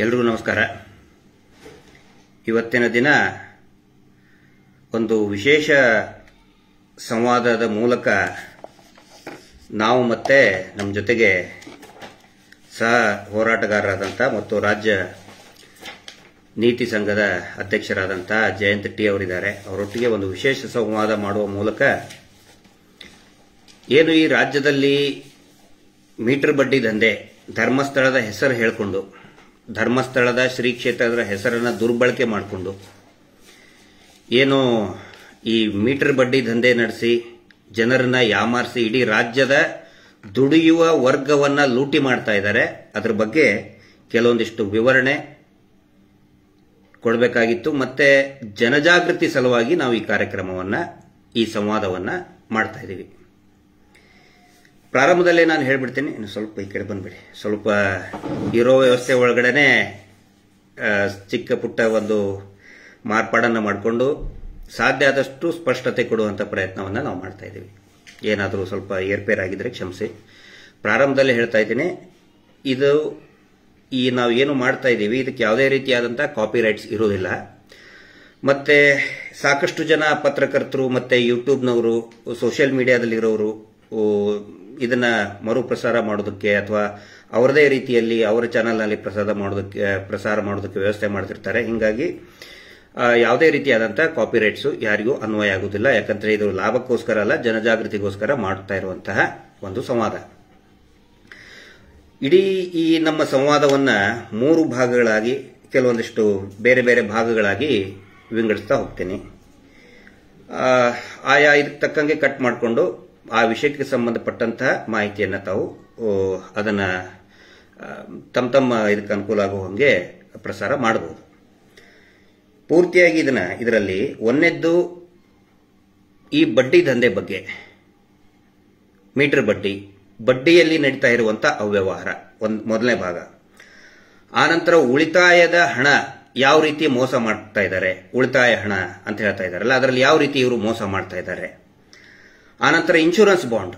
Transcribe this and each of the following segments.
ಎಲ್ರಿಗೂ ನಮಸ್ಕಾರ. ಇವತ್ತಿನ ದಿನ ಒಂದು ವಿಶೇಷ ಸಂವಾದದ ಮೂಲಕ ನಾವು ಮತ್ತೆ ನಮ್ಮ ಜೊತೆಗೆ ಸಹ ಹೋರಾಟಗಾರರಾದಂಥ ಮತ್ತು ರಾಜ್ಯ ನೀತಿ ಸಂಘದ ಅಧ್ಯಕ್ಷರಾದಂಥ ಜಯಂತ್ ಟಿ ಅವರಿದ್ದಾರೆ. ಅವರೊಟ್ಟಿಗೆ ಒಂದು ವಿಶೇಷ ಸಂವಾದ ಮಾಡುವ ಮೂಲಕ ಏನು ಈ ರಾಜ್ಯದಲ್ಲಿ ಮೀಟರ್ ಬಡ್ಡಿ ದಂಧೆ, ಧರ್ಮಸ್ಥಳದ ಹೆಸರು ಹೇಳಿಕೊಂಡು, ಧರ್ಮಸ್ಥಳದ ಶ್ರೀ ಕ್ಷೇತ್ರದ ಹೆಸರನ್ನು ದುರ್ಬಳಕೆ ಮಾಡಿಕೊಂಡು ಏನು ಈ ಮೀಟರ್ ಬಡ್ಡಿ ದಂಧೆ ನಡೆಸಿ ಜನರನ್ನ ಯಾಮಾರಿಸಿ ಇಡೀ ರಾಜ್ಯದ ದುಡಿಯುವ ವರ್ಗವನ್ನ ಲೂಟಿ ಮಾಡ್ತಾ ಇದ್ದಾರೆ. ಅದರ ಬಗ್ಗೆ ಕೆಲವೊಂದಿಷ್ಟು ವಿವರಣೆ ಕೊಡಬೇಕಾಗಿತ್ತು. ಮತ್ತೆ ಜನಜಾಗೃತಿ ಸಲುವಾಗಿ ನಾವು ಈ ಕಾರ್ಯಕ್ರಮವನ್ನ, ಈ ಸಂವಾದವನ್ನ ಮಾಡ್ತಾ ಇದ್ದೀವಿ. ಪ್ರಾರಂಭದಲ್ಲೇ ನಾನು ಹೇಳ್ಬಿಡ್ತೀನಿ, ಇನ್ನು ಸ್ವಲ್ಪ ಈ ಕಡೆ ಬಂದ್ಬಿಡಿ. ಸ್ವಲ್ಪ ಇರೋ ವ್ಯವಸ್ಥೆ ಒಳಗಡೆನೆ ಚಿಕ್ಕ ಪುಟ್ಟ ಒಂದು ಮಾರ್ಪಾಡನ್ನು ಮಾಡಿಕೊಂಡು ಸಾಧ್ಯ ಆದಷ್ಟು ಸ್ಪಷ್ಟತೆ ಕೊಡುವಂಥ ಪ್ರಯತ್ನವನ್ನು ನಾವು ಮಾಡ್ತಾ ಇದ್ದೀವಿ. ಏನಾದರೂ ಸ್ವಲ್ಪ ಏರ್ಪೇರಾಗಿದ್ದರೆ ಕ್ಷಮಿಸಿ. ಪ್ರಾರಂಭದಲ್ಲೇ ಹೇಳ್ತಾ ಇದ್ದೀನಿ, ಇದು ಈ ನಾವು ಏನು ಮಾಡ್ತಾ ಇದ್ದೀವಿ ಇದಕ್ಕೆ ಯಾವುದೇ ರೀತಿಯಾದಂಥ ಕಾಪಿ ರೈಟ್ಸ್ ಇರೋದಿಲ್ಲ. ಮತ್ತೆ ಸಾಕಷ್ಟು ಜನ ಪತ್ರಕರ್ತರು ಮತ್ತೆ ಯೂಟ್ಯೂಬ್ನವರು, ಸೋಷಿಯಲ್ ಮೀಡಿಯಾದಲ್ಲಿರೋರು ಇದನ್ನ ಮರುಪ್ರಸಾರ ಮಾಡೋದಕ್ಕೆ ಅಥವಾ ಅವರದೇ ರೀತಿಯಲ್ಲಿ ಅವರ ಚಾನೆಲ್ನಲ್ಲಿ ಪ್ರಸಾರ ಮಾಡೋದಕ್ಕೆ ವ್ಯವಸ್ಥೆ ಮಾಡ್ತಿರ್ತಾರೆ. ಹಿಂಗಾಗಿ ಯಾವುದೇ ರೀತಿಯಾದಂಥ ಕಾಪಿ ರೈಟ್ಸು ಯಾರಿಗೂ ಅನ್ವಯ ಆಗುವುದಿಲ್ಲ. ಯಾಕಂದ್ರೆ ಇದು ಲಾಭಕ್ಕೋಸ್ಕರ ಅಲ್ಲ, ಜನಜಾಗೃತಿಗೋಸ್ಕರ ಮಾಡ್ತಾ ಇರುವಂತಹ ಒಂದು ಸಂವಾದ. ಇಡೀ ಈ ನಮ್ಮ ಸಂವಾದವನ್ನ 3 ಭಾಗಗಳಾಗಿ, ಕೆಲವೊಂದಿಷ್ಟು ಬೇರೆ ಬೇರೆ ಭಾಗಗಳಾಗಿ ವಿಂಗಡಿಸ್ತಾ ಹೋಗ್ತೀನಿ. ಆಯಾ ಇದಕ್ಕೆ ತಕ್ಕಂಗೆ ಕಟ್ ಮಾಡಿಕೊಂಡು ಆ ವಿಷಯಕ್ಕೆ ಸಂಬಂಧಪಟ್ಟಂತಹ ಮಾಹಿತಿಯನ್ನು ತಾವು ಅದನ್ನ ತಮ್ಮ ಇದಕ್ಕೆ ಅನುಕೂಲ ಆಗೋ ಹಾಗೆ ಪ್ರಸಾರ ಮಾಡಬಹುದು. ಪೂರ್ತಿಯಾಗಿ ಇದರಲ್ಲಿ ಒಂದನೇದ್ದು ಈ ಬಡ್ಡಿ ದಂಧೆ ಬಗ್ಗೆ, ಮೀಟರ್ ಬಡ್ಡಿಯಲ್ಲಿ ನಡೀತಾ ಇರುವಂತಹ ಅವ್ಯವಹಾರ ಮೊದಲನೇ ಭಾಗ. ಆನಂತರ ಉಳಿತಾಯದ ಹಣ ಯಾವ ರೀತಿ ಮೋಸ ಮಾಡ್ತಾ ಇದ್ದಾರೆ, ಉಳಿತಾಯ ಹಣ ಅಂತ ಹೇಳ್ತಾ ಇದ್ದಾರಲ್ಲ, ಅದರಲ್ಲಿ ಯಾವ ರೀತಿ ಇವರು ಮೋಸ ಮಾಡ್ತಾ ಇದ್ದಾರೆ. ಆನಂತರ ಇನ್ಶೂರೆನ್ಸ್ ಬಾಂಡ್,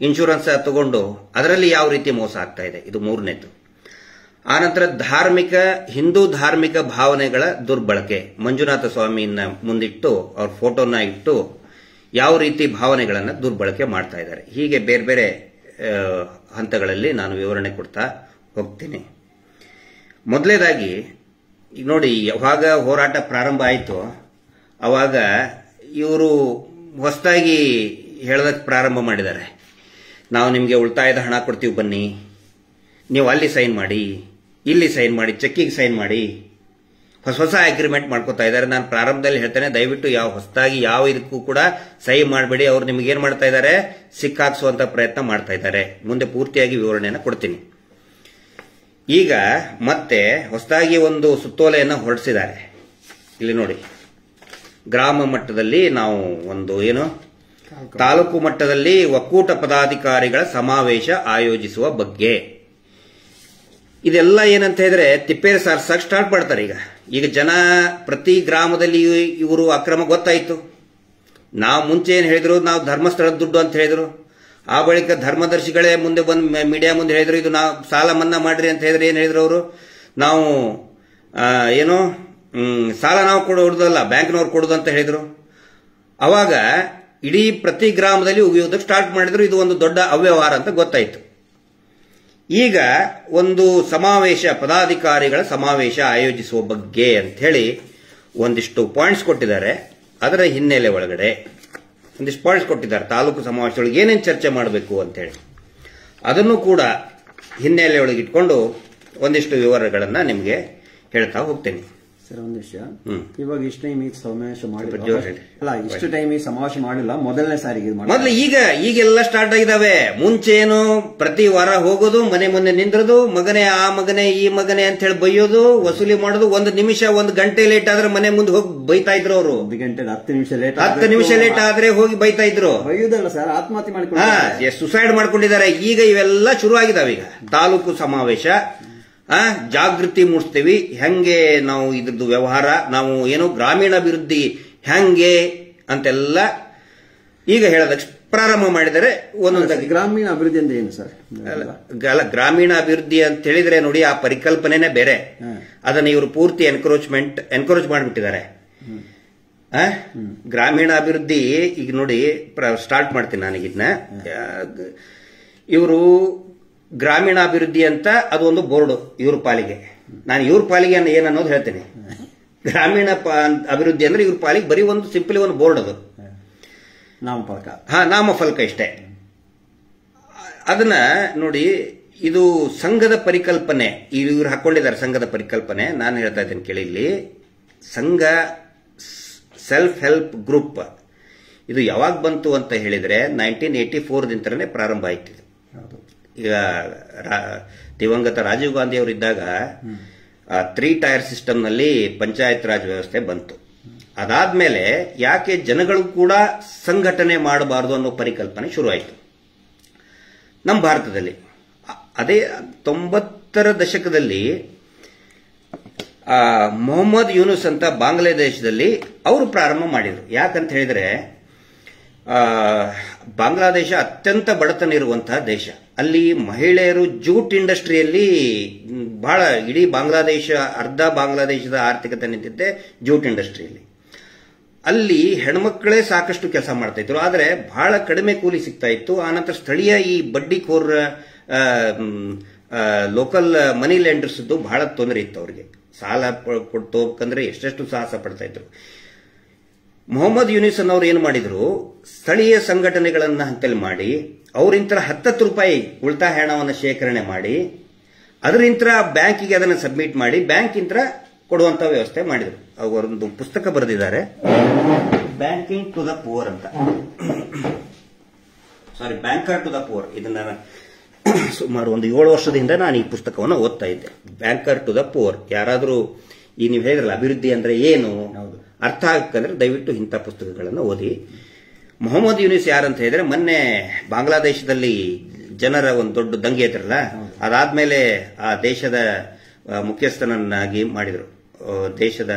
ಇನ್ಶೂರೆನ್ಸ್ ತಗೊಂಡು ಅದರಲ್ಲಿ ಯಾವ ರೀತಿ ಮೋಸ ಆಗ್ತಾ ಇದೆ, ಇದು 3ನೇದು. ಆನಂತರ ಹಿಂದೂ ಧಾರ್ಮಿಕ ಭಾವನೆಗಳ ದುರ್ಬಳಕೆ, ಮಂಜುನಾಥ ಸ್ವಾಮಿಯನ್ನ ಮುಂದಿಟ್ಟು ಅವ್ರ ಫೋಟೋನ ಇಟ್ಟು ಯಾವ ರೀತಿ ಭಾವನೆಗಳನ್ನು ದುರ್ಬಳಕೆ ಮಾಡ್ತಾ ಇದ್ದಾರೆ. ಹೀಗೆ ಬೇರೆ ಬೇರೆ ಹಂತಗಳಲ್ಲಿ ನಾನು ವಿವರಣೆ ಕೊಡ್ತಾ ಹೋಗ್ತೀನಿ. ಮೊದಲನೇದಾಗಿ ಈಗ ನೋಡಿ, ಯಾವಾಗ ಹೋರಾಟ ಪ್ರಾರಂಭ ಆಯಿತು ಅವಾಗ ಇವರು ಹೊಸದಾಗಿ ಹೇಳೋದಕ್ಕೆ ಪ್ರಾರಂಭ ಮಾಡಿದ್ದಾರೆ. ನಾವು ನಿಮಗೆ ಉಳಿತಾಯದ ಹಣ ಕೊಡ್ತೀವಿ, ಬನ್ನಿ, ನೀವು ಅಲ್ಲಿ ಸೈನ್ ಮಾಡಿ, ಇಲ್ಲಿ ಸೈನ್ ಮಾಡಿ, ಚೆಕ್ಕಿಗೆ ಸೈನ್ ಮಾಡಿ, ಹೊಸ ಅಗ್ರಿಮೆಂಟ್ ಮಾಡ್ಕೋತಾ ಇದ್ದಾರೆ. ನಾನು ಪ್ರಾರಂಭದಲ್ಲಿ ಹೇಳ್ತೇನೆ, ದಯವಿಟ್ಟು ಹೊಸದಾಗಿ ಯಾವ ಇದಕ್ಕೂ ಕೂಡ ಸಹಿ ಮಾಡಬೇಡಿ. ಅವ್ರು ನಿಮ್ಗೆ ಏನ್ ಮಾಡ್ತಾ ಇದ್ದಾರೆ, ಸಿಕ್ಕಾಕ್ಸುವಂತ ಪ್ರಯತ್ನ ಮಾಡ್ತಾ ಇದ್ದಾರೆ. ಮುಂದೆ ಪೂರ್ತಿಯಾಗಿ ವಿವರಣೆಯನ್ನು ಕೊಡ್ತೀನಿ. ಈಗ ಮತ್ತೆ ಹೊಸದಾಗಿ ಒಂದು ಸುತ್ತೋಲೆಯನ್ನು ಹೊರಡಿಸಿದ್ದಾರೆ. ಇಲ್ಲಿ ನೋಡಿ, ಗ್ರಾಮ ಮಟ್ಟದಲ್ಲಿ ನಾವು ಒಂದು ತಾಲೂಕು ಮಟ್ಟದಲ್ಲಿ ಒಕ್ಕೂಟ ಪದಾಧಿಕಾರಿಗಳ ಸಮಾವೇಶ ಆಯೋಜಿಸುವ ಬಗ್ಗೆ. ಇದೆಲ್ಲ ಏನಂತ ಹೇಳಿದ್ರೆ ತಿಪ್ಪೇರಿ ಸಾರ್ಸಕ್ ಸ್ಟಾರ್ಟ್ ಮಾಡ್ತಾರೆ. ಈಗ ಜನ ಪ್ರತಿ ಗ್ರಾಮದಲ್ಲಿ ಇವರು ಅಕ್ರಮ ಗೊತ್ತಾಯ್ತು. ನಾವು ಮುಂಚೆ ಏನ್ ಹೇಳಿದ್ರು, ನಾವು ಧರ್ಮಸ್ಥಳದ ದುಡ್ಡು ಅಂತ ಹೇಳಿದ್ರು. ಆ ಬಳಿಕ ಧರ್ಮದರ್ಶಿಗಳೇ ಮುಂದೆ ಬಂದು ಮೀಡಿಯಾ ಮುಂದೆ ಹೇಳಿದ್ರು, ಇದು ನಾವು ಸಾಲ ಮನ್ನಾ ಮಾಡ್ರಿ ಅಂತ ಹೇಳಿದ್ರೆ ಏನ್ ಹೇಳಿದ್ರು ಅವರು, ನಾವು ಸಾಲ ನಾವು ಕೊಡೋದಲ್ಲ, ಬ್ಯಾಂಕ್ನವ್ರು ಕೊಡೋದು ಅಂತ ಹೇಳಿದ್ರು. ಅವಾಗ ಇಡೀ ಪ್ರತಿ ಗ್ರಾಮದಲ್ಲಿ ಉಗಿಯೋದಕ್ಕೆ ಸ್ಟಾರ್ಟ್ ಮಾಡಿದ್ರು. ಇದು ಒಂದು ದೊಡ್ಡ ಅವ್ಯವಹಾರ ಅಂತ ಗೊತ್ತಾಯ್ತು. ಈಗ ಒಂದು ಸಮಾವೇಶ, ಪದಾಧಿಕಾರಿಗಳ ಸಮಾವೇಶ ಆಯೋಜಿಸುವ ಬಗ್ಗೆ ಅಂತ ಹೇಳಿ ಒಂದಿಷ್ಟು ಪಾಯಿಂಟ್ಸ್ ಕೊಟ್ಟಿದ್ದಾರೆ. ಅದರ ಹಿನ್ನೆಲೆ ಒಳಗಡೆ ಒಂದಿಷ್ಟು ಪಾಯಿಂಟ್ಸ್ ಕೊಟ್ಟಿದ್ದಾರೆ. ತಾಲೂಕು ಸಮಾವೇಶದೊಳಗೆ ಏನೇನು ಚರ್ಚೆ ಮಾಡಬೇಕು ಅಂತ ಹೇಳಿ ಅದನ್ನು ಕೂಡ ಹಿನ್ನೆಲೆ ಒಳಗೆ ಇಟ್ಕೊಂಡು ಒಂದಿಷ್ಟು ವಿವರಗಳನ್ನ ನಿಮಗೆ ಹೇಳ್ತಾ ಹೋಗ್ತೇನೆ. ಸರ್, ಒಂದು ವಿಷಯ, ಇವಾಗ ಇಷ್ಟು ಟೈಮ್ ಈಗ ಸಮಾವೇಶ ಮಾಡಿಲ್ಲ, ಇಷ್ಟು ಟೈಮ್ ಈ ಸಮಾವೇಶ ಮಾಡಿಲ್ಲ, ಮೊದಲನೇ ಸಾರಿಗೆ ಮೊದಲು ಈಗೆಲ್ಲ ಸ್ಟಾರ್ಟ್ ಆಗಿದಾವೆ. ಮುಂಚೆನು ಪ್ರತಿ ವಾರ ಹೋಗೋದು, ಮನೆ ಮುಂದೆ ನಿಂದ್ರದು, ಮಗನೇ ಆ ಮಗನೇ ಈ ಮಗನೇ ಅಂತ ಹೇಳಿ ಬೈಯೋದು, ವಸೂಲಿ ಮಾಡೋದು. 1 ನಿಮಿಷ 1 ಗಂಟೆ ಲೇಟ್ ಆದ್ರೆ ಮನೆ ಮುಂದೆ ಹೋಗಿ ಬೈತಾ ಇದ್ರು ಅವರು. 1 ಗಂಟೆ 10 ನಿಮಿಷ ಲೇಟ್ ಆದ್ರೆ ಹೋಗಿ ಬೈತಾ ಇದ್ರು. ಬೈಯೋದಲ್ಲ ಸರ್, ಆತ್ಮಹತ್ಯೆ ಮಾಡ್ಕೊಂಡು ಸುಸೈಡ್ ಮಾಡ್ಕೊಂಡಿದ್ದಾರೆ. ಈಗ ಇವೆಲ್ಲ ಶುರು ಆಗಿದಾವೆ. ಈಗ ತಾಲೂಕು ಸಮಾವೇಶ, ಜಾಗೃತಿ ಮೂಡಿಸ್ತೀವಿ, ಹೆಂಗೆ ನಾವು ಇದ್ರದ್ದು ವ್ಯವಹಾರ, ನಾವು ಗ್ರಾಮೀಣಾಭಿವೃದ್ಧಿ ಹೆಂಗೆ ಅಂತೆಲ್ಲ ಈಗ ಹೇಳೋದಕ್ಕೆ ಪ್ರಾರಂಭ ಮಾಡಿದರೆ ಒಂದೊಂದಾಗಿ. ಗ್ರಾಮೀಣ ಅಭಿವೃದ್ಧಿ ಅಂದ್ರೆ ಏನು ಸರ್? ಗ್ರಾಮೀಣ ಅಭಿವೃದ್ಧಿ ಅಂತ ಹೇಳಿದ್ರೆ ನೋಡಿ, ಆ ಪರಿಕಲ್ಪನೆನೇ ಬೇರೆ. ಅದನ್ನ ಇವರು ಪೂರ್ತಿ ಎನ್ಕರೇಜ್ ಮಾಡಿಬಿಟ್ಟಿದ್ದಾರೆ. ಗ್ರಾಮೀಣ ಅಭಿವೃದ್ಧಿ ಈಗ ನೋಡಿ, ಸ್ಟಾರ್ಟ್ ಮಾಡ್ತೀನಿ ನಾನೀಗಿದ್ನ. ಇವರು ಗ್ರಾಮೀಣಾಭಿವೃದ್ಧಿ ಅಂತ ಅದು ಒಂದು ಬೋರ್ಡ್ ಇವ್ರ ಪಾಲಿಗೆ. ನಾನು ಇವ್ರ ಪಾಲಿಗೆ ಏನನ್ನೋದು ಹೇಳ್ತೇನೆ. ಗ್ರಾಮೀಣ ಅಭಿವೃದ್ಧಿ ಅಂದ್ರೆ ಇವ್ರ ಪಾಲಿಗೆ ಬರೀ ಒಂದು ಸಿಂಪಲಿ ಒಂದು ಬೋರ್ಡ್, ಅದು ನಾಮಫಲಕ. ನಾಮಫಲಕ ಇಷ್ಟೇ. ಅದನ್ನ ನೋಡಿ, ಇದು ಸಂಘದ ಪರಿಕಲ್ಪನೆ ಇವ್ರು ಹಾಕೊಂಡಿದ್ದಾರೆ. ಸಂಘದ ಪರಿಕಲ್ಪನೆ ನಾನು ಹೇಳ್ತಾ ಇದ್ದೇನೆ ಕೇಳಿ. ಇಲ್ಲಿ ಸಂಘ ಸೆಲ್ಫ್ ಹೆಲ್ಪ್ ಗ್ರೂಪ್ ಇದು ಯಾವಾಗ ಬಂತು ಅಂತ ಹೇಳಿದ್ರೆ 1984ದಿಂದಲೇ ಪ್ರಾರಂಭ ಆಯ್ತು. ಈಗ ದಿವಂಗತ ರಾಜೀವ್ ಗಾಂಧಿ ಅವರು ಇದ್ದಾಗ 3 ಟೈರ್ ಸಿಸ್ಟಮ್ ನಲ್ಲಿ ಪಂಚಾಯತ್ ರಾಜ್ ವ್ಯವಸ್ಥೆ ಬಂತು. ಅದಾದ್ಮೇಲೆ ಯಾಕೆ ಜನಗಳು ಕೂಡ ಸಂಘಟನೆ ಮಾಡಬಾರದು ಅನ್ನೋ ಪರಿಕಲ್ಪನೆ ಶುರುವಾಯಿತು ನಮ್ಮ ಭಾರತದಲ್ಲಿ. ಅದೇ 90ರ ದಶಕದಲ್ಲಿ ಮೊಹಮ್ಮದ್ ಯೂನುಸ್ ಅಂತ ಬಾಂಗ್ಲಾದೇಶದಲ್ಲಿ ಅವರು ಪ್ರಾರಂಭ ಮಾಡಿದರು. ಯಾಕಂತ ಹೇಳಿದ್ರೆ ಬಾಂಗ್ಲಾದೇಶ ಅತ್ಯಂತ ಬಡತನ ಇರುವಂತಹ ದೇಶ. ಅಲ್ಲಿ ಮಹಿಳೆಯರು ಜೂಟ್ ಇಂಡಸ್ಟ್ರಿಯಲ್ಲಿ ಬಹಳ, ಇಡೀ ಬಾಂಗ್ಲಾದೇಶ, ಅರ್ಧ ಬಾಂಗ್ಲಾದೇಶದ ಆರ್ಥಿಕತೆ ನಿಂತಿದ್ದೆ ಜೂಟ್ ಇಂಡಸ್ಟ್ರಿಯಲ್ಲಿ. ಅಲ್ಲಿ ಹೆಣ್ಮಕ್ಕಳೇ ಸಾಕಷ್ಟು ಕೆಲಸ ಮಾಡ್ತಾ ಇದ್ರು, ಆದರೆ ಬಹಳ ಕಡಿಮೆ ಕೂಲಿ ಸಿಗ್ತಾ ಇತ್ತು. ಆನಂತರ ಸ್ಥಳೀಯ ಈ ಬಡ್ಡಿಖೋರ್ ಲೋಕಲ್ ಮನಿ ಲೆಂಡರ್ಸ್ ಬಹಳ ತೊಂದರೆ ಇತ್ತು. ಅವರಿಗೆ ಸಾಲ ಕೊಡ್ತೋಬೇಕಂದ್ರೆ ಎಷ್ಟೆಷ್ಟು ಸಾಹಸ ಪಡ್ತಾ ಇದ್ರು. ಮೊಹಮ್ಮದ್ ಯೂನಿಸ್ ಅನ್ನೋರು ಏನು ಮಾಡಿದ್ರು, ಸ್ಥಳೀಯ ಸಂಘಟನೆಗಳನ್ನ ಹಂತಲ್ಲಿ ಮಾಡಿ ಅವರಿಂತ 10 ರೂಪಾಯಿ ಉಳಿತಾಯ ಹಣವನ್ನು ಶೇಖರಣೆ ಮಾಡಿ ಅದರಿಂತ ಬ್ಯಾಂಕಿಗೆ ಅದನ್ನು ಸಬ್ಮಿಟ್ ಮಾಡಿ ಬ್ಯಾಂಕ್ ಇಂತ ಕೊಡುವಂತ ವ್ಯವಸ್ಥೆ ಮಾಡಿದ್ರು. ಅವರೊಂದು ಪುಸ್ತಕ ಬರೆದಿದ್ದಾರೆ, ಬ್ಯಾಂಕಿಂಗ್ ಟು ದ ಪುವರ್ ಅಂತ. Banker to the poor. ಇದನ್ನ ಸುಮಾರು ಒಂದು 7 ವರ್ಷದಿಂದ ನಾನು ಈ ಪುಸ್ತಕವನ್ನು ಓದ್ತಾ ಇದ್ದೆ. Banker to the poor. ಯಾರಾದರೂ ಈ ನೀವು ಹೇಳಿದ್ರಲ್ಲ ಅಭಿವೃದ್ಧಿ ಅಂದ್ರೆ ಏನು ಅರ್ಥ ಆಗಕ್ಕಂದ್ರೆ ದಯವಿಟ್ಟು ಇಂಥ ಪುಸ್ತಕಗಳನ್ನು ಓದಿ. ಮೊಹಮ್ಮದ್ ಯೂನಿಸ್ ಯಾರಂತ ಹೇಳಿದ್ರೆ, ಮೊನ್ನೆ ಬಾಂಗ್ಲಾದೇಶದಲ್ಲಿ ಜನರ ಒಂದು ದೊಡ್ಡ ದಂಗೆ ಇದ್ರಲ್ಲ, ಅದಾದ್ಮೇಲೆ ಆ ದೇಶದ ಮುಖ್ಯಸ್ಥನನ್ನಾಗಿ ಮಾಡಿದ್ರು, ದೇಶದ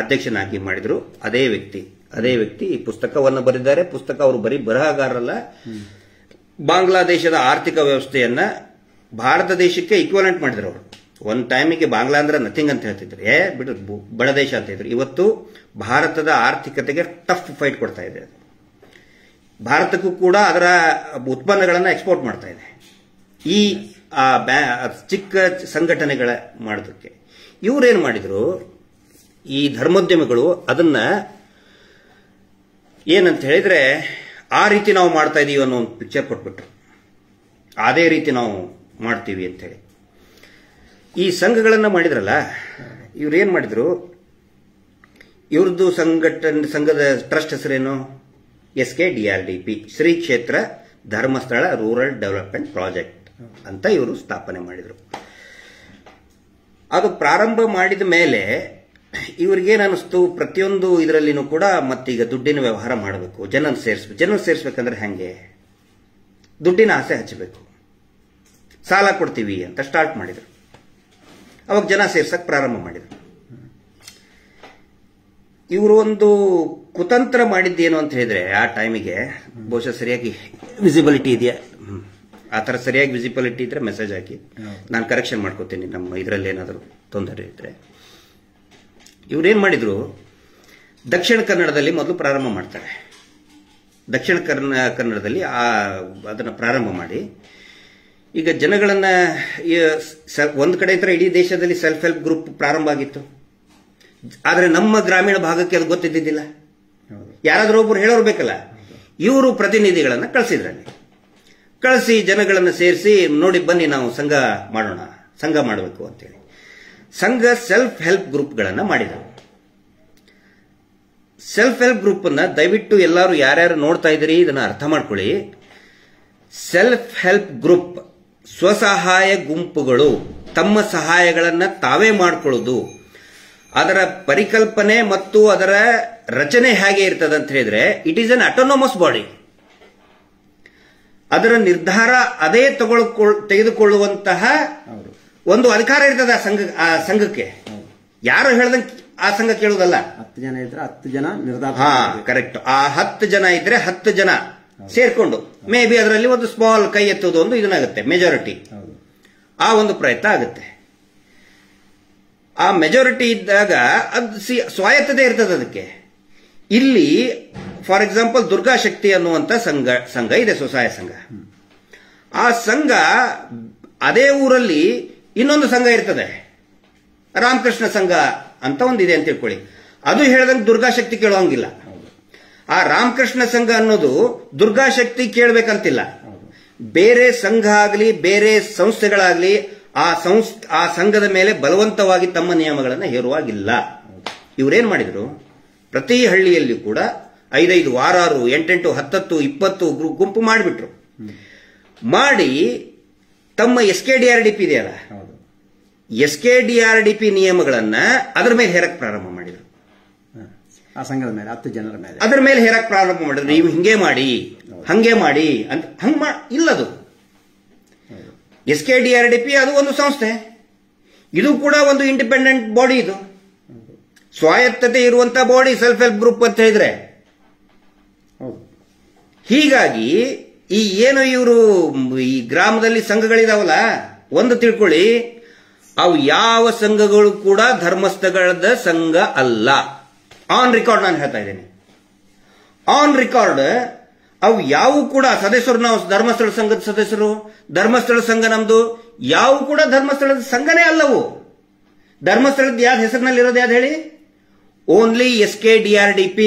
ಅಧ್ಯಕ್ಷನಾಗಿ ಮಾಡಿದ್ರು. ಅದೇ ವ್ಯಕ್ತಿ ಈ ಪುಸ್ತಕವನ್ನು ಬರೆದಿದ್ದಾರೆ. ಪುಸ್ತಕ ಅವರು ಬರೀ ಬರಹಗಾರರಲ್ಲ, ಬಾಂಗ್ಲಾದೇಶದ ಆರ್ಥಿಕ ವ್ಯವಸ್ಥೆಯನ್ನ ಭಾರತ ದೇಶಕ್ಕೆ ಈಕ್ವಲೆಂಟ್ ಮಾಡಿದ್ರು ಅವರು. ಒಂದು ಟೈಮಿಗೆ ಬಾಂಗ್ಲಾ ಅಂದ್ರೆ ನಥಿಂಗ್ ಅಂತ ಹೇಳ್ತಿದ್ರು, ಬಿಡು ಬಡ ದೇಶ ಅಂತ ಇದ್ರು. ಇವತ್ತು ಭಾರತದ ಆರ್ಥಿಕತೆಗೆ ಟಫ್ ಫೈಟ್ ಕೊಡ್ತಾ ಇದೆ. ಭಾರತಕ್ಕೂ ಕೂಡ ಅದರ ಉತ್ಪನ್ನಗಳನ್ನು ಎಕ್ಸ್ಪೋರ್ಟ್ ಮಾಡ್ತಾ ಇದೆ ಈ ಚಿಕ್ಕ ಸಂಘಟನೆಗಳ ಮಾಡೋದಕ್ಕೆ. ಇವರೇನು ಮಾಡಿದ್ರು, ಈ ಧರ್ಮೋದ್ಯಮಿಗಳು ಅದನ್ನ ಏನಂತ ಹೇಳಿದ್ರೆ, ಆ ರೀತಿ ನಾವು ಮಾಡ್ತಾ ಇದೀವಿ ಅನ್ನೋ ಒಂದು ಪಿಕ್ಚರ್ ಕೊಟ್ಬಿಟ್ರು. ಅದೇ ರೀತಿ ನಾವು ಮಾಡ್ತೀವಿ ಅಂತ ಹೇಳಿ ಈ ಸಂಘಗಳನ್ನ ಮಾಡಿದ್ರಲ್ಲ, ಇವ್ರೇನ್ ಮಾಡಿದ್ರು, ಇವ್ರದ್ದು ಸಂಘದ ಟ್ರಸ್ಟ್ ಹೆಸರೇನು, SKDRDP, ಶ್ರೀ ಕ್ಷೇತ್ರ ಧರ್ಮಸ್ಥಳ ರೂರಲ್ ಡೆವಲಪ್ಮೆಂಟ್ ಪ್ರಾಜೆಕ್ಟ್ ಅಂತ ಇವರು ಸ್ಥಾಪನೆ ಮಾಡಿದ್ರು. ಅದು ಪ್ರಾರಂಭ ಮಾಡಿದ ಮೇಲೆ ಇವ್ರಿಗೇನು ಅನಿಸ್ತು, ಪ್ರತಿಯೊಂದು ಇದರಲ್ಲಿನೂ ಕೂಡ ಮತ್ತೀಗ ದುಡ್ಡಿನ ವ್ಯವಹಾರ ಮಾಡಬೇಕು, ಜನ ಸೇರಿಸ್ಬೇಕಂದ್ರೆ ಹೆಂಗೆ, ದುಡ್ಡಿನ ಆಸೆ ಹಚ್ಚಬೇಕು, ಸಾಲ ಕೊಡ್ತೀವಿ ಅಂತ ಸ್ಟಾರ್ಟ್ ಮಾಡಿದ್ರು. ಅವಾಗ ಜನ ಸೇರ್ಸಕ್ ಪ್ರಾರಂಭ ಮಾಡಿದ್ರು. ಇವರು ಒಂದು ಕುತಂತ್ರ ಮಾಡಿದ್ದೇನು ಅಂತ ಹೇಳಿದ್ರೆ, ಆ ಟೈಮಿಗೆ ಬಹುಶಃ ಸರಿಯಾಗಿ ವಿಸಿಬಿಲಿಟಿ ಇದೆಯಾ, ಆ ಥರ ಸರಿಯಾಗಿ ವಿಸಿಬಿಲಿಟಿ ಇದ್ರೆ ಮೆಸೇಜ್ ಹಾಕಿ, ನಾನು ಕರೆಕ್ಷನ್ ಮಾಡ್ಕೋತೀನಿ ನಮ್ಮ ಇದರಲ್ಲಿ ಏನಾದರೂ ತೊಂದರೆ ಇದ್ರೆ. ಇವ್ರೇನ್ ಮಾಡಿದ್ರು, ದಕ್ಷಿಣ ಕನ್ನಡದಲ್ಲಿ ಮೊದಲು ಪ್ರಾರಂಭ ಮಾಡ್ತಾರೆ. ದಕ್ಷಿಣ ಕನ್ನಡದಲ್ಲಿ ಅದನ್ನು ಪ್ರಾರಂಭ ಮಾಡಿ ಈಗ ಜನಗಳನ್ನ ಒಂದು ಕಡೆ ಇದ್ರೆ ಇಡೀ ದೇಶದಲ್ಲಿ ಸೆಲ್ಫ್ ಹೆಲ್ಪ್ ಗ್ರೂಪ್ ಪ್ರಾರಂಭ ಆಗಿತ್ತು. ಆದ್ರೆ ನಮ್ಮ ಗ್ರಾಮೀಣ ಭಾಗಕ್ಕೆ ಅದು ಗೊತ್ತಿದ್ದಿದ್ದಿಲ್ಲ. ಯಾರಾದ್ರೂ ಒಬ್ರು ಹೇಳೋರು ಬೇಕಲ್ಲ. ಇವರು ಪ್ರತಿನಿಧಿಗಳನ್ನ ಕಳಿಸಿದ್ರಲ್ಲಿ, ಕಳಿಸಿ ಜನಗಳನ್ನ ಸೇರಿಸಿ, ನೋಡಿ ಬನ್ನಿ ನಾವು ಸಂಘ ಮಾಡೋಣ, ಸಂಘ ಮಾಡಬೇಕು ಅಂತೇಳಿ ಸಂಘ ಸೆಲ್ಫ್ ಹೆಲ್ಪ್ ಗ್ರೂಪ್ಗಳನ್ನ ಮಾಡಿದರು. ಸೆಲ್ಫ್ ಹೆಲ್ಪ್ ಗ್ರೂಪ್ ಅನ್ನ ದಯವಿಟ್ಟು ಎಲ್ಲರೂ ಯಾರ್ಯಾರು ನೋಡ್ತಾ ಇದ್ದೀರಿ ಇದನ್ನ ಅರ್ಥ ಮಾಡ್ಕೊಳ್ಳಿ. ಸೆಲ್ಫ್ ಹೆಲ್ಪ್ ಗ್ರೂಪ್ ಸ್ವಸಹಾಯ ಗುಂಪುಗಳು ತಮ್ಮ ಸಹಾಯಗಳನ್ನ ತಾವೇ ಮಾಡಿಕೊಳ್ಳೋದು. ಅದರ ಪರಿಕಲ್ಪನೆ ಮತ್ತು ಅದರ ರಚನೆ ಹೇಗೆ ಇರ್ತದೆ ಅಂತ ಹೇಳಿದ್ರೆ, it is an autonomous body. ಅದರ ನಿರ್ಧಾರ ಅದೇ ತೆಗೆದುಕೊಳ್ಳುವಂತಹ ಒಂದು ಅಧಿಕಾರ ಇರ್ತದೆ ಆ ಸಂಘಕ್ಕೆ. ಯಾರು ಹೇಳ್ದಂಗೆ ಆ ಸಂಘ ಕೇಳುವುದಲ್ಲ. 10 ಜನ ಇದ್ರೆ 10 ಜನ ನಿರ್ಧಾರ. ಕರೆಕ್ಟ್. ಆ 10 ಜನ ಇದ್ರೆ 10 ಜನ ಸೇರ್ಕೊಂಡು ಮೇ ಬಿ ಅದರಲ್ಲಿ ಒಂದು ಸ್ಮಾಲ್ ಕೈ ಎತ್ತುವುದು ಒಂದು ಇದನ್ನಾಗುತ್ತೆ, ಮೆಜಾರಿಟಿ. ಆ ಒಂದು ಪ್ರಯತ್ನ ಆಗುತ್ತೆ. ಆ ಮೆಜಾರಿಟಿ ಇದ್ದಾಗ ಅದು ಸ್ವಾಯತ್ತತೆ ಇರ್ತದೆ ಅದಕ್ಕೆ. ಇಲ್ಲಿ ಫಾರ್ ಎಕ್ಸಾಂಪಲ್ ದುರ್ಗಾಶಕ್ತಿ ಅನ್ನುವಂಥ ಸಂಘ ಇದೆ, ಸ್ವಸಹಾಯ ಸಂಘ. ಆ ಸಂಘ ಅದೇ ಊರಲ್ಲಿ ಇನ್ನೊಂದು ಸಂಘ ಇರ್ತದೆ, ರಾಮಕೃಷ್ಣ ಸಂಘ ಅಂತ ಒಂದಿದೆ ಅಂತ ತಿಳ್ಕೊಳ್ಳಿ. ಅದು ಹೇಳ್ದಂಗೆ ದುರ್ಗಾಶಕ್ತಿ ಕೇಳುವಂಗಿಲ್ಲ. ಆ ರಾಮಕೃಷ್ಣ ಸಂಘ ಅನ್ನೋದು ದುರ್ಗಾಶಕ್ತಿ ಕೇಳಬೇಕಂತಿಲ್ಲ. ಬೇರೆ ಸಂಘ ಆಗಲಿ ಬೇರೆ ಸಂಸ್ಥೆಗಳಾಗಲಿ ಆ ಸಂಘದ ಮೇಲೆ ಬಲವಂತವಾಗಿ ತಮ್ಮ ನಿಯಮಗಳನ್ನು ಹೇರುವಾಗಿಲ್ಲ. ಇವರೇನ್ ಮಾಡಿದ್ರು, ಪ್ರತಿ ಹಳ್ಳಿಯಲ್ಲಿ ಕೂಡ 5-5, 6-6, 8-8, 10-10, 20 ಗುಂಪು ಮಾಡಿಬಿಟ್ರು. ಮಾಡಿ ತಮ್ಮ SKDRDP ಇದೆಯಲ್ಲ, SKDRDP ನಿಯಮಗಳನ್ನ ಅದರ ಮೇಲೆ ಹೇರಕ್ ಪ್ರಾರಂಭ ಮಾಡಿದ್ರು. ಆ ಸಂಘದ ಮೇಲೆ 10 ಜನರ ಮೇಲೆ ಅದರ ಮೇಲೆ ಹೇರಕ್ ಪ್ರಾರಂಭ ಮಾಡಿದ್ರು. ನೀವು ಹಿಂಗೆ ಮಾಡಿ ಹಂಗೆ ಮಾಡಿ ಅಂತ ಇಲ್ಲದು. SKDRDP ಅದು ಒಂದು ಸಂಸ್ಥೆ, ಇದು ಕೂಡ ಒಂದು ಇಂಡಿಪೆಂಡೆಂಟ್ ಬಾಡಿ, ಇದು ಸ್ವಾಯತ್ತತೆ ಇರುವಂತ ಬಾಡಿ, ಸೆಲ್ಫ್ ಹೆಲ್ಪ್ ಗ್ರೂಪ್ ಅಂತ ಹೇಳಿದ್ರೆ. ಹೀಗಾಗಿ ಈ ಏನು ಇವರು ಈ ಗ್ರಾಮದಲ್ಲಿ ಸಂಘಗಳಿದಾವಲ್ಲ, ಒಂದು ತಿಳ್ಕೊಳ್ಳಿ, ಅವು ಯಾವ ಸಂಘಗಳು ಕೂಡ ಧರ್ಮಸ್ಥಳದ ಸಂಘ ಅಲ್ಲ. ಆನ್ ರೆಕಾರ್ಡ್ ನಾನು ಹೇಳ್ತಾ ಇದ್ದೇನೆ, ಆನ್ ರೆಕಾರ್ಡ್. ಅವು ಯಾವ ಕೂಡ ಸದಸ್ಯರು, ನಾವು ಧರ್ಮಸ್ಥಳ ಸಂಘದ ಸದಸ್ಯರು, ಧರ್ಮಸ್ಥಳ ಸಂಘ ನಮ್ದು, ಯಾವ ಕೂಡ ಧರ್ಮಸ್ಥಳದ ಸಂಘನೇ ಅಲ್ಲವು. ಧರ್ಮಸ್ಥಳದ ಯಾವ್ದು ಹೆಸರಿನಲ್ಲಿ ಇರೋದು ಯಾವ್ದು ಹೇಳಿ? ಓನ್ಲಿ SKDRDP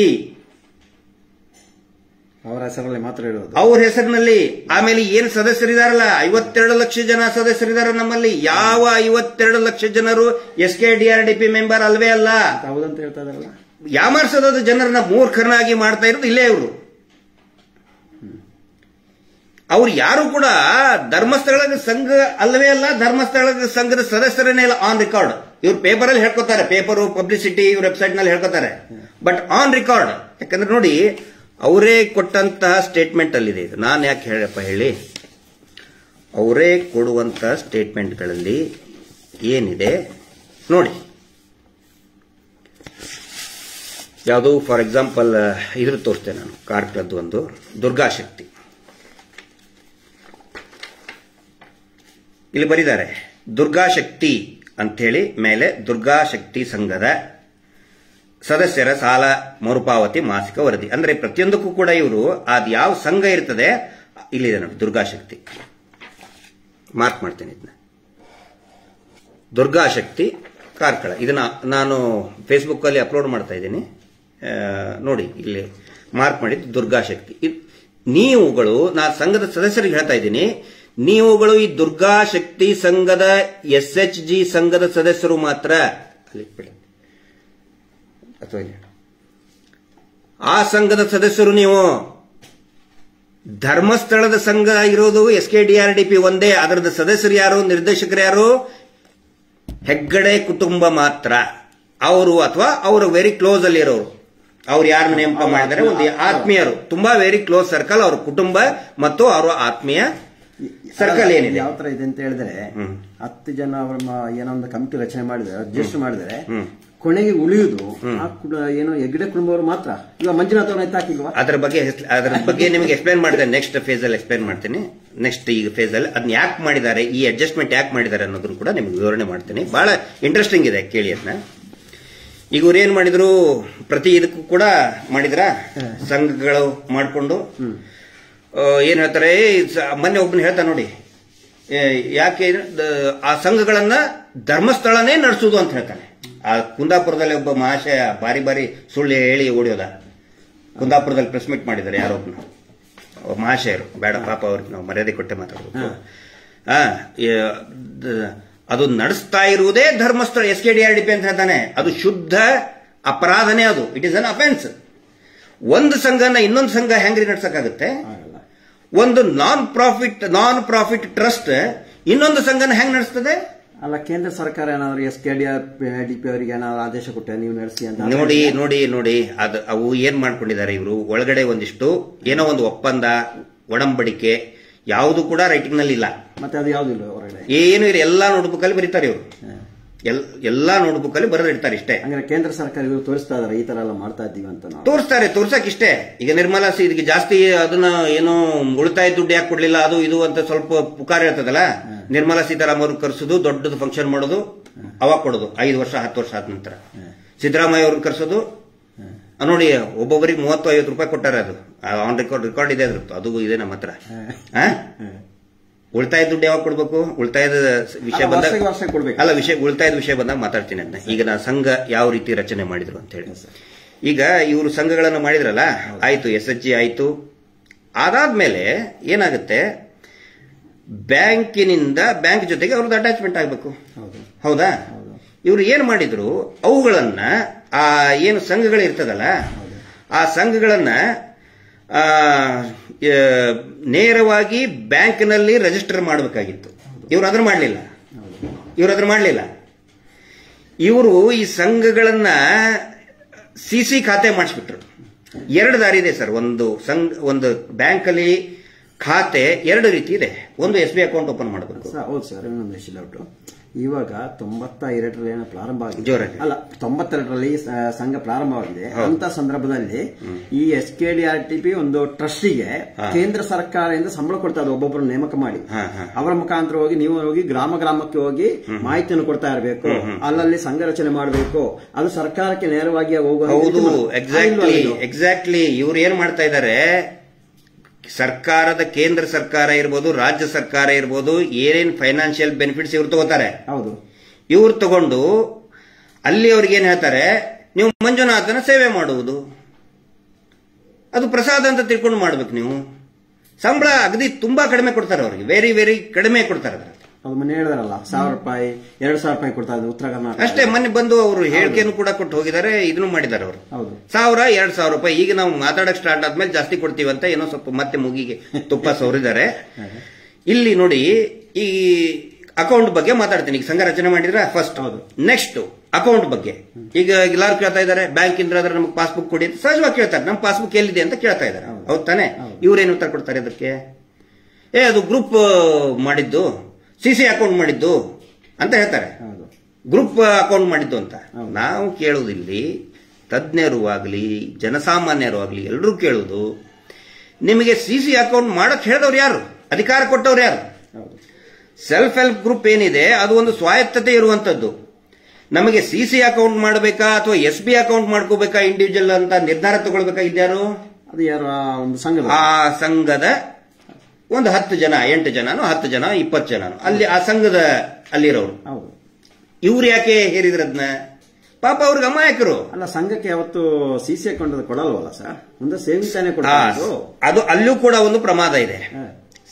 ಅವರ ಹೆಸರಲ್ಲಿ ಮಾತ್ರ ಇರೋದು, ಅವ್ರ ಹೆಸರಿನಲ್ಲಿ. ಆಮೇಲೆ ಏನು ಸದಸ್ಯರಿದಾರಲ್ಲ, 52 ಲಕ್ಷ ಜನ ಸದಸ್ಯರಿದ್ದಾರೆ ನಮ್ಮಲ್ಲಿ. ಯಾವ 52 ಲಕ್ಷ ಜನರು SKDRDP ಮೆಂಬರ್ ಅಲ್ವೇ ಅಲ್ಲ. ಹೌದಂತ ಹೇಳ್ತಾ ಇದಾರಲ್ಲ. ಯಾಮಾರ್ಸೋದು ಜನರನ್ನ ಮೂರ್ಖರನ್ನಾಗಿ ಮಾಡ್ತಾ ಇರೋದು ಇಲ್ಲೇ ಇವರು. ಅವ್ರು ಯಾರು ಕೂಡ ಧರ್ಮಸ್ಥಳದ ಸಂಘ ಅಲ್ಲವೇ ಅಲ್ಲ, ಧರ್ಮಸ್ಥಳದ ಸಂಘದ ಸದಸ್ಯರನ್ನೇ ಇಲ್ಲ. ಆನ್ ರೆಕಾರ್ಡ್ ಇವ್ರು ಪೇಪರ್ ಅಲ್ಲಿ ಹೇಳ್ಕೊತಾರೆ, ಪೇಪರು ಪಬ್ಲಿಸಿಟಿ ವೆಬ್ಸೈಟ್ ನಲ್ಲಿ ಹೇಳ್ಕೊತಾರೆ, ಬಟ್ ಆನ್ ರೆಕಾರ್ಡ್. ಯಾಕಂದ್ರೆ ನೋಡಿ, ಅವರೇ ಕೊಟ್ಟಂತಹ ಸ್ಟೇಟ್ಮೆಂಟ್ ಅಲ್ಲಿದೆ ಇದು. ನಾನು ಯಾಕೆ ಹೇಳಪ್ಪ ಹೇಳಿ, ಅವರೇ ಕೊಡುವಂತಹ ಸ್ಟೇಟ್ಮೆಂಟ್ಗಳಲ್ಲಿ ಏನಿದೆ ನೋಡಿ. ಯಾವುದು ಫಾರ್ ಎಕ್ಸಾಂಪಲ್ ಇದ್ರ ತೋರಿಸ್ತೇನೆ ನಾನು, ಕಾರ್ಕಳದ್ದು ಒಂದು ದುರ್ಗಾಶಕ್ತಿ. ಇಲ್ಲಿ ಬರೀತಾರೆ ದುರ್ಗಾಶಕ್ತಿ ಅಂಥೇಳಿ, ಮೇಲೆ ದುರ್ಗಾಶಕ್ತಿ ಸಂಘದ ಸದಸ್ಯರ ಸಾಲ ಮರುಪಾವತಿ ಮಾಸಿಕ ವರದಿ. ಅಂದ್ರೆ ಪ್ರತಿಯೊಂದಕ್ಕೂ ಕೂಡ ಇವರು ಅದು ಯಾವ ಸಂಘ ಇರ್ತದೆ, ಇಲ್ಲಿದೆ ನೋಡಿ ದುರ್ಗಾಶಕ್ತಿ, ಮಾರ್ಕ್ ಮಾಡ್ತೇನೆ ಇದನ್ನ. ದುರ್ಗಾಶಕ್ತಿ ಕಾರ್ಕಳ, ಇದನ್ನ ನಾನು ಫೇಸ್ಬುಕ್ ಅಲ್ಲಿ ಅಪ್ಲೋಡ್ ಮಾಡ್ತಾ ಇದ್ದೀನಿ ನೋಡಿ. ಇಲ್ಲಿ ಮಾರ್ಕ್ ಮಾಡಿದ್ದು ದುರ್ಗಾಶಕ್ತಿ. ನೀವುಗಳು, ನಾ ಸಂಘದ ಸದಸ್ಯರಿಗೆ ಹೇಳ್ತಾ ಇದ್ದೀನಿ, ನೀವುಗಳು ಈ ದುರ್ಗಾಶಕ್ತಿ ಸಂಘದ SHG ಸಂಘದ ಸದಸ್ಯರು ಮಾತ್ರ. ಅಥವಾ ಆ ಸಂಘದ ಸದಸ್ಯರು ನೀವು. ಧರ್ಮಸ್ಥಳದ ಸಂಘ ಇರೋದು SKDRDP ಒಂದೇ. ಅದರದ ಸದಸ್ಯರು ಯಾರು, ನಿರ್ದೇಶಕರು ಯಾರು? ಹೆಗ್ಗಡೆ ಕುಟುಂಬ ಮಾತ್ರ. ಅವರು ಅಥವಾ ಅವರು ವೆರಿ ಕ್ಲೋಸ್ ಅಲ್ಲಿ ಇರೋರು, ಅವ್ರು ಯಾರನ್ನ ನೇಮಕ ಮಾಡಿದರೆ, ಒಂದು ಆತ್ಮೀಯರು, ತುಂಬಾ ವೆರಿ ಕ್ಲೋಸ್ ಸರ್ಕಲ್ ಅವ್ರ ಕುಟುಂಬ ಮತ್ತು ಅವರ ಆತ್ಮೀಯ ಸರ್ಕಲ್ ಏನಿದೆ. ಯಾವ ತರ ಇದೆ ಅಂತ ಹೇಳಿದ್ರೆ, 10 ಜನ ಏನೋ ಒಂದು ಕಮಿಟಿ ರಚನೆ ಮಾಡಿದರೆ, ರಿಜಿಸ್ಟರ್ ಮಾಡಿದರೆ, ಕೊನೆಗೆ ಉಳಿಯುವುದು ಏನೋ ಹೆಗ್ಗಡೆ ಕುಟುಂಬವರು ಮಾತ್ರ. ಈಗ ಮಂಜುನಾಥ್ ಅವ್ರನ್ನ ಎತ್ತಾಕಿಲ್ವಾ? ಅದರ ಬಗ್ಗೆ ನಿಮಗೆ ಎಕ್ಸ್ಪ್ಲೈನ್ ಮಾಡಿದೆ, ನೆಕ್ಸ್ಟ್ ಫೇಸ್ ಅಲ್ಲಿ ಎಕ್ಸ್ಪ್ಲೈನ್ ಮಾಡ್ತೀನಿ. ನೆಕ್ಸ್ಟ್ ಈಗ ಫೇಸ್ ಅಲ್ಲಿ ಅದನ್ನ ಯಾಕೆ ಮಾಡಿದ್ದಾರೆ, ಈ ಅಡ್ಜಸ್ಟ್ಮೆಂಟ್ ಯಾಕೆ ಮಾಡಿದ್ದಾರೆ ಅನ್ನೋದನ್ನು ಕೂಡ ನಿಮ್ಗೆ ವಿವರಣೆ ಮಾಡ್ತೀನಿ. ಬಹಳ ಇಂಟ್ರೆಸ್ಟಿಂಗ್ ಇದೆ, ಕೇಳಿ ಅದನ್ನ. ಈಗ ಇವ್ರು ಏನ್ ಮಾಡಿದ್ರು, ಪ್ರತಿ ಇದಕ್ಕೂ ಕೂಡ ಮಾಡಿದ್ರ ಸಂಘಗಳು ಮಾಡಿಕೊಂಡು ಏನ್ ಹೇಳ್ತಾರೆ, ಮೊನ್ನೆ ಒಬ್ಬನ ಹೇಳ್ತಾ ನೋಡಿ, ಯಾಕೆ ಆ ಸಂಘಗಳನ್ನ ಧರ್ಮಸ್ಥಳನೇ ನಡೆಸುವುದು ಅಂತ ಹೇಳ್ತಾನೆ. ಆ ಕುಂದಾಪುರದಲ್ಲಿ ಒಬ್ಬ ಮಹಾಶಯ ಬಾರಿ ಸುಳ್ಳು ಹೇಳಿ ಓಡಿಯೋದ. ಕುಂದಾಪುರದಲ್ಲಿ ಪ್ರೆಸ್ ಮೀಟ್ ಮಾಡಿದ್ದಾರೆ ಯಾರೊಬ್ಬನು ಮಹಾಶಯರು, ಬೇಡ ಪಾಪ ಅವ್ರಿಗೆ ನಾವು ಮರ್ಯಾದೆ ಕೊಟ್ಟೆ ಮಾತಾಡಬೇಕು. ಅದು ನಡೆಸ್ತಾ ಇರುವುದೇ ಧರ್ಮಸ್ಥಳ SKDRDP ಅಂತ ಹೇಳ್ತಾನೆ. ಅದು ಶುದ್ಧ ಅಪರಾಧನೇ, ಅದು ಇಟ್ ಇಸ್ ಅನ್ ಅಫೆನ್ಸ್. ಒಂದು ಸಂಘನ ಇನ್ನೊಂದು ಸಂಘ ಹೆಂಗ್ರಿ ನಡ್ಸಕ್ಕಾಗುತ್ತೆ? ಒಂದು ನಾನ್ ಪ್ರಾಫಿಟ್ ಟ್ರಸ್ಟ್ ಇನ್ನೊಂದು ಸಂಘನ ಹೆಂಗ್ ನಡೆಸ್ತದೆ? ಅಲ್ಲ, ಕೇಂದ್ರ ಸರ್ಕಾರ ಏನಾದ್ರು SKDRDP ಅವರಿಗೆ ಏನಾದ್ರು ಆದೇಶ ಕೊಟ್ಟೆ ನೀವು ನಡೆಸಿ ಅಂತ? ನೋಡಿ ಅದು ಅವು ಏನ್ ಮಾಡ್ಕೊಂಡಿದ್ದಾರೆ ಇವರು, ಒಳಗಡೆ ಒಂದಿಷ್ಟು ಏನೋ ಒಂದು ಒಪ್ಪಂದ, ಒಡಂಬಡಿಕೆ ಯಾವುದು ಕೂಡ ರೈಟಿಂಗ್ ನಲ್ಲಿ ಇಲ್ಲ. ಮತ್ತೆ ಅದು ಯಾವ್ದು ಇಲ್ಲ ಹೊರಗಡೆ, ಏನು ಇಲ್ಲ, ಎಲ್ಲಾ ನೋಟ್ಬುಕ್ ಅಲ್ಲಿ ಬರೀತಾರೆ ಇವರು. ಎಲ್ಲಾ ನೋಟ್ಬುಕ್ ಅಲ್ಲಿ ಬರೆದಿಡ್ತಾರೆ ಇಷ್ಟೇ. ಅಂದ್ರೆ ಕೇಂದ್ರ ಸರ್ಕಾರ ಇವರು ತೋರಿಸ್ತಾ ಇದಾರೆ ಈ ತರ ಎಲ್ಲ ಮಾಡ್ತಾ ಇದ್ದೀವಿ ಅಂತ. ತೋರಿಸ್ತಾರೆ, ತೋರ್ಸಕ್ ಇಷ್ಟೇ. ಈಗ ನಿರ್ಮಲಾ ಇದಕ್ಕೆ ಜಾಸ್ತಿ ಅದನ್ನ ಏನು ಉಳಿತಾಯ ದುಡ್ಡು ಯಾಕೆ ಕೊಡ್ಲಿಲ್ಲ ಅದು ಇದು ಅಂತ ಸ್ವಲ್ಪ ಪುಕಾರ ಇರ್ತದಲ್ಲ, ನಿರ್ಮಲಾ ಸೀತಾರಾಮನ್ ಅವ್ರಿಗೆ ಕರ್ಸೋದು, ದೊಡ್ಡದು ಫಂಕ್ಷನ್ ಮಾಡೋದು, ಅವಾಗ ಕೊಡೋದು 5 ವರ್ಷ 10 ವರ್ಷ ಆದ ನಂತರ. ಸಿದ್ದರಾಮಯ್ಯ ಅವ್ರನ್ನ ಕರ್ಸೋದು ನೋಡಿ, ಒಬ್ಬೊಬ್ಬರಿಗೆ 30-50 ರೂಪಾಯಿ ಕೊಟ್ಟಾರೆ. ಅದು ಆನ್ ರೆಕಾರ್ಡ್ ಇದೆ ಅದ್ರದ್ದು, ಅದು ಇದೆ ನಮ್ಮ ಹತ್ರ. ಉಳಿತಾಯ ದುಡ್ಡು ಯಾವಾಗ ಕೊಡ್ಬೇಕು? ಉಳಿತಾಯದ ವಿಷಯ ಬಂದಾಗ ಅಲ್ಲ, ಉಳಿತಾಯದ ವಿಷಯ ಬಂದಾಗ ಮಾತಾಡ್ತೀನಿ ಅದನ್ನ. ಈಗ ನಾ ಸಂಘ ಯಾವ ರೀತಿ ರಚನೆ ಮಾಡಿದ್ರು ಅಂತ ಹೇಳಿ. ಈಗ ಇವರು ಸಂಘಗಳನ್ನು ಮಾಡಿದ್ರಲ್ಲ, ಆಯ್ತು, SHG ಆಯ್ತು. ಅದಾದ್ಮೇಲೆ ಏನಾಗುತ್ತೆ, ಬ್ಯಾಂಕ್ ಜೊತೆಗೆ ಅವ್ರದ್ದು ಅಟ್ಯಾಚ್ಮೆಂಟ್ ಆಗ್ಬೇಕು. ಹೌದಾ? ಇವರು ಏನ್ ಮಾಡಿದ್ರು, ಅವುಗಳನ್ನ ಏನು ಸಂಘಗಳು ಇರ್ತದಲ್ಲ, ಆ ಸಂಘಗಳನ್ನ ನೇರವಾಗಿ ಬ್ಯಾಂಕ್ನಲ್ಲಿ ರಿಜಿಸ್ಟರ್ ಮಾಡಬೇಕಾಗಿತ್ತು. ಇವರು ಅದನ್ನ ಮಾಡಲಿಲ್ಲ. ಇವರು ಈ ಸಂಘಗಳನ್ನ CC ಖಾತೆ ಮಾಡಿಸ್ಬಿಟ್ರು. 2 ದಾರಿ ಇದೆ ಸರ್. ಒಂದು ಬ್ಯಾಂಕ್ ಅಲ್ಲಿ ಖಾತೆ 2 ರೀತಿ ಇದೆ. ಒಂದು SB ಅಕೌಂಟ್ ಓಪನ್ ಮಾಡಬೇಕು. ಹೌದು ಸರ್, ಇನ್ನೊಂದು ಡೌಟ್. ಇವಾಗ 92ರಲ್ಲಿ ಏನೋ ಪ್ರಾರಂಭ ಆಗಿದೆ, ಅಲ್ಲ 92ರಲ್ಲಿ ಸಂಘ ಪ್ರಾರಂಭವಾಗಿದೆ. ಅಂತ ಸಂದರ್ಭದಲ್ಲಿ ಈ SKDRTP ಒಂದು ಟ್ರಸ್ಟಿಗೆ ಕೇಂದ್ರ ಸರ್ಕಾರದಿಂದ ಸಂಬಳ ಕೊಡ್ತಾ ಇದೆ, ಒಬ್ಬೊಬ್ಬರು ನೇಮಕ ಮಾಡಿ ಅವರ ಮುಖಾಂತರ ಹೋಗಿ ನೀವು ಹೋಗಿ ಗ್ರಾಮಕ್ಕೆ ಹೋಗಿ ಮಾಹಿತಿಯನ್ನು ಕೊಡ್ತಾ ಇರಬೇಕು. ಅಲ್ಲಲ್ಲಿ ಸಂಘ ರಚನೆ ಮಾಡಬೇಕು, ಅದು ಸರ್ಕಾರಕ್ಕೆ ನೇರವಾಗಿ ಹೋಗುವುದು. ಎಕ್ಸಾಕ್ಟ್ಲಿ ಇವ್ರು ಏನ್ ಮಾಡ್ತಾ ಇದ್ದಾರೆ, ಸರ್ಕಾರದ ಕೇಂದ್ರ ಸರ್ಕಾರ ಇರ್ಬೋದು, ರಾಜ್ಯ ಸರ್ಕಾರ ಇರ್ಬೋದು, ಏನೇನ್ ಫೈನಾನ್ಷಿಯಲ್ ಬೆನಿಫಿಟ್ಸ್ ಇವ್ರು ತಗೋತಾರೆ. ಹೌದು, ಇವ್ರು ತಗೊಂಡು ಅಲ್ಲಿ ಅವ್ರಿಗೆ ಏನ್ ಹೇಳ್ತಾರೆ, ನೀವು ಮಂಜುನಾಥನ ಸೇವೆ ಮಾಡುವುದು, ಅದು ಪ್ರಸಾದ ಅಂತ ತಿಳ್ಕೊಂಡು ಮಾಡ್ಬೇಕು. ನೀವು ಸಂಬಳ ಅಗದಿ ತುಂಬಾ ಕಡಿಮೆ ಕೊಡ್ತಾರೆ ಅವ್ರಿಗೆ, ವೆರಿ ವೆರಿ ಕಡಿಮೆ ಕೊಡ್ತಾರೆ. ಅದು ಮೊನ್ನೆ ಹೇಳಿದಾರಲ್ಲ, 1000 ರೂಪಾಯಿ 2000 ರೂಪಾಯಿ ಕೊಡ್ತಾ ಇದ್ದಾರೆ ಉತ್ತರ ಕರ್ನಾಟಕ ಅಷ್ಟೇ. ಮೊನ್ನೆ ಬಂದು ಅವರು ಹೇಳಿಕೆಯನ್ನು ಕೂಡ ಕೊಟ್ಟು ಹೋಗಿದ್ದಾರೆ, ಇದನ್ನು ಮಾಡಿದ್ದಾರೆ ಅವರು. 1000-2000 ರೂಪಾಯಿ. ಈಗ ನಾವು ಮಾತಾಡಕ್ ಸ್ಟಾರ್ಟ್ ಆದ್ಮೇಲೆ ಜಾಸ್ತಿ ಕೊಡ್ತೀವಿ ಅಂತ ಏನೋ ಸ್ವಲ್ಪ ಮತ್ತೆ ಮುಗಿಗೆ ತುಪ್ಪ ಸವರಿದ್ದಾರೆ. ಇಲ್ಲಿ ನೋಡಿ, ಈ ಅಕೌಂಟ್ ಬಗ್ಗೆ ಮಾತಾಡ್ತೀನಿ. ಈಗ ಸಂಘ ರಚನೆ ಮಾಡಿದ್ರೆ ಫಸ್ಟ್, ನೆಕ್ಸ್ಟ್ ಅಕೌಂಟ್ ಬಗ್ಗೆ. ಈಗ ಎಲ್ಲಾರು ಕೇಳ್ತಾ ಇದ್ದಾರೆ, ಬ್ಯಾಂಕ್ ಇಂದ ನಮ್ಗೆ ಪಾಸ್ಬುಕ್ ಕೊಡಿ ಅಂತ ಸಹಜವಾಗಿ ಕೇಳ್ತಾರೆ. ನಮ್ಮ ಪಾಸ್ಬುಕ್ ಎಲ್ಲಿದೆ ಅಂತ ಕೇಳ್ತಾ ಇದ್ದಾರೆ. ಹೌದ್ ತಾನೆ? ಇವ್ರೇನು ಉತ್ತರ ಕೊಡ್ತಾರೆ ಅದಕ್ಕೆ? ಅದು ಗ್ರೂಪ್ ಮಾಡಿದ್ದು, CC ಅಕೌಂಟ್ ಮಾಡಿದ್ದು ಅಂತ ಹೇಳ್ತಾರೆ. ಗ್ರೂಪ್ ಅಕೌಂಟ್ ಮಾಡಿದ್ದು ಅಂತ ನಾವು ಕೇಳುವುದಿಲ್ಲಿ. ತಜ್ಞರು ಆಗಲಿ ಜನಸಾಮಾನ್ಯರು ಆಗಲಿ ಎಲ್ಲರೂ ಕೇಳುವುದು, ನಿಮಗೆ CC ಅಕೌಂಟ್ ಮಾಡಕ್ ಹೇಳಿದವ್ರು ಯಾರು? ಅಧಿಕಾರ ಕೊಟ್ಟವ್ರು ಯಾರು? ಸೆಲ್ಫ್ ಹೆಲ್ಪ್ ಗ್ರೂಪ್ ಏನಿದೆ ಅದು ಒಂದು ಸ್ವಾಯತ್ತತೆ ಇರುವಂತದ್ದು. ನಮಗೆ CC ಅಕೌಂಟ್ ಮಾಡಬೇಕಾ ಅಥವಾ SB ಅಕೌಂಟ್ ಮಾಡ್ಕೋಬೇಕಾ ಇಂಡಿವಿಜುವಲ್ ಅಂತ ನಿರ್ಧಾರ ತಗೊಳ್ಬೇಕಾ ಇದ್ಯಾರು? ಅದು ಯಾರು? ಆ ಸಂಘದ ಒಂದು 10 ಜನ, 8 ಜನನೋ 10 ಜನ 20 ಜನನೋ ಅಲ್ಲಿ ಆ ಸಂಘದ ಅಲ್ಲಿರೋರು. ಇವ್ರು ಯಾಕೆ ಹೇರಿದ್ರದ್ನ? ಪಾಪ ಅವ್ರಿಗೆ ಅಮಾಯಕರು ಅಲ್ಲ. ಸಂಘಕ್ಕೆ ಯಾವತ್ತು CC ಅಕೌಂಟ್ ಕೊಡಲ್ವಲ್ಲ ಸರ್, ಮುಂದೆ ಸೇವಿಂಗ್ಸ್ ತಾನೇ ಕೊಡೋದು. ಅದು ಅಲ್ಲೂ ಕೂಡ ಒಂದು ಪ್ರಮಾದ ಇದೆ.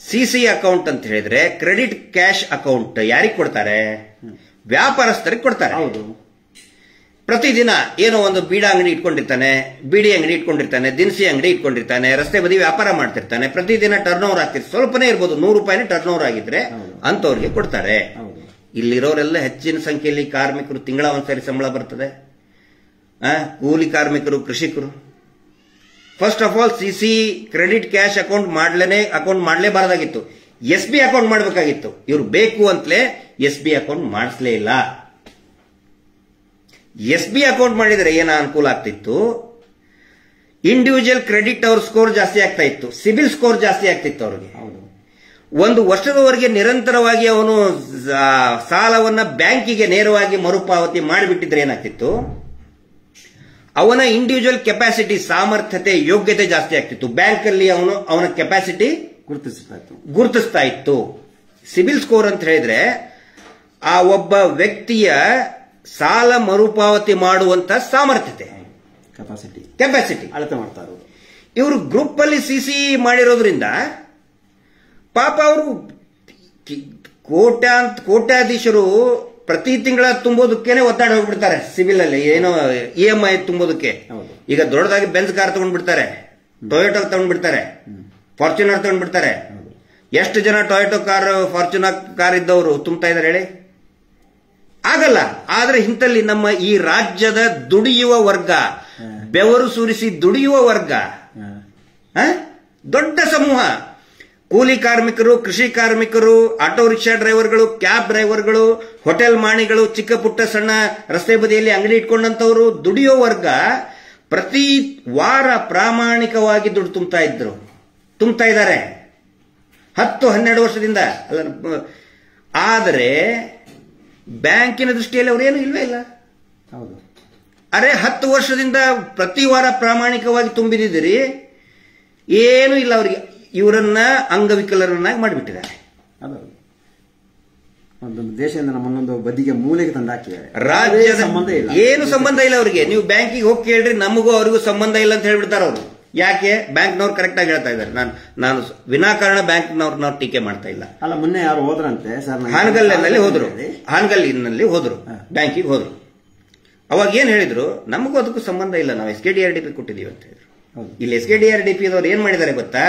CC ಅಕೌಂಟ್ ಅಂತ ಹೇಳಿದ್ರೆ ಕ್ರೆಡಿಟ್ ಕ್ಯಾಶ್ ಅಕೌಂಟ್ ಯಾರಿಗೆ ಕೊಡ್ತಾರೆ? ವ್ಯಾಪಾರಸ್ಥರಿಗೆ ಕೊಡ್ತಾರೆ. ಹೌದು. ಪ್ರತಿದಿನ ಏನೋ ಒಂದು ಬೀಡಾ ಅಂಗಡಿ ಇಟ್ಕೊಂಡಿರ್ತಾನೆ, ಬೀಡಿ ಅಂಗಡಿ ಇಟ್ಕೊಂಡಿರ್ತಾನೆ, ದಿನಸಿ ಅಂಗಡಿ ಇಟ್ಕೊಂಡಿರ್ತಾನೆ, ರಸ್ತೆ ಬದಿ ವ್ಯಾಪಾರ ಮಾಡ್ತಿರ್ತಾನೆ, ಪ್ರತಿದಿನ ಟರ್ನ್ ಓವರ್ ಆಗ್ತಿರ್ತಾರೆ. ಸ್ವಲ್ಪನೇ ಇರ್ಬೋದು, 100 ರೂಪಾಯಿನೇ ಟರ್ನ್ ಓವರ್ ಆಗಿದ್ರೆ ಅಂತವ್ರಿಗೆ ಕೊಡ್ತಾರೆ. ಇಲ್ಲಿರೋರೆಲ್ಲ ಹೆಚ್ಚಿನ ಸಂಖ್ಯೆಯಲ್ಲಿ ಕಾರ್ಮಿಕರು, ತಿಂಗಳ ಒಂದ್ಸರಿ ಸಂಬಳ ಬರ್ತದೆ. ಕೂಲಿ ಕಾರ್ಮಿಕರು, ಕೃಷಿಕರು. First of all CC credit cash account ಮಾಡಲೇಬಾರದಾಗಿತ್ತು. SB ಅಕೌಂಟ್ ಮಾಡಬೇಕಾಗಿತ್ತು. ಇವ್ರು ಬೇಕು ಅಂತಲೇ SB ಅಕೌಂಟ್ ಮಾಡಿಸ್ಲೇ ಇಲ್ಲ. SB ಅಕೌಂಟ್ ಮಾಡಿದ್ರೆ ಏನ ಅನುಕೂಲ ಆಗ್ತಿತ್ತು? ಇಂಡಿವಿಜುವಲ್ ಕ್ರೆಡಿಟ್ ಅವ್ರ ಸ್ಕೋರ್ ಜಾಸ್ತಿ ಆಗ್ತಾ ಇತ್ತು, ಸಿಬಿಲ್ ಸ್ಕೋರ್ ಜಾಸ್ತಿ ಆಗ್ತಿತ್ತು ಅವ್ರಿಗೆ. 1 ವರ್ಷದವರೆಗೆ ನಿರಂತರವಾಗಿ ಅವನು ಸಾಲವನ್ನ ಬ್ಯಾಂಕಿಗೆ ನೇರವಾಗಿ ಮರುಪಾವತಿ ಮಾಡಿಬಿಟ್ಟಿದ್ರೆ ಏನಾಗ್ತಿತ್ತು? ಅವನ ಇಂಡಿವಿಜುವಲ್ ಕೆಪಾಸಿಟಿ, ಸಾಮರ್ಥ್ಯತೆ, ಯೋಗ್ಯತೆ ಜಾಸ್ತಿ ಆಗ್ತಿತ್ತು. ಬ್ಯಾಂಕ್ ಅಲ್ಲಿ ಅವನ ಕೆಪಾಸಿಟಿ ಗುರುತಿಸ್ತಾ ಇತ್ತು. ಸಿಬಿಲ್ ಸ್ಕೋರ್ ಅಂತ ಹೇಳಿದ್ರೆ ಆ ಒಬ್ಬ ವ್ಯಕ್ತಿಯ ಸಾಲ ಮರುಪಾವತಿ ಮಾಡುವಂತ ಸಾಮರ್ಥ್ಯತೆ, ಕೆಪಾಸಿಟಿ ಅಳತೆ ಮಾಡ್ತಾ ಇರೋದು. ಇವರು ಗ್ರೂಪ್ ಅಲ್ಲಿ CC ಮಾಡಿರೋದ್ರಿಂದ ಪಾಪ ಅವರು ಕೋಟ್ಯಾಧೀಶರು ಪ್ರತಿ ತಿಂಗಳ ತುಂಬೋದಕ್ಕೇನೆ ಒತ್ತಡ ಹೋಗ್ಬಿಡ್ತಾರೆ. ಸಿವಿಲ್ ಅಲ್ಲಿ ಏನೋ EMI ತುಂಬೋದಕ್ಕೆ. ಈಗ ದೊಡ್ಡದಾಗಿ ಬೆಂಜ್ ಕಾರ್ ತಗೊಂಡ್ಬಿಡ್ತಾರೆ, ಟೊಯೋಟೋ ತಗೊಂಡ್ಬಿಡ್ತಾರೆ, ಫಾರ್ಚುನರ್ ತಗೊಂಡ್ಬಿಡ್ತಾರೆ. ಎಷ್ಟು ಜನ ಟೊಯೋಟೋ ಕಾರ್, ಫಾರ್ಚುನರ್ ಕಾರ್ ಇದ್ದವರು ತುಂಬ್ತಾ ಇದಾರೆ ಹೇಳಿ? ಆಗಲ್ಲ. ಆದ್ರೆ ಇಂಥಲ್ಲಿ ನಮ್ಮ ಈ ರಾಜ್ಯದ ದುಡಿಯುವ ವರ್ಗ, ಬೆವರು ಸುರಿಸಿ ದುಡಿಯುವ ವರ್ಗ, ದೊಡ್ಡ ಸಮೂಹ ಕೂಲಿ ಕಾರ್ಮಿಕರು, ಕೃಷಿ ಕಾರ್ಮಿಕರು, ಆಟೋ ರಿಕ್ಷಾ ಡ್ರೈವರ್ಗಳು, ಕ್ಯಾಬ್ ಡ್ರೈವರ್ಗಳು, ಹೋಟೆಲ್ ಮಾಣಿಗಳು, ಚಿಕ್ಕ ಪುಟ್ಟ ಸಣ್ಣ ರಸ್ತೆ ಬದಿಯಲ್ಲಿ ಅಂಗಡಿ ಇಟ್ಕೊಂಡಂತವರು ದುಡಿಯೋ ವರ್ಗ ಪ್ರತಿ ವಾರ ಪ್ರಾಮಾಣಿಕವಾಗಿ ದುಡ್ಡು ತುಂಬ್ತಾ ಇದ್ದಾರೆ 10-12 ವರ್ಷದಿಂದ. ಆದರೆ ಬ್ಯಾಂಕಿನ ದೃಷ್ಟಿಯಲ್ಲಿ ಅವರೇನು ಇಲ್ವೇ ಇಲ್ಲ. ಹೌದು. ಅರೆ 10 ವರ್ಷದಿಂದ ಪ್ರತಿ ವಾರ ಪ್ರಾಮಾಣಿಕವಾಗಿ ತುಂಬಿದಿದ್ದೀರಿ, ಏನೂ ಇಲ್ಲ ಅವರಿಗೆ. ಇವರನ್ನ ಅಂಗವಿಕಲರನ್ನಾಗಿ ಮಾಡಿಬಿಟ್ಟಿದ್ದಾರೆ. ಒಂದು ದೇಶದಿಂದ ನಮ್ಮನ್ನೊಂದು ಬದಿಗೆ ಮೂಲೆಗೆ ತಂದು ಹಾಕಿದ್ದಾರೆ. ರಾಜ್ಯದ ಸಂಬಂಧ ಇಲ್ಲ, ಏನು ಸಂಬಂಧ ಇಲ್ಲ ಅವರಿಗೆ. ನೀವು ಬ್ಯಾಂಕಿಗೆ ಹೋಗಿ ಕೇಳ್ರಿ, ನಮಗೂ ಅವ್ರಿಗೂ ಸಂಬಂಧ ಇಲ್ಲ ಅಂತ ಹೇಳ್ಬಿಡ್ತಾರೆ ಅವರು. ಯಾಕೆ? ಬ್ಯಾಂಕ್ನವ್ರು ಕರೆಕ್ಟ್ ಆಗಿ ಹೇಳ್ತಾ ಇದ್ದಾರೆ. ನಾನು ವಿನಾಕಾರಣ ಬ್ಯಾಂಕ್ನವ್ರನ್ನ ಟೀಕೆ ಮಾಡ್ತಾ ಇಲ್ಲ. ಅಲ್ಲ, ಮೊನ್ನೆ ಯಾರು ಹೋದ್ರಂತೆ ಸರ್, ಹಾನಗಲ್ಲಿನಲ್ಲಿ ಹೋದ್ರು, ಬ್ಯಾಂಕಿಗೆ ಹೋದ್ರು. ಅವಾಗ ಏನ್ ಹೇಳಿದ್ರು? ನಮಗೂ ಅದಕ್ಕೂ ಸಂಬಂಧ ಇಲ್ಲ, ನಾವು SKDRDP ಕೊಟ್ಟಿದೀವಿ ಅಂತ ಹೇಳಿದ್ರು. ಇಲ್ಲಿ SKDRDP ದವ್ರು ಏನ್ ಮಾಡಿದ್ದಾರೆ ಗೊತ್ತಾ?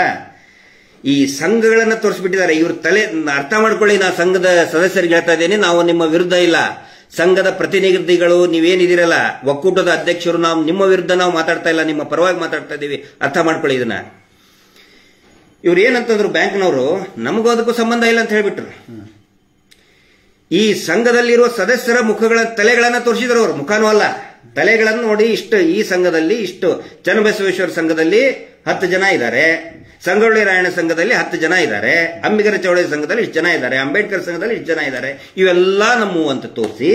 ಈ ಸಂಘಗಳನ್ನ ತೋರಿಸ್ಬಿಟ್ಟಿದ್ದಾರೆ. ಇವ್ರ ತಲೆ ಅರ್ಥ ಮಾಡ್ಕೊಳ್ಳಿ. ನಾ ಸಂಘದ ಸದಸ್ಯರಿಗೆ ಹೇಳ್ತಾ ಇದ್ದೇನೆ, ನಾವು ನಿಮ್ಮ ವಿರುದ್ಧ ಇಲ್ಲ. ಸಂಘದ ಪ್ರತಿನಿಧಿಗಳು ನೀವೇನಿದಿರಲ್ಲ, ಒಕ್ಕೂಟದ ಅಧ್ಯಕ್ಷರು, ನಾವು ನಿಮ್ಮ ವಿರುದ್ಧ ನಾವು ಮಾತಾಡ್ತಾ ಇಲ್ಲ, ನಿಮ್ಮ ಪರವಾಗಿ ಮಾತಾಡ್ತಾ ಇದ್ದೀವಿ. ಅರ್ಥ ಮಾಡ್ಕೊಳ್ಳಿ ಇದನ್ನ. ಇವ್ರು ಏನಂತಂದ್ರು ಬ್ಯಾಂಕ್ನವರು, ನಮಗೂ ಅದಕ್ಕೂ ಸಂಬಂಧ ಇಲ್ಲ ಅಂತ ಹೇಳ್ಬಿಟ್ರು. ಈ ಸಂಘದಲ್ಲಿರುವ ಸದಸ್ಯರ ಮುಖಗಳ ತಲೆಗಳನ್ನ ತೋರಿಸಿದ್ರು ಅವರು. ಮುಖನೂ ಅಲ್ಲ, ತಲೆಗಳನ್ನು ನೋಡಿ. ಈ ಸಂಘದಲ್ಲಿ ಚನ್ನಬಸವೇಶ್ವರ ಸಂಘದಲ್ಲಿ 10 ಜನ ಇದ್ದಾರೆ, ಸಂಗೊಳ್ಳಿ ರಾಯಣ್ಣ ಸಂಘದಲ್ಲಿ 10 ಜನ ಇದ್ದಾರೆ, ಅಂಬಿಗರ ಚೌಡಯ್ಯ ಸಂಘದಲ್ಲಿ ಇಷ್ಟು ಜನ ಇದ್ದಾರೆ, ಅಂಬೇಡ್ಕರ್ ಸಂಘದಲ್ಲಿ ಇಷ್ಟು ಜನ ಇದ್ದಾರೆ. ಇವೆಲ್ಲ ನಮ್ಮವು ಅಂತ ತೋರಿಸಿ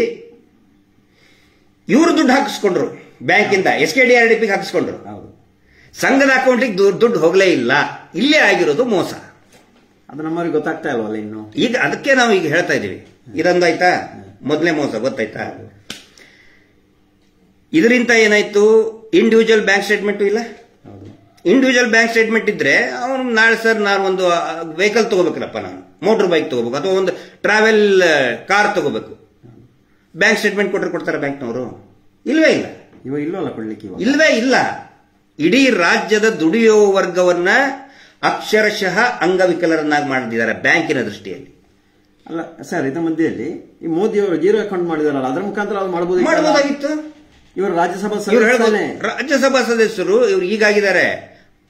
ಇವರು ದುಡ್ಡು ಹಾಕಿಸ್ಕೊಂಡ್ರು. ಬ್ಯಾಂಕಿಂದ SKDRDPಗೆ ಹಾಕಿಸ್ಕೊಂಡ್ರು. ಸಂಘದ ಅಕೌಂಟಿಗೆ ದುಡ್ಡು ಹೋಗಲೇ ಇಲ್ಲ. ಇಲ್ಲೇ ಆಗಿರೋದು ಮೋಸ. ಅದು ನಮ್ಮವ್ರಿಗೆ ಗೊತ್ತಾಗ್ತಾ ಇಲ್ವಲ್ಲ ಇನ್ನು. ಈಗ ಅದಕ್ಕೆ ನಾವು ಈಗ ಹೇಳ್ತಾ ಇದೀವಿ. ಇದೊಂದಾಯ್ತಾ? ಮೊದಲನೇ ಮೋಸ ಗೊತ್ತಾಯ್ತಾ? ಇದರಿಂದ ಏನಾಯ್ತು? ಇಂಡಿವಿಜುವಲ್ ಬ್ಯಾಂಕ್ ಸ್ಟೇಟ್ಮೆಂಟ್ ಇಲ್ಲ. ಇಂಡಿವಿಜುವಲ್ ಬ್ಯಾಂಕ್ ಸ್ಟೇಟ್ಮೆಂಟ್ ಇದ್ರೆ ಅವನು ನಾಳೆ ಸರ್ ನಾನು ಒಂದು ವೆಹಿಕಲ್ ತಗೋಬೇಕಲ್ಲಪ್ಪ, ನಾನು ಮೋಟರ್ ಬೈಕ್ ತಗೋಬೇಕು ಅಥವಾ ಒಂದು ಟ್ರಾವೆಲ್ ಕಾರ್ ತಗೋಬೇಕು, ಬ್ಯಾಂಕ್ ಸ್ಟೇಟ್ಮೆಂಟ್ ಕೊಡ್ತಾರೆ ಬ್ಯಾಂಕ್ನವರು? ಇಲ್ವೇ ಇಲ್ಲ. ಇಲ್ವಲ್ಲ, ಕೊಡ್ಲಿಕ್ಕೆ ಇಲ್ವೇ ಇಲ್ಲ. ಇಡೀ ರಾಜ್ಯದ ದುಡಿಯೋ ವರ್ಗವನ್ನ ಅಕ್ಷರಶಃ ಅಂಗವಿಕಲರನ್ನಾಗಿ ಮಾಡಿದ್ದಾರೆ ಬ್ಯಾಂಕಿನ ದೃಷ್ಟಿಯಲ್ಲಿ. ಅಲ್ಲ ಸರ್, ಇದರ ಮಧ್ಯೆಯಲ್ಲಿ ಈ ಮೋದಿ ಅವರು ಜೀರೋ ಅಕೌಂಟ್ ಮಾಡಿದಾರಲ್ಲ, ಅದರ ಮುಖಾಂತರ ಅದು ಮಾಡಬಹುದಾಗಿತ್ತು. ಇವರು ರಾಜ್ಯಸಭಾ ಸದಸ್ಯರು ಇವ್ರು ಈಗಾಗಿದ್ದಾರೆ.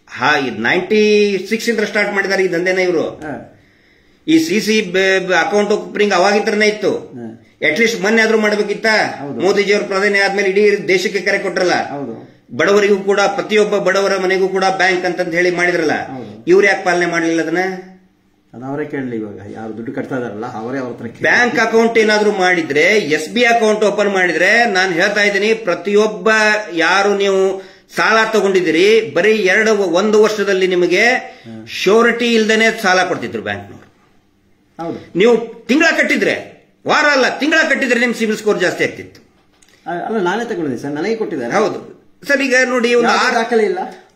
96 ಸ್ಟಾರ್ಟ್ ಮಾಡಿದ್ದಾರೆ ಈ ದಂಧೆನ ಇವರು. ಈ CC ಅಕೌಂಟ್ ಓಪನಿಂಗ್ ಅವಾಗಿಂತನೇ ಇತ್ತು. ಅಟ್ಲೀಸ್ಟ್ ಮೊನ್ನೆ ಆದ್ರೂ ಮಾಡಬೇಕಿತ್ತ? ಮೋದಿಜಿಯವರು ಪ್ರಧಾನಿ ಆದ್ಮೇಲೆ ಇಡೀ ದೇಶಕ್ಕೆ ಕರೆ ಕೊಟ್ರಲ್ಲ, ಬಡವರಿಗೂ ಕೂಡ, ಪ್ರತಿಯೊಬ್ಬ ಬಡವರ ಮನೆಗೂ ಕೂಡ ಬ್ಯಾಂಕ್ ಅಂತ ಹೇಳಿ ಮಾಡಿದ್ರಲ್ಲ. ಇವ್ರು ಯಾಕೆ ಪಾಲನೆ ಮಾಡಲಿಲ್ಲ ಅದನ್ನ? ಅವರೇ ಕೇಳಲಿ. ಇವಾಗ ಯಾರು ದುಡ್ಡು ಕಟ್ತಾ ಇದಾರಲ್ಲ ಅವರೇ ಅವ್ರ ಹತ್ರ ಬ್ಯಾಂಕ್ ಅಕೌಂಟ್ ಏನಾದ್ರೂ ಮಾಡಿದ್ರೆ, SB ಅಕೌಂಟ್ ಓಪನ್ ಮಾಡಿದ್ರೆ, ನಾನು ಹೇಳ್ತಾ ಇದ್ದೀನಿ, ಪ್ರತಿಯೊಬ್ಬ ಯಾರು ನೀವು ಸಾಲ ತಗೊಂಡಿದ್ದೀರಿ, ಬರೀ 1 ವರ್ಷದಲ್ಲಿ ನಿಮಗೆ ಶ್ಯೂರಿಟಿ ಇಲ್ದೇನೆ ಸಾಲ ಕೊಡ್ತಿದ್ರು ಬ್ಯಾಂಕ್ನವರು. ನೀವು ತಿಂಗಳ ಕಟ್ಟಿದ್ರೆ, ವಾರ ಅಲ್ಲ ತಿಂಗಳ ಕಟ್ಟಿದ್ರೆ ನಿಮ್ ಸಿಬಿಲ್ ಸ್ಕೋರ್ ಜಾಸ್ತಿ ಆಗ್ತಿತ್ತು. ಅಲ್ಲ, ನಾನೇ ತಗೊಂಡಿದ್ದೀನಿ ಸರ್, ನನಗೆ ಕೊಟ್ಟಿದ್ದಾರೆ. ಹೌದು ಸರ್. ಈಗ ನೋಡಿ, ಒಂದು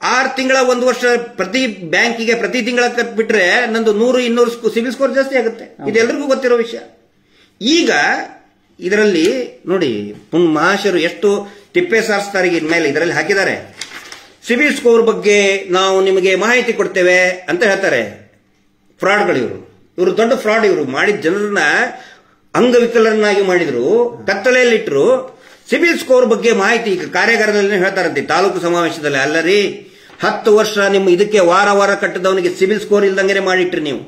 6 ತಿಂಗಳ 1 ವರ್ಷ ಪ್ರತಿ ಬ್ಯಾಂಕಿಗೆ ಪ್ರತಿ ತಿಂಗಳ ಕಟ್ಬಿಟ್ರೆ ನಂದು 100-200 ಸಿಬಿಲ್ ಸ್ಕೋರ್ ಜಾಸ್ತಿ ಆಗುತ್ತೆ. ಇದೆಲ್ಲರಿಗೂ ಗೊತ್ತಿರೋ ವಿಷಯ. ಈಗ ಇದರಲ್ಲಿ ನೋಡಿ, ಮಹಾಶಯರು ಎಷ್ಟು ತಿಪ್ಪೆ ಸಾರಿಸ್ತಾರೆ ಮೇಲೆ ಇದರಲ್ಲಿ ಹಾಕಿದ್ದಾರೆ. ಸಿಬಿಲ್ ಸ್ಕೋರ್ ಬಗ್ಗೆ ನಾವು ನಿಮಗೆ ಮಾಹಿತಿ ಕೊಡ್ತೇವೆ ಅಂತ ಹೇಳ್ತಾರೆ. ಫ್ರಾಡ್ಗಳು ಇವರು ದೊಡ್ಡ ಫ್ರಾಡ್. ಇವರು ಮಾಡಿದ ಜನರನ್ನ ಅಂಗವಿಕಲರನ್ನಾಗಿ ಮಾಡಿದ್ರು, ಕತ್ತಲೆಯಲ್ಲಿಟ್ಟರು. ಸಿಬಿಲ್ ಸ್ಕೋರ್ ಬಗ್ಗೆ ಮಾಹಿತಿ ಈಗ ಕಾರ್ಯಾಗಾರದಲ್ಲಿ ಹೇಳ್ತಾರಂತೆ, ತಾಲೂಕು ಸಮಾವೇಶದಲ್ಲಿ. ಅಲ್ಲರಿ, 10 ವರ್ಷ ನಿಮ್ಮ ಇದಕ್ಕೆ ವಾರ ಕಟ್ಟದವನಿಗೆ ಸಿಬಿಲ್ ಸ್ಕೋರ್ ಇಲ್ದಂಗೆ ಮಾಡಿಟ್ರಿ ನೀವು.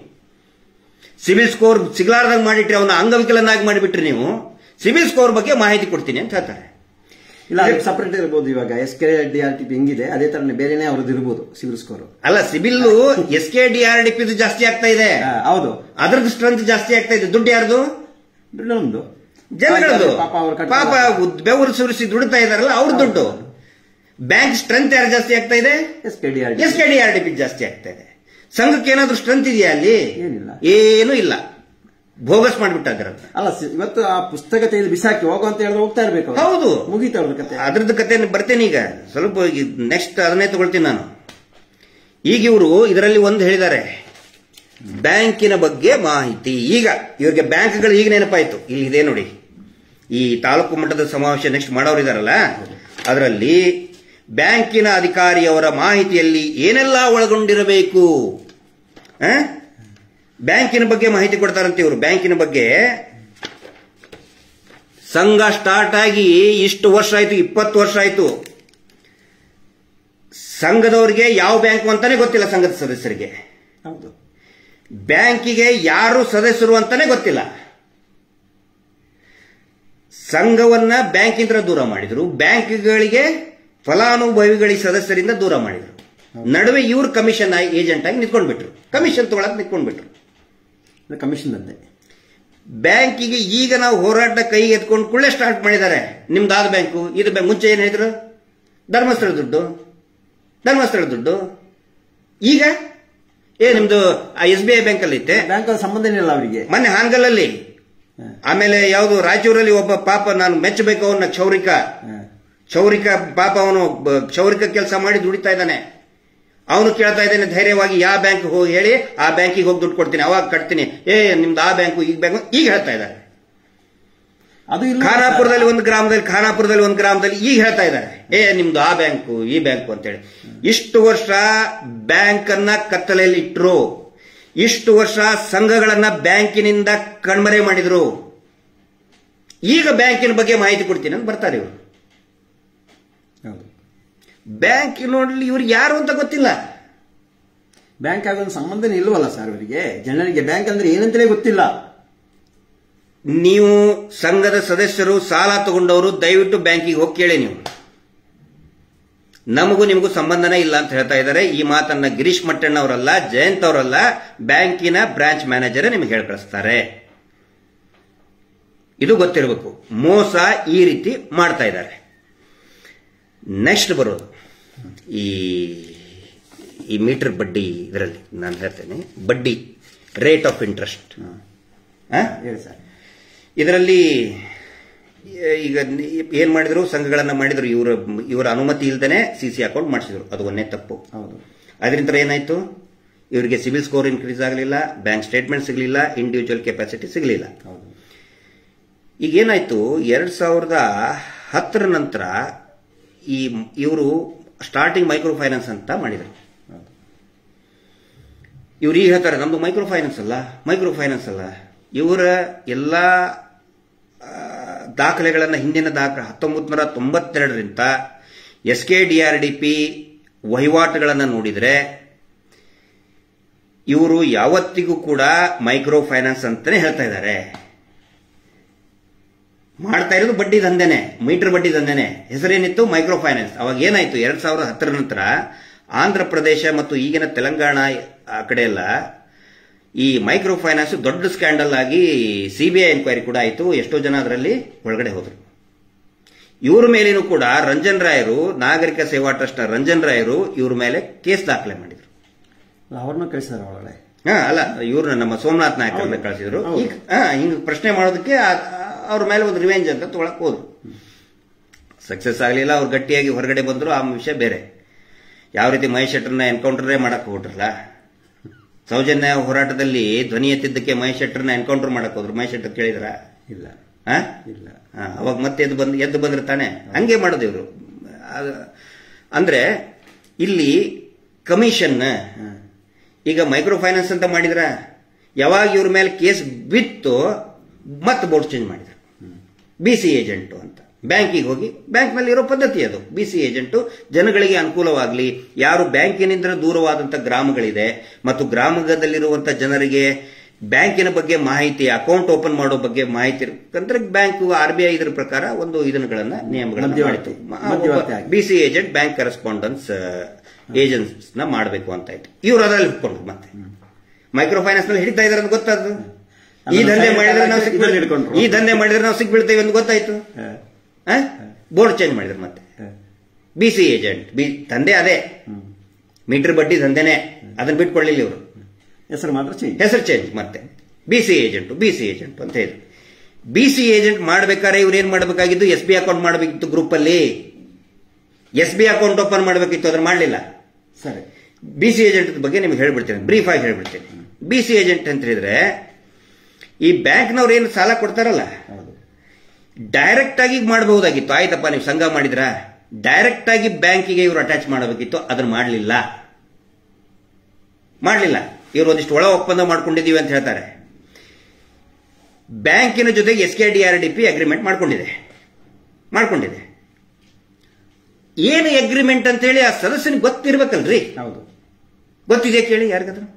ಸಿಬಿಲ್ ಸ್ಕೋರ್ ಸಿಗ್ಲಾರ್ದಂಗೆ ಮಾಡಿಟ್ರಿ, ಅವನ ಅಂಗವಿಕಲನಾಗಿ ಮಾಡಿಬಿಟ್ರಿ ನೀವು. ಸಿಬಿಲ್ ಸ್ಕೋರ್ ಬಗ್ಗೆ ಮಾಹಿತಿ ಕೊಡ್ತೀನಿ ಅಂತ ಹೇಳ್ತಾರೆ. ಇಲ್ಲ, ಸಪರೇಟ್ ಇರಬಹುದು. ಇವಾಗ SKDRDP ಹೆಂಗಿದೆ ಅದೇ ತರನೇ ಬೇರೆನೇ ಅವ್ರದ್ದು ಇರಬಹುದು ಸಿಬಿಲ್ ಸ್ಕೋರ್. ಅಲ್ಲ, ಸಿಬಿಲ್ SKDRDP ಜಾಸ್ತಿ ಆಗ್ತಾ ಇದೆ. ಹೌದು, ಅದ್ರದ್ದು ಸ್ಟ್ರೆಂತ್ ಜಾಸ್ತಿ ಆಗ್ತಾ ಇದೆ. ದುಡ್ಡು ಯಾರ್ದು? ದುಡ್ಡು ನಮ್ದು, ಜನಗಳದು. ಪಾಪ ಬೆವರು ಸುರಿಸಿ ದುಡಿತಾ ಇದಾರಲ್ಲ ಅವ್ರ ದುಡ್ಡು. ಬ್ಯಾಂಕ್ ಸ್ಟ್ರೆಂತ್ ಯಾರು ಜಾಸ್ತಿ ಆಗ್ತಾ ಇದೆ? SKDRDP ಜಾಸ್ತಿ ಆಗ್ತಾ ಇದೆ. ಸಂಘಕ್ಕೆ ಏನಾದ್ರೂ ಸ್ಟ್ರೆಂತ್ ಇದೆಯಾ ಅಲ್ಲಿ? ಏನೂ ಇಲ್ಲ. ಬೋಗಸ್ ಮಾಡಿಬಿಟ್ಟಾರ. ಅಲ್ಲ, ಇವತ್ತು ಆ ಪುಸ್ತಕ ತೆಗೆದು ಬಿಸಾಕಿ ಹೋಗು ಅಂತ ಹೇಳಿದ್ರೆ ಹೋಗ್ತಾ ಇರ್ಬೇಕು. ಹೌದು, ಮುಗೀತಾ ಅವ್ರ ಕತೆ. ಅದ್ರದ್ದು ಕತೆ ಬರ್ತೇನೆ ಈಗ. ಸ್ವಲ್ಪ ನೆಕ್ಸ್ಟ್ ಅದನ್ನೇ ತಗೊಳ್ತೀನಿ ನಾನು. ಈಗ ಇವರು ಇದರಲ್ಲಿ ಒಂದು ಹೇಳಿದ್ದಾರೆ, ಬ್ಯಾಂಕಿನ ಬಗ್ಗೆ ಮಾಹಿತಿ. ಈಗ ಇವ್ರಿಗೆ ಬ್ಯಾಂಕ್ಗಳು ಈಗ ನೆನಪಾಯ್ತು. ಇಲ್ಲಿ ಇದೆ ನೋಡಿ, ಈ ತಾಲೂಕು ಮಟ್ಟದ ಸಮಾವೇಶ ನೆಕ್ಸ್ಟ್ ಮಾಡೋರಿದಾರಲ್ಲ, ಅದರಲ್ಲಿ ಬ್ಯಾಂಕಿನ ಅಧಿಕಾರಿಯವರ ಮಾಹಿತಿಯಲ್ಲಿ ಏನೆಲ್ಲ ಒಳಗೊಂಡಿರಬೇಕು, ಬ್ಯಾಂಕಿನ ಬಗ್ಗೆ ಮಾಹಿತಿ ಕೊಡ್ತಾರಂತೆ ಇವರು. ಬ್ಯಾಂಕಿನ ಬಗ್ಗೆ ಸಂಘ ಸ್ಟಾರ್ಟ್ ಆಗಿ ಇಷ್ಟು ವರ್ಷ ಆಯ್ತು, 20 ವರ್ಷ ಆಯ್ತು. ಸಂಘದವರಿಗೆ ಯಾವ ಬ್ಯಾಂಕ್ ಅಂತಾನೆ ಗೊತ್ತಿಲ್ಲ ಸಂಘದ ಸದಸ್ಯರಿಗೆ. ಹೌದು, ಬ್ಯಾಂಕಿಗೆ ಯಾರು ಸದಸ್ಯರು ಅಂತಾನೆ ಗೊತ್ತಿಲ್ಲ. ಸಂಘವನ್ನ ಬ್ಯಾಂಕಿಂದ ದೂರ ಮಾಡಿದ್ರು, ಬ್ಯಾಂಕ್ಗಳಿಗೆ ಫಲಾನುಭವಿಗಳಿಗೆ ಸದಸ್ಯರಿಂದ ದೂರ ಮಾಡಿದ್ರು. ನಡುವೆ ಇವ್ರು ಕಮಿಷನ್ ಏಜೆಂಟ್ ಆಗಿ ನಿಂತ್ಕೊಂಡ್ಬಿಟ್ರು, ಕಮಿಷನ್ ತಗೊಳಕ್ ನಿಂತ್ಕೊಂಡ್ಬಿಟ್ರು. ಕಮಿಷನ್ ಅಂತೆ ಬ್ಯಾಂಕಿಗೆ ಈಗ ನಾವು ಹೋರಾಟ ಕೈ ಎತ್ಕೊಂಡು ಕುಳ್ಳೆ ಸ್ಟಾರ್ಟ್ ಮಾಡಿದ್ದಾರೆ. ನಿಮ್ದಾದ ಬ್ಯಾಂಕು ಇದು ಬ್ಯಾಂಕ್. ಮುಂಚೆ ಏನ್ ಹೇಳಿದ್ರು? ಧರ್ಮಸ್ಥಳ ದುಡ್ಡು. ಈಗ ನಿಮ್ದು SBI ಬ್ಯಾಂಕ್ ಅಲ್ಲಿ ಇತ್ತೆ, ಬ್ಯಾಂಕ್ ಸಂಬಂಧ ಇಲ್ಲ ಅವರಿಗೆ. ಮೊನ್ನೆ ಹಾನಗಲ್ಲಲ್ಲಿ, ಆಮೇಲೆ ಯಾವುದು ರಾಯಚೂರಲ್ಲಿ ಒಬ್ಬ ಪಾಪ ನಾನು ಮೆಚ್ಚಬೇಕು ಅವನ್ನ ಕ್ಷೌರಿಕ ಪಾಪ, ಅವನು ಕ್ಷೌರಿಕ ಕೆಲಸ ಮಾಡಿ ದುಡಿತಾ ಇದ್ದಾನೆ. ಅವನು ಕೇಳ್ತಾ ಇದ್ದಾನೆ ಧೈರ್ಯವಾಗಿ ಯಾವ ಬ್ಯಾಂಕ್ ಹೋಗಿ ಹೇಳಿ, ಆ ಬ್ಯಾಂಕಿಗೆ ಹೋಗಿ ದುಡ್ಡು ಕೊಡ್ತೀನಿ, ಅವಾಗ ಕಟ್ತೀನಿ. ನಿಮ್ದು ಆ ಬ್ಯಾಂಕು ಈ ಬ್ಯಾಂಕು ಈಗ ಹೇಳ್ತಾ ಇದ್ದಾರೆ. ಖಾನಾಪುರದಲ್ಲಿ ಒಂದು ಗ್ರಾಮದಲ್ಲಿ ಈಗ ಹೇಳ್ತಾ ಇದ್ದಾರೆ ನಿಮ್ದು ಆ ಬ್ಯಾಂಕು ಈ ಬ್ಯಾಂಕು ಅಂತೇಳಿ. ಇಷ್ಟು ವರ್ಷ ಬ್ಯಾಂಕ್ ಅನ್ನ ಕತ್ತಲೆಯಲ್ಲಿ ಇಟ್ಟರು, ಇಷ್ಟು ವರ್ಷ ಸಂಘಗಳನ್ನ ಬ್ಯಾಂಕಿನಿಂದ ಕಣ್ಮರೆ ಮಾಡಿದ್ರು. ಈಗ ಬ್ಯಾಂಕಿನ ಬಗ್ಗೆ ಮಾಹಿತಿ ಕೊಡ್ತೀನಿ ಅಂತ ಬರ್ತಾರೆ ಇವರು. ಬ್ಯಾಂಕ್ ನೋಡ್ಲಿ ಇವ್ರು ಯಾರು ಅಂತ ಗೊತ್ತಿಲ್ಲ. ಬ್ಯಾಂಕ್ ಆಗೋದು ಸಂಬಂಧನೇ ಇಲ್ವಲ್ಲ ಸರ್ ಇವರಿಗೆ. ಜನರಿಗೆ ಬ್ಯಾಂಕ್ ಅಂದ್ರೆ ಏನಂತಲೇ ಗೊತ್ತಿಲ್ಲ. ನೀವು ಸಂಘದ ಸದಸ್ಯರು ಸಾಲ ತಗೊಂಡವರು ದಯವಿಟ್ಟು ಬ್ಯಾಂಕಿಗೆ ಹೋಗಿ ಕೇಳಿ. ನೀವು ನಮಗೂ ನಿಮಗೂ ಸಂಬಂಧನೇ ಇಲ್ಲ ಅಂತ ಹೇಳ್ತಾ ಇದ್ದಾರೆ. ಈ ಮಾತನ್ನ ಗಿರೀಶ್ ಮಟ್ಟಣ್ಣ ಅವರಲ್ಲ, ಜಯಂತ್ ಅವರಲ್ಲ, ಬ್ಯಾಂಕಿನ ಬ್ರಾಂಚ್ ಮ್ಯಾನೇಜರ್ ನಿಮಗೆ ಹೇಳಿ ಕಳಿಸ್ತಾರೆ. ಇದು ಗೊತ್ತಿರಬೇಕು. ಮೋಸ ಈ ರೀತಿ ಮಾಡ್ತಾ ಇದ್ದಾರೆ. ನೆಕ್ಸ್ಟ್ ಬರೋದು ಈ ಮೀಟರ್ ಬಡ್ಡಿ. ಇದರಲ್ಲಿ ನಾನು ಹೇಳ್ತೇನೆ, ಬಡ್ಡಿ ರೇಟ್ ಆಫ್ ಇಂಟ್ರೆಸ್ಟ್. ಇದರಲ್ಲಿ ಈಗ ಏನ್ ಮಾಡಿದ್ರು, ಸಂಘಗಳನ್ನ ಮಾಡಿದ್ರು, ಇವರ ಅನುಮತಿ ಇಲ್ದೇನೆ CC ಅಕೌಂಟ್ ಮಾಡಿಸಿದ್ರು. ಅದು ಒಂದೇ ತಪ್ಪು. ಅದರಿಂದ ಏನಾಯ್ತು, ಇವರಿಗೆ ಸಿಬಿಲ್ ಸ್ಕೋರ್ ಇನ್ಕ್ರೀಸ್ ಆಗಲಿಲ್ಲ, ಬ್ಯಾಂಕ್ ಸ್ಟೇಟ್ಮೆಂಟ್ ಸಿಗಲಿಲ್ಲ, ಇಂಡಿವಿಜುವಲ್ ಕೆಪಾಸಿಟಿ ಸಿಗಲಿಲ್ಲ. ಈಗ ಏನಾಯ್ತು, 2010 ನಂತರ ಇವರು ಸ್ಟಾರ್ಟಿಂಗ್ ಮೈಕ್ರೋ ಫೈನಾನ್ಸ್ ಅಂತ ಮಾಡಿದ್ರು. ಇವ್ರು ಈಗ ಹೇಳ್ತಾರೆ ನಮ್ದು ಮೈಕ್ರೋ ಫೈನಾನ್ಸ್ ಅಲ್ಲ. ಇವರ ಎಲ್ಲಾ ದಾಖಲೆಗಳನ್ನ, ಹಿಂದಿನ 1992ರಿಂದ SKDRDP ವಹಿವಾಟುಗಳನ್ನು ನೋಡಿದ್ರೆ ಇವರು ಯಾವತ್ತಿಗೂ ಕೂಡ ಮೈಕ್ರೋ ಫೈನಾನ್ಸ್ ಅಂತಾನೆ ಹೇಳ್ತಾ ಇದ್ದಾರೆ. ಮಾಡ್ತಾ ಇರೋದು ಬಡ್ಡಿ ದಂಧೆನೆ, ಮೀಟರ್ ಬಡ್ಡಿ ದಂಧೆನೆ. ಹೆಸರೇನಿತ್ತು? Micro finance. ಅವಾಗ ಏನಾಯ್ತು, 2010 ನಂತರ ಆಂಧ್ರ ಪ್ರದೇಶ ಮತ್ತು ಈಗಿನ ತೆಲಂಗಾಣ ಆ ಕಡೆ ಎಲ್ಲ ಈ ಮೈಕ್ರೋ ಫೈನಾನ್ಸ್ ದೊಡ್ಡ ಸ್ಕ್ಯಾಂಡಲ್ ಆಗಿ CBI ಎನ್ಕ್ವೈರಿ ಕೂಡ ಆಯಿತು. ಎಷ್ಟೋ ಜನ ಅದರಲ್ಲಿ ಒಳಗಡೆ ಹೋದ್ರು. ಇವ್ರ ಮೇಲೇನೂ ಕೂಡ ರಂಜನ್ ರಾಯರು, ನಾಗರಿಕ ಸೇವಾ ಟ್ರಸ್ಟ್ ನ ರಂಜನ್ ರಾಯರು ಇವ್ರ ಮೇಲೆ ಕೇಸ್ ದಾಖಲೆ ಮಾಡಿದ್ರು. ಅವ್ರನ್ನ ಕಳಿಸಿದಾರೆ ಒಳಗಡೆ. ಅಲ್ಲ, ಇವ್ರನ್ನ ನಮ್ಮ ಸೋಮನಾಥ್ ನಾಯಕರನ್ನ ಕಳಿಸಿದ್ರು. ಹಿಂಗ್ ಪ್ರಶ್ನೆ ಮಾಡೋದಕ್ಕೆ ಅವ್ರ ಮೇಲೆ ಒಂದು ರಿವೆಂಜ್ ಅಂತ ತೊಗೊಳಕ್ ಹೋದ್ರು. ಸಕ್ಸಸ್ ಆಗಲಿಲ್ಲ. ಅವ್ರು ಗಟ್ಟಿಯಾಗಿ ಹೊರಗಡೆ ಬಂದ್ರು. ಆ ವಿಷಯ ಬೇರೆ. ಯಾವ ರೀತಿ ಮಹೇಶ್ ಶೆಟ್ಟರ್ನ ಎನ್ಕೌಂಟರ್ ಮಾಡಕ್ ಹೋಗ್ಬಿಟ್ರಲ್ಲ. ಸೌಜನ್ಯ ಹೋರಾಟದಲ್ಲಿ ಧ್ವನಿ ಎತ್ತಿದ್ದಕ್ಕೆ ಮಹೇಶ್ ಶೆಟ್ಟರ್ನ ಎನ್ಕೌಂಟರ್ ಮಾಡಕ್ ಹೋದ್ರು. ಮಹೇಶ್ ಶೆಟ್ಟರ್ ಕೇಳಿದ್ರ? ಇಲ್ಲ. ಅವಾಗ ಮತ್ತೆ ಎದ್ದು ಬಂದಿರ್ತಾನೆ. ಹಂಗೆ ಮಾಡೋದು ಇವರು. ಅಂದ್ರೆ ಇಲ್ಲಿ ಕಮಿಷನ್ ಈಗ ಮೈಕ್ರೋ ಫೈನಾನ್ಸ್ ಅಂತ ಮಾಡಿದ್ರ, ಯಾವಾಗ ಇವ್ರ ಮೇಲೆ ಕೇಸ್ ಬಿತ್ತು ಮತ್ತೆ ಬೋರ್ಡ್ ಚೇಂಜ್ ಮಾಡಿದ್ರು. BC ಏಜೆಂಟು ಅಂತ ಬ್ಯಾಂಕಿಗೆ ಹೋಗಿ, ಬ್ಯಾಂಕ್ನಲ್ಲಿ ಇರೋ ಪದ್ಧತಿ ಅದು. BC ಏಜೆಂಟು ಜನಗಳಿಗೆ ಅನುಕೂಲವಾಗಲಿ, ಯಾರು ಬ್ಯಾಂಕಿನಿಂದ ದೂರವಾದಂತಹ ಗ್ರಾಮಗಳಿದೆ ಮತ್ತು ಗ್ರಾಮದಲ್ಲಿರುವಂತಹ ಜನರಿಗೆ ಬ್ಯಾಂಕಿನ ಬಗ್ಗೆ ಮಾಹಿತಿ, ಅಕೌಂಟ್ ಓಪನ್ ಮಾಡೋ ಬಗ್ಗೆ ಮಾಹಿತಿ ಇರಬೇಕಂದ್ರೆ ಬ್ಯಾಂಕ್ RBI ಇದರ ಪ್ರಕಾರ ಒಂದು ನಿಯಮಗಳನ್ನು ಮಾಡಿತು. BC ಏಜೆಂಟ್ ಬ್ಯಾಂಕ್ ಕರೆಸ್ಪಾಂಡೆನ್ಸ್ ಏಜೆನ್ಸ್ ನ ಮಾಡಬೇಕು ಅಂತ ಆಯ್ತು. ಇವ್ರು ಅದರಲ್ಲಿ ಹಿಡ್ಕೊಂಡ್ರು. ಮತ್ತೆ ಮೈಕ್ರೋ ಫೈನಾನ್ಸ್ ನಲ್ಲಿ ಹಿಡಿತಾ ಇದಾರೆ ಅಂತ ಗೊತ್ತಾದ್ರು. ಈ ದಂಧೆ ಮಾಡಿದ್ರೆ ನಾವು ಸಿಕ್ಬಿಡ್ತೇವೆ ಅಂತ ಗೊತ್ತಾಯ್ತು. ಬೋರ್ಡ್ ಚೇಂಜ್ ಮಾಡಿದ್ರು. ಮತ್ತೆ BC ಏಜೆಂಟ್ ದಂಧೆ ಅದೇ, ಮೀಟರ್ ಬಡ್ಡಿ ದಂಧೆನೆ. ಅದನ್ನ ಬಿಟ್ಕೊಳ್ಳಿಲ್ಲ ಇವರು. ಹೆಸರು ಚೇಂಜ್. ಮತ್ತೆ BC ಏಜೆಂಟ್ ಅಂತ ಹೇಳಿದ್ರು. BC ಏಜೆಂಟ್ ಮಾಡ್ಬೇಕಾದ್ರೆ ಇವ್ರು ಏನ್ ಮಾಡಬೇಕಾಗಿದ್ದು, SBI ಅಕೌಂಟ್ ಮಾಡಬೇಕಿತ್ತು. ಗ್ರೂಪ್ ಅಲ್ಲಿ SBI ಅಕೌಂಟ್ ಓಪನ್ ಮಾಡಬೇಕಿತ್ತು. ಅದನ್ನ ಮಾಡಲಿಲ್ಲ. ಸರಿ, BC ಏಜೆಂಟ್ ಬಗ್ಗೆ ನಿಮ್ಗೆ ಹೇಳ್ಬಿಡ್ತೇನೆ, ಬ್ರೀಫ್ ಆಗಿ ಹೇಳ್ಬಿಡ್ತೇನೆ. BC ಏಜೆಂಟ್ ಅಂತ ಹೇಳಿದ್ರೆ ಈ ಬ್ಯಾಂಕ್ನವ್ರು ಏನು ಸಾಲ ಕೊಡ್ತಾರಲ್ಲ, ಡೈರೆಕ್ಟ್ ಆಗಿ ಮಾಡಬಹುದಾಗಿತ್ತು. ಆಯ್ತಪ್ಪ ನೀವು ಸಂಘ ಮಾಡಿದ್ರ, ಡೈರೆಕ್ಟ್ ಆಗಿ ಬ್ಯಾಂಕಿಗೆ ಇವರು ಅಟ್ಯಾಚ್ ಮಾಡಬೇಕಿತ್ತು. ಅದನ್ನ ಮಾಡಲಿಲ್ಲ. ಇವರು ಒಂದಿಷ್ಟು ಒಳ ಒಪ್ಪಂದ ಮಾಡ್ಕೊಂಡಿದೀವಿ ಅಂತ ಹೇಳ್ತಾರೆ. ಬ್ಯಾಂಕಿನ ಜೊತೆಗೆ SKDRDP ಅಗ್ರಿಮೆಂಟ್ ಮಾಡ್ಕೊಂಡಿದೆ. ಏನು ಅಗ್ರಿಮೆಂಟ್ ಅಂತ ಹೇಳಿ ಆ ಸದಸ್ಯನಿಗೆ ಗೊತ್ತಿರ್ಬೇಕಲ್ರಿ. ಹೌದು, ಗೊತ್ತಿದೆ ಕೇಳಿ ಯಾರಿಗಾದ್ರು.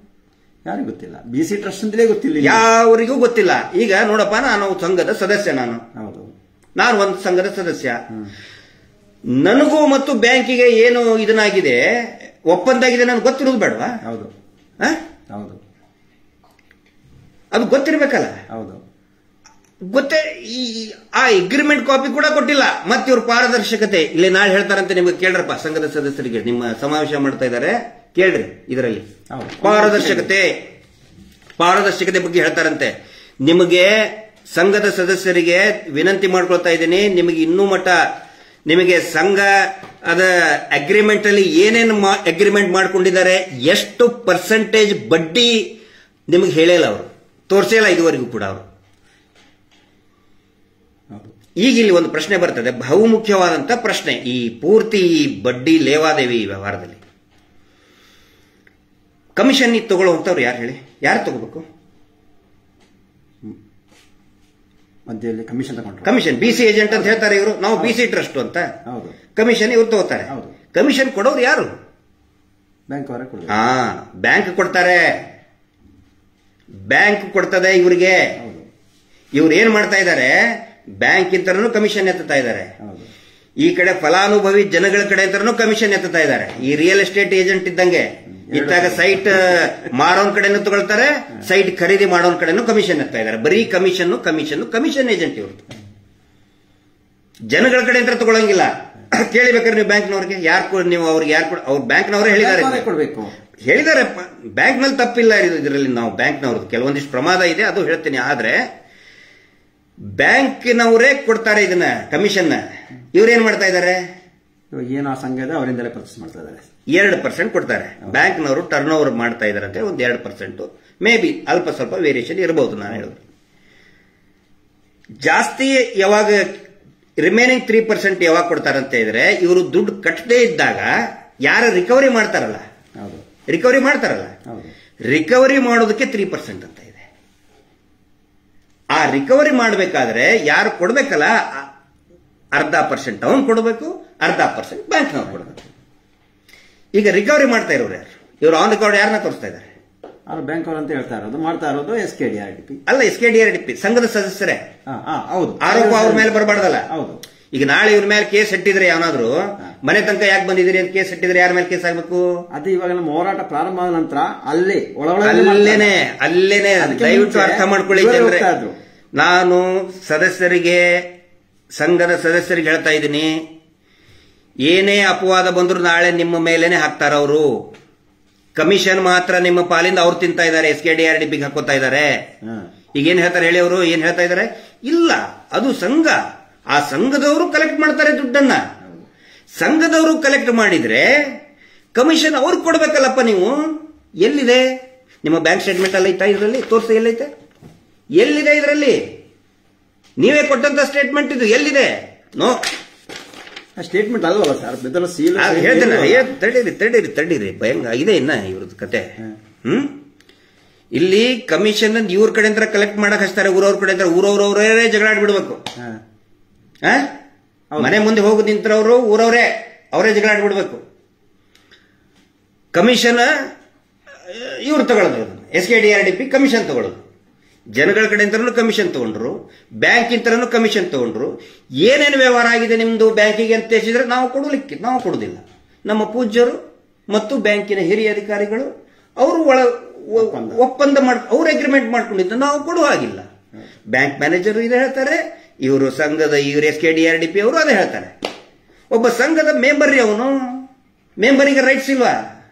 ಯಾರಿಗೂ ಗೊತ್ತಿಲ್ಲ. BC ಟ್ರಸ್ಟ್ ಅಂತಲೇ ಗೊತ್ತಿಲ್ಲ, ಯಾವರಿಗೂ ಗೊತ್ತಿಲ್ಲ. ಈಗ ನೋಡಪ್ಪ, ನಾನು ಸಂಘದ ಸದಸ್ಯ, ಹೌದು, ನಾನು ಒಂದು ಸಂಘದ ಸದಸ್ಯ. ನನಗೂ ಮತ್ತು ಬ್ಯಾಂಕಿಗೆ ಏನು ಇದನ್ನಾಗಿದೆ, ಒಪ್ಪಂದ ಆಗಿದೆ, ನನಗೆ ಗೊತ್ತಿರೋದು ಬೇಡವಾ? ಹೌದು, ಹೌದು, ಅದು ಗೊತ್ತಿರ್ಬೇಕಲ್ಲ. ಹೌದು, ಗೊತ್ತೇ. ಆ ಅಗ್ರಿಮೆಂಟ್ ಕಾಪಿ ಕೂಡ ಕೊಟ್ಟಿಲ್ಲ. ಮತ್ತೆ ಇವ್ರ ಪಾರದರ್ಶಕತೆ ಇಲ್ಲಿ ನಾಳೆ ಹೇಳ್ತಾರಂತೆ. ನಿಮ್ಗೆ ಕೇಳ್ರಪ್ಪ, ಸಂಘದ ಸದಸ್ಯರಿಗೆ ನಿಮ್ಮ ಸಮಾವೇಶ ಮಾಡ್ತಾ ಇದ್ದಾರೆ, ಕೇಳ್ರಿ. ಇದರಲ್ಲಿ ಪಾರದರ್ಶಕತೆ ಬಗ್ಗೆ ಹೇಳ್ತಾರಂತೆ. ನಿಮಗೆ ಸಂಘದ ಸದಸ್ಯರಿಗೆ ವಿನಂತಿ ಮಾಡ್ಕೊಳ್ತಾ ಇದ್ದೀನಿ, ನಿಮಗೆ ಇನ್ನೂ ಮಟ್ಟ ನಿಮಗೆ ಸಂಘ ಅದ ಅಗ್ರಿಮೆಂಟ್ ಅಲ್ಲಿ ಏನೇನು ಅಗ್ರಿಮೆಂಟ್ ಮಾಡ್ಕೊಂಡಿದ್ದಾರೆ, ಎಷ್ಟು ಪರ್ಸೆಂಟೇಜ್ ಬಡ್ಡಿ ನಿಮಗೆ ಹೇಳಿಲ್ಲ, ಅವರು ತೋರಿಸಿಲ್ಲ ಇದುವರೆಗೂ ಕೂಡ ಅವರು. ಈಗ ಇಲ್ಲಿ ಒಂದು ಪ್ರಶ್ನೆ ಬರ್ತದೆ, ಬಹುಮುಖ್ಯವಾದಂತ ಪ್ರಶ್ನೆ. ಈ ಪೂರ್ತಿ ಬಡ್ಡಿ ಲೇವಾದೇವಿ ವ್ಯವಹಾರದಲ್ಲಿ ಕಮಿಷನ್ ತಗೊಳ್ಳುವಂತವ್ರು ಯಾರು ಹೇಳಿ? ಯಾರು ತಗೋಬೇಕು? ಮಧ್ಯದಲ್ಲಿ ಕಮಿಷನ್ ತಗೊಂಡ್ರು. ಕಮಿಷನ್ BC ಏಜೆಂಟ್ ಅಂತ ಹೇಳ್ತಾರೆ ಇವರು. ನಾವು BC ಟ್ರಸ್ಟ್ ಅಂತ. ಹೌದು, ಕಮಿಷನ್ ಇವ್ರು ತಗೋತಾರೆ. ಕಮಿಷನ್ ಕೊಡೋರು ಯಾರು? ಬ್ಯಾಂಕ್ ಅವರೇ ಕೊಡ್ತಾರೆ. ಬ್ಯಾಂಕ್ ಕೊಡ್ತಾರೆ. ಬ್ಯಾಂಕ್ ಕೊಡ್ತದೆ ಇವರಿಗೆ. ಇವ್ರು ಏನ್ ಮಾಡ್ತಾ ಇದ್ದಾರೆ, ಬ್ಯಾಂಕ್ ಇಂತನೂ ಕಮಿಷನ್ ಎತ್ತುತ್ತಾ ಇದ್ದಾರೆ. ಈ ಕಡೆ ಫಲಾನುಭವಿ ಜನಗಳ ಕಡೆ ಅಂತನೂ ಕಮಿಷನ್ ಎತ್ತುತ್ತಾ ಇದ್ದಾರೆ. ಈ ರಿಯಲ್ ಎಸ್ಟೇಟ್ ಏಜೆಂಟ್ ಇದ್ದಂಗೆ ಇದ್ದಾಗ ಸೈಟ್ ಮಾರೋನ್ ಕಡೆನೂ ತಗೊಳ್ತಾರೆ, ಸೈಟ್ ಖರೀದಿ ಮಾಡೋನ್ ಕಡೆನೂ ಕಮಿಷನ್ ಎತ್ತಾ ಇದ್ದಾರೆ. ಬರೀ ಕಮಿಷನ್ ಏಜೆಂಟ್ ಇವರು. ಜನಗಳ ಕಡೆ ಅಂತ ತಗೊಳಂಗಿಲ್ಲ. ಕೇಳಿಬೇಕಾದ್ರೆ ನೀವು ಬ್ಯಾಂಕ್ನವ್ರಿಗೆ ನೀವು ಅವ್ರಿಗೆ ಅವ್ರ ಬ್ಯಾಂಕ್ನವರೇ ಹೇಳಿದ್ದಾರೆ. ಬ್ಯಾಂಕ್ ನಲ್ಲಿ ತಪ್ಪಿಲ್ಲ ಇದರಲ್ಲಿ. ನಾವು ಬ್ಯಾಂಕ್ನವ್ರದ್ದು ಕೆಲವೊಂದಿಷ್ಟು ಪ್ರಮಾದ ಇದೆ, ಅದು ಹೇಳ್ತೀನಿ. ಆದ್ರೆ ಬ್ಯಾಂಕ್ನವರೇ ಕೊಡ್ತಾರೆ ಇದನ್ನ ಕಮಿಷನ್. ಇವ್ರೇನ್ ಮಾಡ್ತಾ ಇದ್ದಾರೆ, ಏನು ಆ ಸಂಘ ಇದೆ ಅವರಿಂದಲೇ ಪರ್ಚೇಸ್ ಮಾಡ್ತಾ ಇದ್ದಾರೆ. 2% ಕೊಡ್ತಾರೆ. ಬ್ಯಾಂಕ್ನವರು ಟರ್ನ್ ಓವರ್ ಮಾಡ್ತಾ ಇದ್ದಾರೆ ಅಂತ ಒಂದು 2%, ಮೇ ಬಿ ಅಲ್ಪ ಸ್ವಲ್ಪ ವೇರಿಯೇಷನ್ ಇರಬಹುದು. ನಾನು ಹೇಳೋದು ಜಾಸ್ತಿ ಯಾವಾಗ ರಿಮೈನಿಂಗ್ 3% ಯಾವಾಗ ಕೊಡ್ತಾರಂತ ಇದ್ರೆ, ಇವರು ದುಡ್ಡು ಕಟ್ಟದೇ ಇದ್ದಾಗ ಯಾರು ರಿಕವರಿ ಮಾಡ್ತಾರಲ್ಲ, ರಿಕವರಿ ಮಾಡೋದಕ್ಕೆ 3% ಅಂತ ಇದೆ. ಆ ರಿಕವರಿ ಮಾಡಬೇಕಾದ್ರೆ ಯಾರು ಕೊಡ್ಬೇಕಲ್ಲ, 0.5% ಅವನು ಕೊಡಬೇಕು, 0.5% ಬ್ಯಾಂಕ್ನವ್ರು ಕೊಡಬೇಕು. ಈಗ ರಿಕವರಿ ಮಾಡ್ತಾ ಇರೋರು ಯಾರು? ಇವರು ಆನ್ ರೆಕಾರ್ಡ್ ಯಾರನ್ನ ತೋರಿಸ್ತಾ ಇದ್ದಾರೆ? ಬ್ಯಾಂಕ್ ಅವರು ಅಂತ ಹೇಳ್ತಾ ಇರೋದು. ಮಾಡ್ತಾ ಇರೋದು SKDRDP ಅಲ್ಲ, SKDRDP ಸಂಘದ ಸದಸ್ಯರೇ. ಹೌದು, ಆರೋಪ ಅವ್ರ ಮೇಲೆ ಬರಬಾರ್ದಲ್ಲ. ಹೌದು. ಈಗ ನಾಳೆ ಇವ್ರ ಮೇಲೆ ಕೇಸ್ ಇಟ್ಟಿದ್ರೆ, ಯಾವನಾದ್ರು ಮನೆ ತನಕ ಯಾಕೆ ಬಂದಿದ್ದೀರಿ ಅಂತ ಕೇಸ್ ಇಟ್ಟಿದ್ರೆ ಯಾರ ಮೇಲೆ ಕೇಸ್ ಆಗ್ಬೇಕು? ಅದು ಇವಾಗ ನಮ್ಮ ಹೋರಾಟ ಪ್ರಾರಂಭ ಆದ ನಂತರ ಅಲ್ಲೇನೆ ದಯವಿಟ್ಟು ಅರ್ಥ ಮಾಡ್ಕೊಳ್ಳಿ ಜನರೇ. ನಾನು ಸಂಘದ ಸದಸ್ಯರಿಗೆ ಹೇಳ್ತಾ ಇದ್ದೀನಿ, ಏನೇ ಅಪವಾದ ಬಂದ್ರು ನಾಳೆ ನಿಮ್ಮ ಮೇಲೇನೆ ಹಾಕ್ತಾರ ಅವರು. ಕಮಿಷನ್ ಮಾತ್ರ ನಿಮ್ಮ ಪಾಲಿಂದ ಅವ್ರು ತಿಂತಾ ಇದ್ದಾರೆ, SKDRDPಗೆ ಹಾಕೋತಾ ಇದ್ದಾರೆ. ಈಗೇನ್ ಹೇಳ್ತಾರೆ ಹೇಳಿ? ಅವರು ಏನ್ ಹೇಳ್ತಾ ಇದ್ದಾರೆ? ಇಲ್ಲ, ಅದು ಸಂಘ, ಆ ಸಂಘದವರು ಕಲೆಕ್ಟ್ ಮಾಡ್ತಾರೆ ದುಡ್ಡನ್ನ. ಸಂಘದವರು ಕಲೆಕ್ಟ್ ಮಾಡಿದ್ರೆ ಕಮಿಷನ್ ಅವ್ರಿಗೆ ಕೊಡ್ಬೇಕಲ್ಲಪ್ಪ. ನೀವು ಎಲ್ಲಿದೆ ನಿಮ್ಮ ಬ್ಯಾಂಕ್ ಸ್ಟೇಟ್ಮೆಂಟ್ ಅಲ್ಲಿ ಐತಾ? ಇದರಲ್ಲಿ ತೋರಿಸಿ, ಎಲ್ಲೈತೆ? ಎಲ್ಲಿದೆ ಇದರಲ್ಲಿ? ನೀವೇ ಕೊಟ್ಟಂತ ಸ್ಟೇಟ್ಮೆಂಟ್ ಇದು ಎಲ್ಲಿದೆ? ನೋ ಸ್ಟೇಟ್ಮೆಂಟ್ ಅಲ್ವಲ್ಲ ಸರ್, ಹೇಳ್ತೇನೆ. ತಡೀರಿ ಭಯಂಗ ಇದೆ ಇನ್ನ ಇವ್ರದ್ದು ಕತೆ. ಇಲ್ಲಿ ಕಮಿಷನ್ ಇವ್ರ ಕಡೆ ಅಂತ ಕಲೆಕ್ಟ್ ಮಾಡಕ್ ಹಚ್ತಾರೆ, ಊರವ್ರ ಕಡೆ ಅಂತ ಊರವ್ರವರೇ ಜಗಳಾಡ್ಬಿಡ್ಬೇಕು. ಮನೆ ಮುಂದೆ ಹೋಗಿ ನಿಂತರವರು ಊರವರೇ ಜಗಳಾಡ್ಬಿಡ್ಬೇಕು. ಕಮಿಷನ್ ಇವ್ರು ತಗೊಳ್ಳೋದು, SKDRDP ಕಮಿಷನ್ ತಗೊಳ್ಳೋದು. ಜನಗಳ ಕಡೆ ಅಂತನೂ ಕಮಿಷನ್ ತಗೊಂಡ್ರು, ಬ್ಯಾಂಕ್ ಇಂತನೂ ಕಮಿಷನ್ ತಗೊಂಡ್ರು. ಏನೇನು ವ್ಯವಹಾರ ಆಗಿದೆ ನಿಮ್ದು ಬ್ಯಾಂಕಿಗೆ ಅಂತ ತಿಳಿಸಿದ್ರೆ ನಾವು ಕೊಡುದಿಲ್ಲ. ನಮ್ಮ ಪೂಜ್ಯರು ಮತ್ತು ಬ್ಯಾಂಕಿನ ಹಿರಿಯ ಅಧಿಕಾರಿಗಳು ಅವರು ಒಪ್ಪಂದ ಅವ್ರು ಅಗ್ರಿಮೆಂಟ್ ಮಾಡ್ಕೊಂಡಿದ್ದು ನಾವು ಕೊಡುವ ಹಾಗಿಲ್ಲ. ಬ್ಯಾಂಕ್ ಮ್ಯಾನೇಜರ್ ಇದೇ ಹೇಳ್ತಾರೆ, ಇವರು ಸಂಘದ SKDRDP ಅವರು ಅದೇ ಹೇಳ್ತಾರೆ. ಒಬ್ಬ ಸಂಘದ ಮೆಂಬರ್ರಿ, ಅವನು ಮೆಂಬರಿಗೆ ರೈಟ್ಸ್ ಇಲ್ವಾ?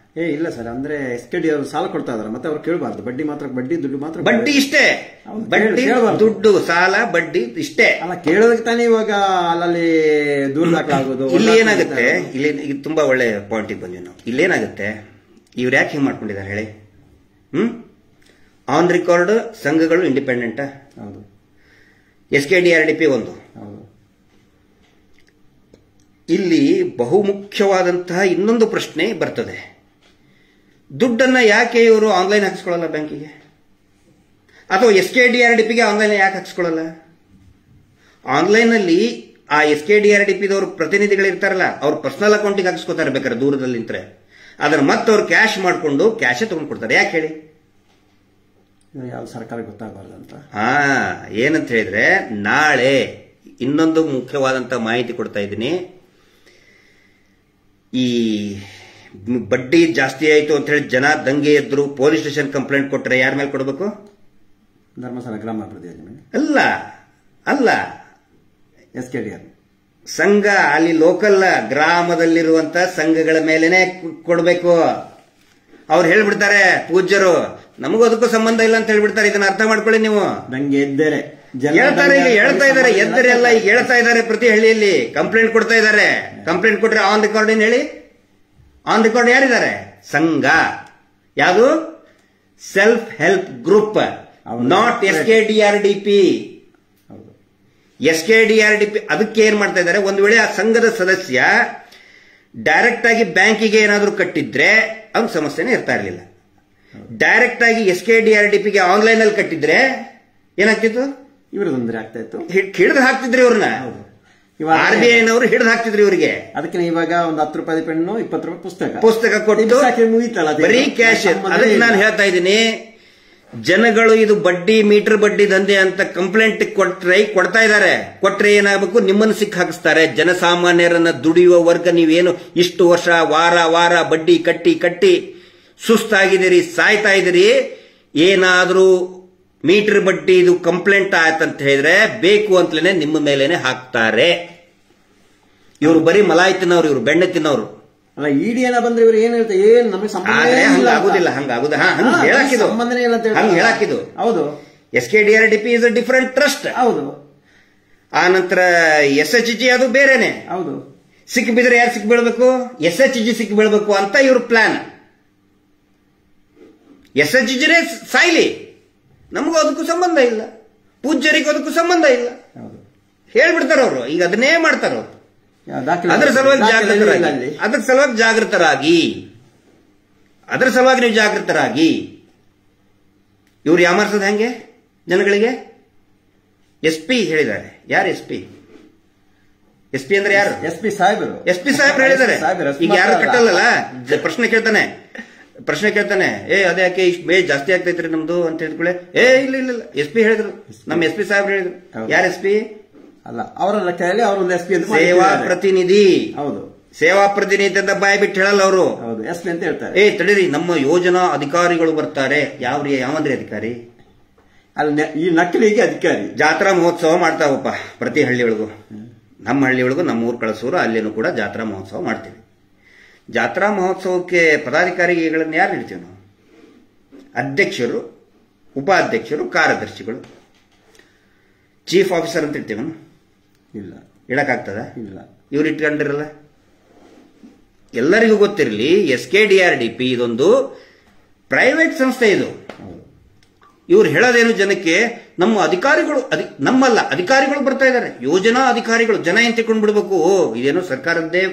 ಇಲ್ಲ ಸರ್, ಅಂದ್ರೆ SKD ಅವರು ಸಾಲ ಕೊಡ್ತಾ ಇದಾರೆ, ಮತ್ತೆ ಅವ್ರು ಕೇಳಬಾರ್ದು. ಬಡ್ಡಿ ದುಡ್ಡು ಮಾತ್ರ. ಬಡ್ಡಿ ಇಷ್ಟೇ, ಬಡ್ಡಿ ದುಡ್ಡು ಸಾಲ ಬಡ್ಡಿ ಇಷ್ಟೇ. ಅಲ್ಲ, ಕೇಳೋದಕ್ಕೆ ತಾನೇ ಇವಾಗ ಅಲ್ಲಲ್ಲಿ ದೂರ ದಾಖಲಾಗೋದು. ಇಲ್ಲಿ ಏನಾಗುತ್ತೆ, ಇಲ್ಲಿ ತುಂಬಾ ಒಳ್ಳೆ ಪಾಯಿಂಟಿಗೆ ಬಂದ್ವಿ ನಾವು. ಇಲ್ಲೇನಾಗುತ್ತೆ, ಇವ್ರು ಯಾಕೆ ಹಿಂಗ್ ಮಾಡ್ಕೊಂಡಿದ್ದಾರೆ ಹೇಳಿ? ಆನ್ ರೆಕಾರ್ಡ್ ಸಂಘಗಳು ಇಂಡಿಪೆಂಡೆಂಟ್. ಹೌದು. SKDRDP ಒಂದು. ಇಲ್ಲಿ ಬಹುಮುಖ್ಯವಾದಂತಹ ಇನ್ನೊಂದು ಪ್ರಶ್ನೆ ಬರ್ತದೆ. ದುಡ್ಡನ್ನ ಯಾಕೆ ಇವರು ಆನ್ಲೈನ್ ಹಾಕಿಸ್ಕೊಳ್ಳಲ್ಲ ಬ್ಯಾಂಕಿಗೆ? ಅಥವಾ SKDRDPಗೆ ಆನ್ಲೈನ್ ಯಾಕೆ ಹಾಕಿಸ್ಕೊಳ್ಳಲ್ಲ? ಆನ್ಲೈನ್ ಅಲ್ಲಿ ಆ SKDRDPದವರು ಪ್ರತಿನಿಧಿಗಳು ಇರ್ತಾರಲ್ಲ, ಅವ್ರ ಪರ್ಸನಲ್ ಅಕೌಂಟಿಗೆ ಹಾಕಿಸ್ಕೊತಾರೆ ಬೇಕಾದ್ರೆ ದೂರದಲ್ಲಿ ನಿಂತ್ರೆ. ಅದನ್ನ ಮತ್ತೆ ಅವ್ರು ಕ್ಯಾಶ್ ಮಾಡ್ಕೊಂಡು ಕ್ಯಾಶೇ ತಗೊಂಡು ಕೊಡ್ತಾರೆ. ಯಾಕೆ ಹೇಳಿ? ಯಾವ ಸರ್ಕಾರ ಗೊತ್ತಾಗಬಾರ್ದಂತ. ಏನಂತ ಹೇಳಿದ್ರೆ, ನಾಳೆ ಇನ್ನೊಂದು ಮುಖ್ಯವಾದಂತ ಮಾಹಿತಿ ಕೊಡ್ತಾ ಇದ್ದೀನಿ. ಈ ಬಡ್ಡಿ ಜಾಸ್ತಿ ಆಯಿತು ಅಂತ ಹೇಳಿ ಜನ ದಂಗೆ ಎದ್ರು ಪೊಲೀಸ್ ಸ್ಟೇಷನ್ ಕಂಪ್ಲೇಂಟ್ ಕೊಟ್ಟರೆ ಯಾರ ಮೇಲೆ ಕೊಡಬೇಕು? ಧರ್ಮಸ್ಥಳ ಗ್ರಾಮಾಭಿವೃದ್ಧಿ ಯೋಜನೆ ಅಲ್ಲ SKDR ಸಂಘ, ಅಲ್ಲಿ ಲೋಕಲ್ ಗ್ರಾಮದಲ್ಲಿರುವಂತ ಸಂಘಗಳ ಮೇಲೆನೆ ಕೊಡಬೇಕು. ಅವ್ರು ಹೇಳ್ಬಿಡ್ತಾರೆ ಪೂಜ್ಯರು, ನಮಗೂ ಅದಕ್ಕೂ ಸಂಬಂಧ ಇಲ್ಲ ಅಂತ ಹೇಳ್ಬಿಡ್ತಾರೆ. ಇದನ್ನ ಅರ್ಥ ಮಾಡ್ಕೊಳ್ಳಿ ನೀವು. ದಂಗೆ ಎದ್ದರೆ ಹೇಳ್ತಾರೆ, ಈಗ ಹೇಳ್ತಾ ಇದ್ದಾರೆ, ಎದ್ದರೆ ಎಲ್ಲ ಈಗ ಹೇಳ್ತಾ ಇದ್ದಾರೆ. ಪ್ರತಿ ಹಳ್ಳಿಯಲ್ಲಿ ಕಂಪ್ಲೇಂಟ್ ಕೊಡ್ತಾ ಇದ್ದಾರೆ. ಕಂಪ್ಲೇಂಟ್ ಕೊಟ್ರೆ ಆನ್ ರೆಕಾರ್ಡ್ ಏನ್ ಹೇಳಿ? ಆನ್ ರೆಕಾರ್ಡ್ ಯಾರಿದ್ದಾರೆ? ಸಂಘ. ಯಾವುದು? Self help group, not SKDRDP. SKDRDP ಅದಕ್ಕೆ ಏನ್ ಮಾಡ್ತಾ ಇದ್ದಾರೆ, ಒಂದು ವೇಳೆ ಆ ಸಂಘದ ಸದಸ್ಯ ಡೈರೆಕ್ಟ್ ಆಗಿ ಬ್ಯಾಂಕಿಗೆ ಏನಾದರೂ ಕಟ್ಟಿದ್ರೆ ಅವ್ನ ಸಮಸ್ಯೆನೇ ಇರ್ತಾ ಇರಲಿಲ್ಲ. ಡೈರೆಕ್ಟ್ ಆಗಿ SKDRDPಗೆ ಆನ್ಲೈನ್ ಅಲ್ಲಿ ಕಟ್ಟಿದ್ರೆ ಏನಾಗ್ತಿತ್ತು? ಇವರು ತೊಂದರೆ ಆಗ್ತಾ ಇತ್ತು. ಹಿಡಿದು ಹಾಕ್ತಿದ್ರಿ ಇವ್ರನ್ನ. RBIನವರು ಹಿಡಿದು ಹಾಕ್ತಿದ್ರಿ ಇವರಿಗೆ. ಅದಕ್ಕೆ ಇವಾಗ ಒಂದು 10 ರೂಪಾಯಿ ಪೆನ್ನು, 20 ರೂಪಾಯಿ ಪುಸ್ತಕ ಕೊಟ್ಟು ಮುಗಿತಲ್ಲ, ಬರೀ ಕ್ಯಾಶ್. ಅದಕ್ಕೆ ನಾನು ಹೇಳ್ತಾ ಇದ್ದೀನಿ, ಜನಗಳು ಇದು ಬಡ್ಡಿ, ಮೀಟರ್ ಬಡ್ಡಿ ದಂಧೆ ಅಂತ ಕಂಪ್ಲೇಂಟ್ ಕೊಡ್ತಾ ಇದ್ದಾರೆ. ಕೊಟ್ರೆ ಏನಾಗಬೇಕು? ನಿಮ್ಮನ್ನು ಸಿಕ್ಕ ಹಾಕಿಸ್ತಾರೆ. ಜನಸಾಮಾನ್ಯರನ್ನ ದುಡಿಯುವ ವರ್ಗ ನೀವೇನು ಇಷ್ಟು ವರ್ಷ ವಾರ ಬಡ್ಡಿ ಕಟ್ಟಿ ಸುಸ್ತಾಗಿದ್ದೀರಿ, ಸಾಯ್ತಾ ಇದ್ದೀರಿ. ಏನಾದ್ರೂ ಮೀಟರ್ ಬಡ್ಡಿ ಇದು ಕಂಪ್ಲೇಂಟ್ ಆಯ್ತಂತ ಹೇಳಿದ್ರೆ ಬೇಕು ಅಂತಲೇ ನಿಮ್ಮ ಮೇಲೇನೆ ಹಾಕ್ತಾರೆ. ಇವರು ಬರೀ ಮಲಾಯಿ ತಿನ್ನೋರು, ಇವರು ಬೆಣ್ಣೆ ತಿನ್ನೋರು. ಅಲ್ಲ, ಇಡಿ ಏನ ಬಂದ್ರೆ ಇವರು ಏನ್ ಹೇಳ್ತಾರೆ, ಏನ್ ನಮಗೆ ಹಂಗಾಗುದಿಲ್ಲ. ಸಂಬಂಧನೇ ಇಲ್ಲ ಅಂತ ಹೇಳಾಕಿದ್ದು. ಹೌದು. SKDRDP is a different trust. ಹೌದು. ಆ ನಂತರ SHG ಅದು ಬೇರೆನೆ. ಹೌದು. ಸಿಕ್ಕಿ ಬಿದ್ರೆ ಯಾರು ಸಿಕ್ಕಿ ಬೀಳ್ಬೇಕು? SHG ಸಿಕ್ಕಿ ಬೀಳ್ಬೇಕು ಅಂತ ಇವ್ರ ಪ್ಲಾನ್. SHGನೇ ಸಾಯ್ಲಿ, ನಮಗೂ ಅದಕ್ಕೂ ಸಂಬಂಧ ಇಲ್ಲ, ಪೂಜ್ಯರಿಗೂ ಅದಕ್ಕೂ ಸಂಬಂಧ ಇಲ್ಲ ಹೇಳ್ಬಿಡ್ತಾರ ಅವರು. ಈಗ ಅದನ್ನೇ ಮಾಡ್ತಾರ ಅವರು. ಅದರ ಸಲುವಾಗಿ ನೀವು ಜಾಗೃತರಾಗಿ. ಇವ್ರು ಯಾಮಾರ್ಸೋದು ಹೆಂಗೆ ಜನಗಳಿಗೆ? SP ಹೇಳಿದ್ದಾರೆ. ಯಾರು SP ಅಂದ್ರೆ ಯಾರು? SP ಸಾಹೇಬರು ಹೇಳಿದ್ದಾರೆ. ಈಗ ಯಾರು ಕಟ್ಟಲ್ಲ, ಪ್ರಶ್ನೆ ಕೇಳ್ತಾನೆ, ಅದೇ ಯಾಕೆ ಇಷ್ಟು ಜಾಸ್ತಿ ಆಗ್ತೈತ್ರಿ ನಮ್ದು ಅಂತ ಹೇಳಿದ್ಕೊಳ್ಳೆ, ಇಲ್ಲ SP ಹೇಳಿದ್ರು, ನಮ್ಮ SP ಸಾಹೇಬ್ರು ಹೇಳಿದ್ರು. ಯಾರು SP? ಅಲ್ಲ, ಅವರ ಕೈಯಲ್ಲಿ ಅವರೊಂದು SP ಅಂತ ಸೇವಾ ಪ್ರತಿನಿಧಿ. ಹೌದು, ಸೇವಾ ಪ್ರತಿನಿಧಿ ಅಂತ ಬಾಯಿ ಬಿಟ್ಟು ಹೇಳಲ್ಲ ಅವರು. ಹೌದು, SP ಅಂತ ಹೇಳ್ತಾರೆ. ತಡೀರಿ, ನಮ್ಮ ಯೋಜನಾ ಅಧಿಕಾರಿಗಳು ಬರ್ತಾರೆ. ಯಾವಂದ್ರಿ ಅಧಿಕಾರಿ? ಅಲ್ಲಿ ಈ ನಕಲಿಗೆ ಅಧಿಕಾರಿ. ಜಾತ್ರಾ ಮಹೋತ್ಸವ ಮಾಡ್ತಾವಪ್ಪ ಪ್ರತಿ ಹಳ್ಳಿಯೊಳಗು. ನಮ್ಮ ಹಳ್ಳಿಯೊಳಗು, ನಮ್ಮ ಊರು ಕಳಸೂರು, ಅಲ್ಲೇನು ಕೂಡ ಜಾತ್ರಾ ಮಹೋತ್ಸವ ಮಾಡ್ತೀವಿ. ಜಾತ್ರಾ ಮಹೋತ್ಸವಕ್ಕೆ ಪದಾಧಿಕಾರಿಗಳನ್ನು ಯಾರು ಇಡ್ತೀವಿ ನಾವು? ಅಧ್ಯಕ್ಷರು, ಉಪಾಧ್ಯಕ್ಷರು, ಕಾರ್ಯದರ್ಶಿಗಳು, ಚೀಫ್ ಆಫೀಸರ್ ಅಂತ ಇಡ್ತೀವ? ಇಲ್ಲ. ಇಡಕ್ಕಾಗ್ತದ? ಇಲ್ಲ. ಇವ್ರು ಇಟ್ಕೊಂಡಿರಲ್ಲ. ಎಲ್ಲರಿಗೂ ಗೊತ್ತಿರಲಿ, SKDRDP ಇದೊಂದು ಪ್ರೈವೇಟ್ ಸಂಸ್ಥೆ. ಇದು ಇವ್ರು ಹೇಳೋದೇನು ಜನಕ್ಕೆ? ನಮ್ಮ ಅಧಿಕಾರಿಗಳು, ನಮ್ಮಲ್ಲ, ಅಧಿಕಾರಿಗಳು ಬರ್ತಾ ಇದ್ದಾರೆ, ಯೋಜನಾ ಅಧಿಕಾರಿಗಳು. ಜನ ಏನ್ ತಿಳ್ಕೊಂಡು ಬಿಡ್ಬೇಕು, ಇದೇನು ಸರ್ಕಾರದ್ದೇ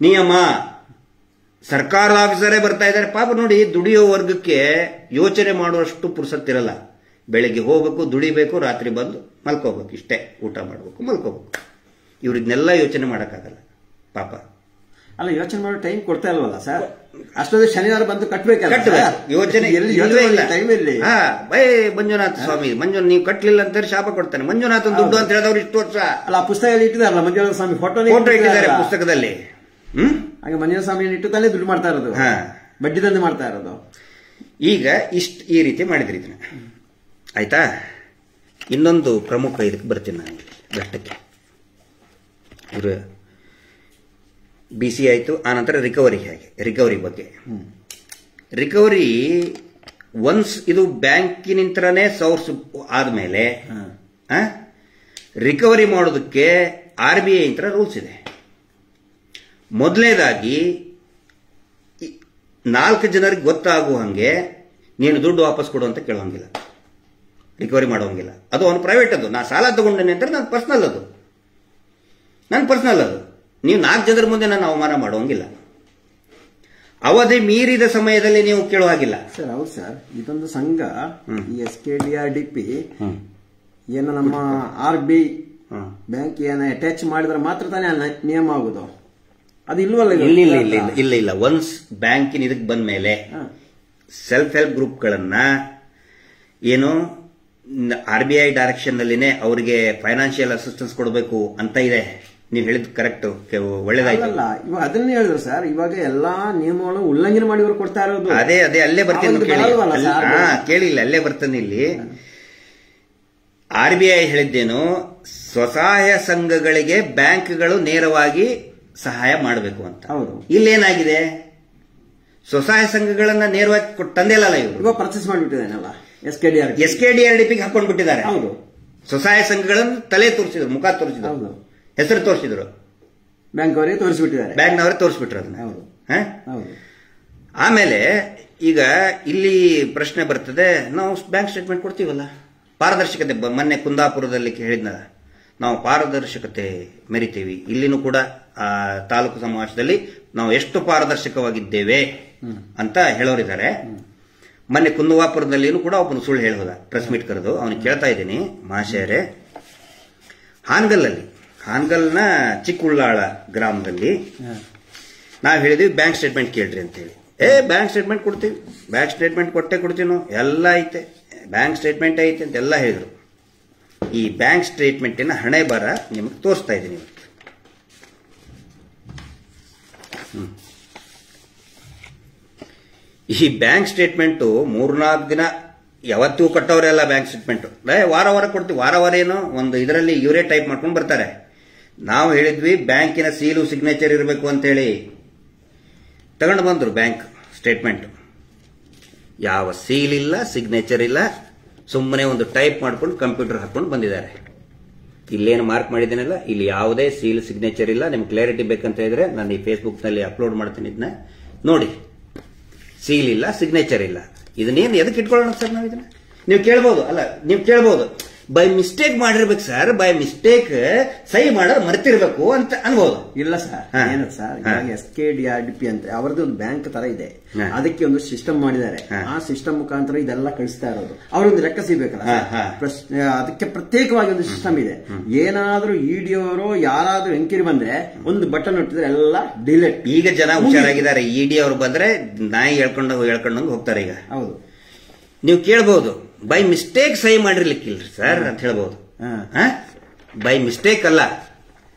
ನಿಯಮ, ಸರ್ಕಾರದ ಆಫೀಸರೇ ಬರ್ತಾ ಇದ್ದಾರೆ. ಪಾಪ ನೋಡಿ, ದುಡಿಯೋ ವರ್ಗಕ್ಕೆ ಯೋಚನೆ ಮಾಡುವಷ್ಟು ಪುರ್ಸತ್ತಿರಲ್ಲ. ಬೆಳಿಗ್ಗೆ ಹೋಗ್ಬೇಕು, ದುಡಿಬೇಕು, ರಾತ್ರಿ ಬಂದು ಮಲ್ಕೋಬೇಕು, ಇಷ್ಟೇ. ಊಟ ಮಾಡಬೇಕು, ಮಲ್ಕೋಬೇಕು. ಇವ್ರು ಇದನ್ನೆಲ್ಲ ಯೋಚನೆ ಮಾಡೋಕ್ಕಾಗಲ್ಲ ಪಾಪ. ಅಲ್ಲ, ಯೋಚನೆ ಮಾಡೋ ಟೈಮ್ ಕೊಡ್ತಾ ಇಲ್ವಲ್ಲ ಸರ್? ಅಷ್ಟೊಂದು ಶನಿವಾರ ಬಂದು ಕಟ್ಟಬೇಕಲ್ಲ. ಯೋಚನೆ ಟೈಮಲ್ಲಿ ಮಂಜುನಾಥ ಸ್ವಾಮಿ, ನೀವು ಕಟ್ಟಲಿಲ್ಲ ಅಂತ ಶಾಪ ಕೊಡ್ತಾನೆ. ಮಂಜುನಾಥನ್ ದುಡ್ಡು ಅಂತ ಹೇಳಿದವ್ರು ಇಷ್ಟು ವರ್ಷ. ಅಲ್ಲ, ಪುಸ್ತಕದಲ್ಲಿ ಇಟ್ಟಿದಾರಲ್ಲ ಮಂಜುನಾಥ ಸ್ವಾಮಿ ಫೋಟೋ ಇಟ್ಟಿದ್ದಾರೆ ಪುಸ್ತಕದಲ್ಲಿ. ಹಾಗೆ ಮಂಜುನಾಥ ಸ್ವಾಮಿ ಇಟ್ಟು ತಾನೇ ದುಡ್ಡು ಮಾಡ್ತಾ ಇರೋದು, ಬಡ್ಡಿ ದಂಧೆ ಮಾಡ್ತಾ ಇರೋದು. ಈಗ ಈ ರೀತಿ ಮಾಡಿದ್ರಿ ಇದನ್ನ. ಆಯ್ತಾ? ಇನ್ನೊಂದು ಪ್ರಮುಖ ಇದಕ್ಕೆ ಬರ್ತೀನಿ ನಾನು, ಘಟ್ಟಕ್ಕೆ. ಇವರು BC ಆಯಿತು, ಆನಂತರ ರಿಕವರಿ ಬಗ್ಗೆ. ರಿಕವರಿ ಒನ್ಸ್ ಇದು ಬ್ಯಾಂಕಿನಿಂದನೇ ಸೋರ್ಸ್ ಆದ್ಮೇಲೆ ರಿಕವರಿ ಮಾಡೋದಕ್ಕೆ RBI ಇಂದ ರೂಲ್ಸ್ ಇದೆ. ಮೊದಲನೇದಾಗಿ 4 ಜನರಿಗೆ ಗೊತ್ತಾಗುವ ಹಂಗೆ ನೀನು ದುಡ್ಡು ವಾಪಸ್ ಕೊಡು ಅಂತ ಕೇಳೋಂಗಿಲ್ಲ, ರಿಕವರಿ ಮಾಡೋಂಗಿಲ್ಲ. ಅದು ಅವನು ಪ್ರೈವೇಟ್. ಅದು ನಾ ಸಾಲ ತಗೊಂಡೇನೆ ಅಂತ ನನ್ನ ಪರ್ಸನಲ್ ಅದು. ನೀವು 4 ಜನರ ಮುಂದೆ ನಾನು ಅವಮಾನ ಮಾಡೋಂಗಿಲ್ಲ. ಅವಧಿ ಮೀರಿದ ಸಮಯದಲ್ಲಿ ನೀವು ಕೇಳೋ ಹಾಗಿಲ್ಲ ಸರ್. ಹೌದು ಸರ್, ಇದೊಂದು ಸಂಘ ಈ SKDRDP ಏನು ನಮ್ಮ RBI ಬ್ಯಾಂಕ್ ಏನ ಅಟ್ಯಾಚ್ ಮಾಡಿದ್ರೆ ಮಾತ್ರ ತಾನೇ ನಿಯಮ ಆಗುದು. ಅದು ಇಲ್ವಲ್ಲ? ಇಲ್ಲ. ಒನ್ಸ್ ಬ್ಯಾಂಕಿನ ಇದಕ್ಕೆ ಬಂದ ಮೇಲೆ ಸೆಲ್ಫ್ ಹೆಲ್ಪ್ ಗ್ರೂಪ್ಗಳನ್ನ ಏನು RBI ಡೈರೆಕ್ಷನ್ ನಲ್ಲಿನೇ ಅವರಿಗೆ ಫೈನಾನ್ಷಿಯಲ್ ಅಸಿಸ್ಟೆನ್ಸ್ ಕೊಡಬೇಕು ಅಂತ ಇದೆ. ನೀವು ಹೇಳಿದ್ ಕರೆಕ್ಟ್, ಒಳ್ಳೇದಾಯ್ತು. ಇವಾಗ ಅದನ್ನೇ ಹೇಳಿದ್ರು ಸರ್, ಇವಾಗ ಎಲ್ಲಾ ನಿಯಮಗಳು ಉಲ್ಲಂಘನೆ ಮಾಡಿ ಕೊಡ್ತಾ ಇರೋದು. ಅದೇ ಅಲ್ಲೇ ಬರ್ತೀನಿ ಕೇಳಿಲ್ಲ, ಅಲ್ಲೇ ಬರ್ತಾನೆ ಇಲ್ಲಿ. RBI ಹೇಳಿದ್ದೇನು, ಸ್ವಸಹಾಯ ಸಂಘಗಳಿಗೆ ಬ್ಯಾಂಕ್ಗಳು ನೇರವಾಗಿ ಸಹಾಯ ಮಾಡಬೇಕು ಅಂತ. ಇಲ್ಲೇನಾಗಿದೆ, ಸ್ವಸಹಾಯ ಸಂಘಗಳನ್ನ ನೇರವಾಗಿ ತಂದೆಲ್ಲ ಇವಾಗ ಪರ್ಚೇಸ್ ಮಾಡಿಬಿಟ್ಟಿದ್ದಾನಲ್ಲ, SKDRDP ಹಾಕೊಂಡು ಬಿಟ್ಟಿದ್ದಾರೆ. ಹೌದು, ಸ್ವಸಹಾಯ ಸಂಘಗಳನ್ನು ತಲೆ ತೋರಿಸಿದ್ರು, ಮುಖ ತೋರಿಸಿದ್ರು, ಹೆಸರು ತೋರಿಸಿದ್ರು, ಬ್ಯಾಂಕ್ ಅವರೇ ತೋರಿಸ್ಬಿಟ್ಟಿದ್ದಾರೆ, ಬ್ಯಾಂಕ್ನವರೇ ತೋರಿಸ್ಬಿಟ್ರು ಅದನ್ನ. ಆಮೇಲೆ ಈಗ ಇಲ್ಲಿ ಪ್ರಶ್ನೆ ಬರ್ತದೆ, ನಾವು ಬ್ಯಾಂಕ್ ಸ್ಟೇಟ್ಮೆಂಟ್ ಕೊಡ್ತೀವಲ್ಲ, ಪಾರದರ್ಶಕತೆ. ಮೊನ್ನೆ ಕುಂದಾಪುರದಲ್ಲಿ ಹೇಳಿದ್ನಲ್ಲ, ನಾವು ಪಾರದರ್ಶಕತೆ ಮೆರಿತೀವಿ. ಇಲ್ಲಿನೂ ಕೂಡ ತಾಲೂಕು ಸಮಾವೇಶದಲ್ಲಿ ನಾವು ಎಷ್ಟು ಪಾರದರ್ಶಕವಾಗಿದ್ದೇವೆ ಅಂತ ಹೇಳೋರಿದ್ದಾರೆ. ಮೊನ್ನೆ ಕುಂದಾಪುರದಲ್ಲಿನೂ ಕೂಡ ಒಬ್ಬನು ಸುಳ್ಳು ಹೇಳೋದ, ಪ್ರೆಸ್ ಮೀಟ್ ಕರೆದು ಅವನಿಗೆ ಕೇಳ್ತಾ ಇದ್ದೀನಿ, ಮಹಾಶಯರೇ, ಹಾನಗಲ್ನ ಚಿಕ್ಕುಳ್ಳಾಳ ಗ್ರಾಮದಲ್ಲಿ ನಾವು ಹೇಳಿದ್ವಿ ಬ್ಯಾಂಕ್ ಸ್ಟೇಟ್ಮೆಂಟ್ ಕೇಳ್ರಿ ಅಂತ ಹೇಳಿ. ಬ್ಯಾಂಕ್ ಸ್ಟೇಟ್ಮೆಂಟ್ ಕೊಡ್ತೀವಿ, ಬ್ಯಾಂಕ್ ಸ್ಟೇಟ್ಮೆಂಟ್ ಕೊಡ್ತೀವಿ ನಾವು, ಎಲ್ಲ ಐತೆ, ಬ್ಯಾಂಕ್ ಸ್ಟೇಟ್ಮೆಂಟ್ ಐತೆ ಅಂತ ಎಲ್ಲ ಹೇಳಿದ್ರು. ಈ ಬ್ಯಾಂಕ್ ಸ್ಟೇಟ್ಮೆಂಟಿನ ಹಣೆ ಬರ ನಿಮಗೆ ತೋರಿಸ್ತಾ ಇದ್ದೀನಿ ಇವತ್ತು. ಈ ಬ್ಯಾಂಕ್ ಸ್ಟೇಟ್ಮೆಂಟು 3-4 ದಿನ ಯಾವತ್ತೂ ಕಟ್ಟೋರೆಲ್ಲ ಬ್ಯಾಂಕ್ ಸ್ಟೇಟ್ಮೆಂಟ್ ವಾರ ಕೊಡ್ತೀವಿ. ವಾರ ಏನೋ ಒಂದು ಇದರಲ್ಲಿ ಇವರೇ ಟೈಪ್ ಮಾಡ್ಕೊಂಡು ಬರ್ತಾರೆ. ನಾವು ಹೇಳಿದ್ವಿ ಬ್ಯಾಂಕಿನ ಸೀಲು ಸಿಗ್ನೇಚರ್ ಇರಬೇಕು ಅಂತೇಳಿ ತಗೊಂಡು ಬಂದ್ರು ಬ್ಯಾಂಕ್ ಸ್ಟೇಟ್ಮೆಂಟ್. ಯಾವ ಸೀಲ್ ಇಲ್ಲ, ಸಿಗ್ನೇಚರ್ ಇಲ್ಲ, ಸುಮ್ಮನೆ ಒಂದು ಟೈಪ್ ಮಾಡ್ಕೊಂಡು ಕಂಪ್ಯೂಟರ್ ಹಾಕೊಂಡು ಬಂದಿದ್ದಾರೆ. ಇಲ್ಲೇನು ಮಾರ್ಕ್ ಮಾಡಿದ್ದೀನಲ್ಲ, ಇಲ್ಲಿ ಯಾವುದೇ ಸೀಲ್ ಸಿಗ್ನೇಚರ್ ಇಲ್ಲ. ನಿಮ್ಗೆ ಕ್ಲಾರಿಟಿ ಬೇಕಂತ ಹೇಳಿದ್ರೆ ನಾನು ಈ ಫೇಸ್ಬುಕ್ ನಲ್ಲಿ ಅಪ್ಲೋಡ್ ಮಾಡ್ತೀನಿ, ಇದನ್ನ ನೋಡಿ. ಸೀಲ್ ಇಲ್ಲ, ಸಿಗ್ನೇಚರ್ ಇಲ್ಲ, ಇದನ್ನೇನು ಎದಕ್ಕೆ ಇಟ್ಕೊಳ್ಳೋಣ ಸರ್ ನಾವು ಇದನ್ನ? ನೀವು ಕೇಳ್ಬೋದು, ಅಲ್ಲ ನೀವು ಕೇಳ್ಬೋದು, ಬೈ ಮಿಸ್ಟೇಕ್ ಮಾಡಿರ್ಬೇಕು ಸರ್, ಬೈ ಮಿಸ್ಟೇಕ್ ಸಹಿ ಮಾಡೋದು ಮರ್ತಿರ್ಬೇಕು ಅಂತ ಅನ್ಬೋದು. ಇಲ್ಲ ಸರ್, ಏನದು ಸರ್, SKDRDP ಅಂತ ಅವರದ್ದು ಒಂದು ಬ್ಯಾಂಕ್ ತರ ಇದೆ, ಅದಕ್ಕೆ ಒಂದು ಸಿಸ್ಟಮ್ ಮಾಡಿದ್ದಾರೆ. ಆ ಸಿಸ್ಟಮ್ ಮುಖಾಂತರ ಇದೆಲ್ಲ ಕಳಿಸ್ತಾ ಇರೋದು. ಅವರೊಂದು ಲೆಕ್ಕ ಸಿಗ್ಬೇಕಲ್ಲ, ಅದಕ್ಕೆ ಪ್ರತ್ಯೇಕವಾಗಿ ಒಂದು ಸಿಸ್ಟಮ್ ಇದೆ. ಏನಾದ್ರೂ ಇಡಿಯವರು ಯಾರಾದ್ರೂ ಎಂಕ್ವೈರಿ ಬಂದ್ರೆ ಒಂದು ಬಟನ್ ಹೊಟ್ಟಿದ್ರೆ ಎಲ್ಲ ಡಿಲೇಟ್. ಈಗ ಜನ ಹುಷಾರಾಗಿದ್ದಾರೆ, ಇಡಿ ಅವರು ಬಂದ್ರೆ ನಾಯಿ ಹೇಳ್ಕೊಂಡಂಗೆ ಹೋಗ್ತಾರೆ. ಈಗ ಹೌದು, ನೀವು ಕೇಳ್ಬಹುದು, ಬೈ ಮಿಸ್ಟೇಕ್ ಸಹಿ ಮಾಡಿರ್ಲಿಕ್ಕಿಲ್ರಿ ಸರ್ ಅಂತ ಹೇಳ್ಬಹುದು. ಬೈ ಮಿಸ್ಟೇಕ್ ಅಲ್ಲ.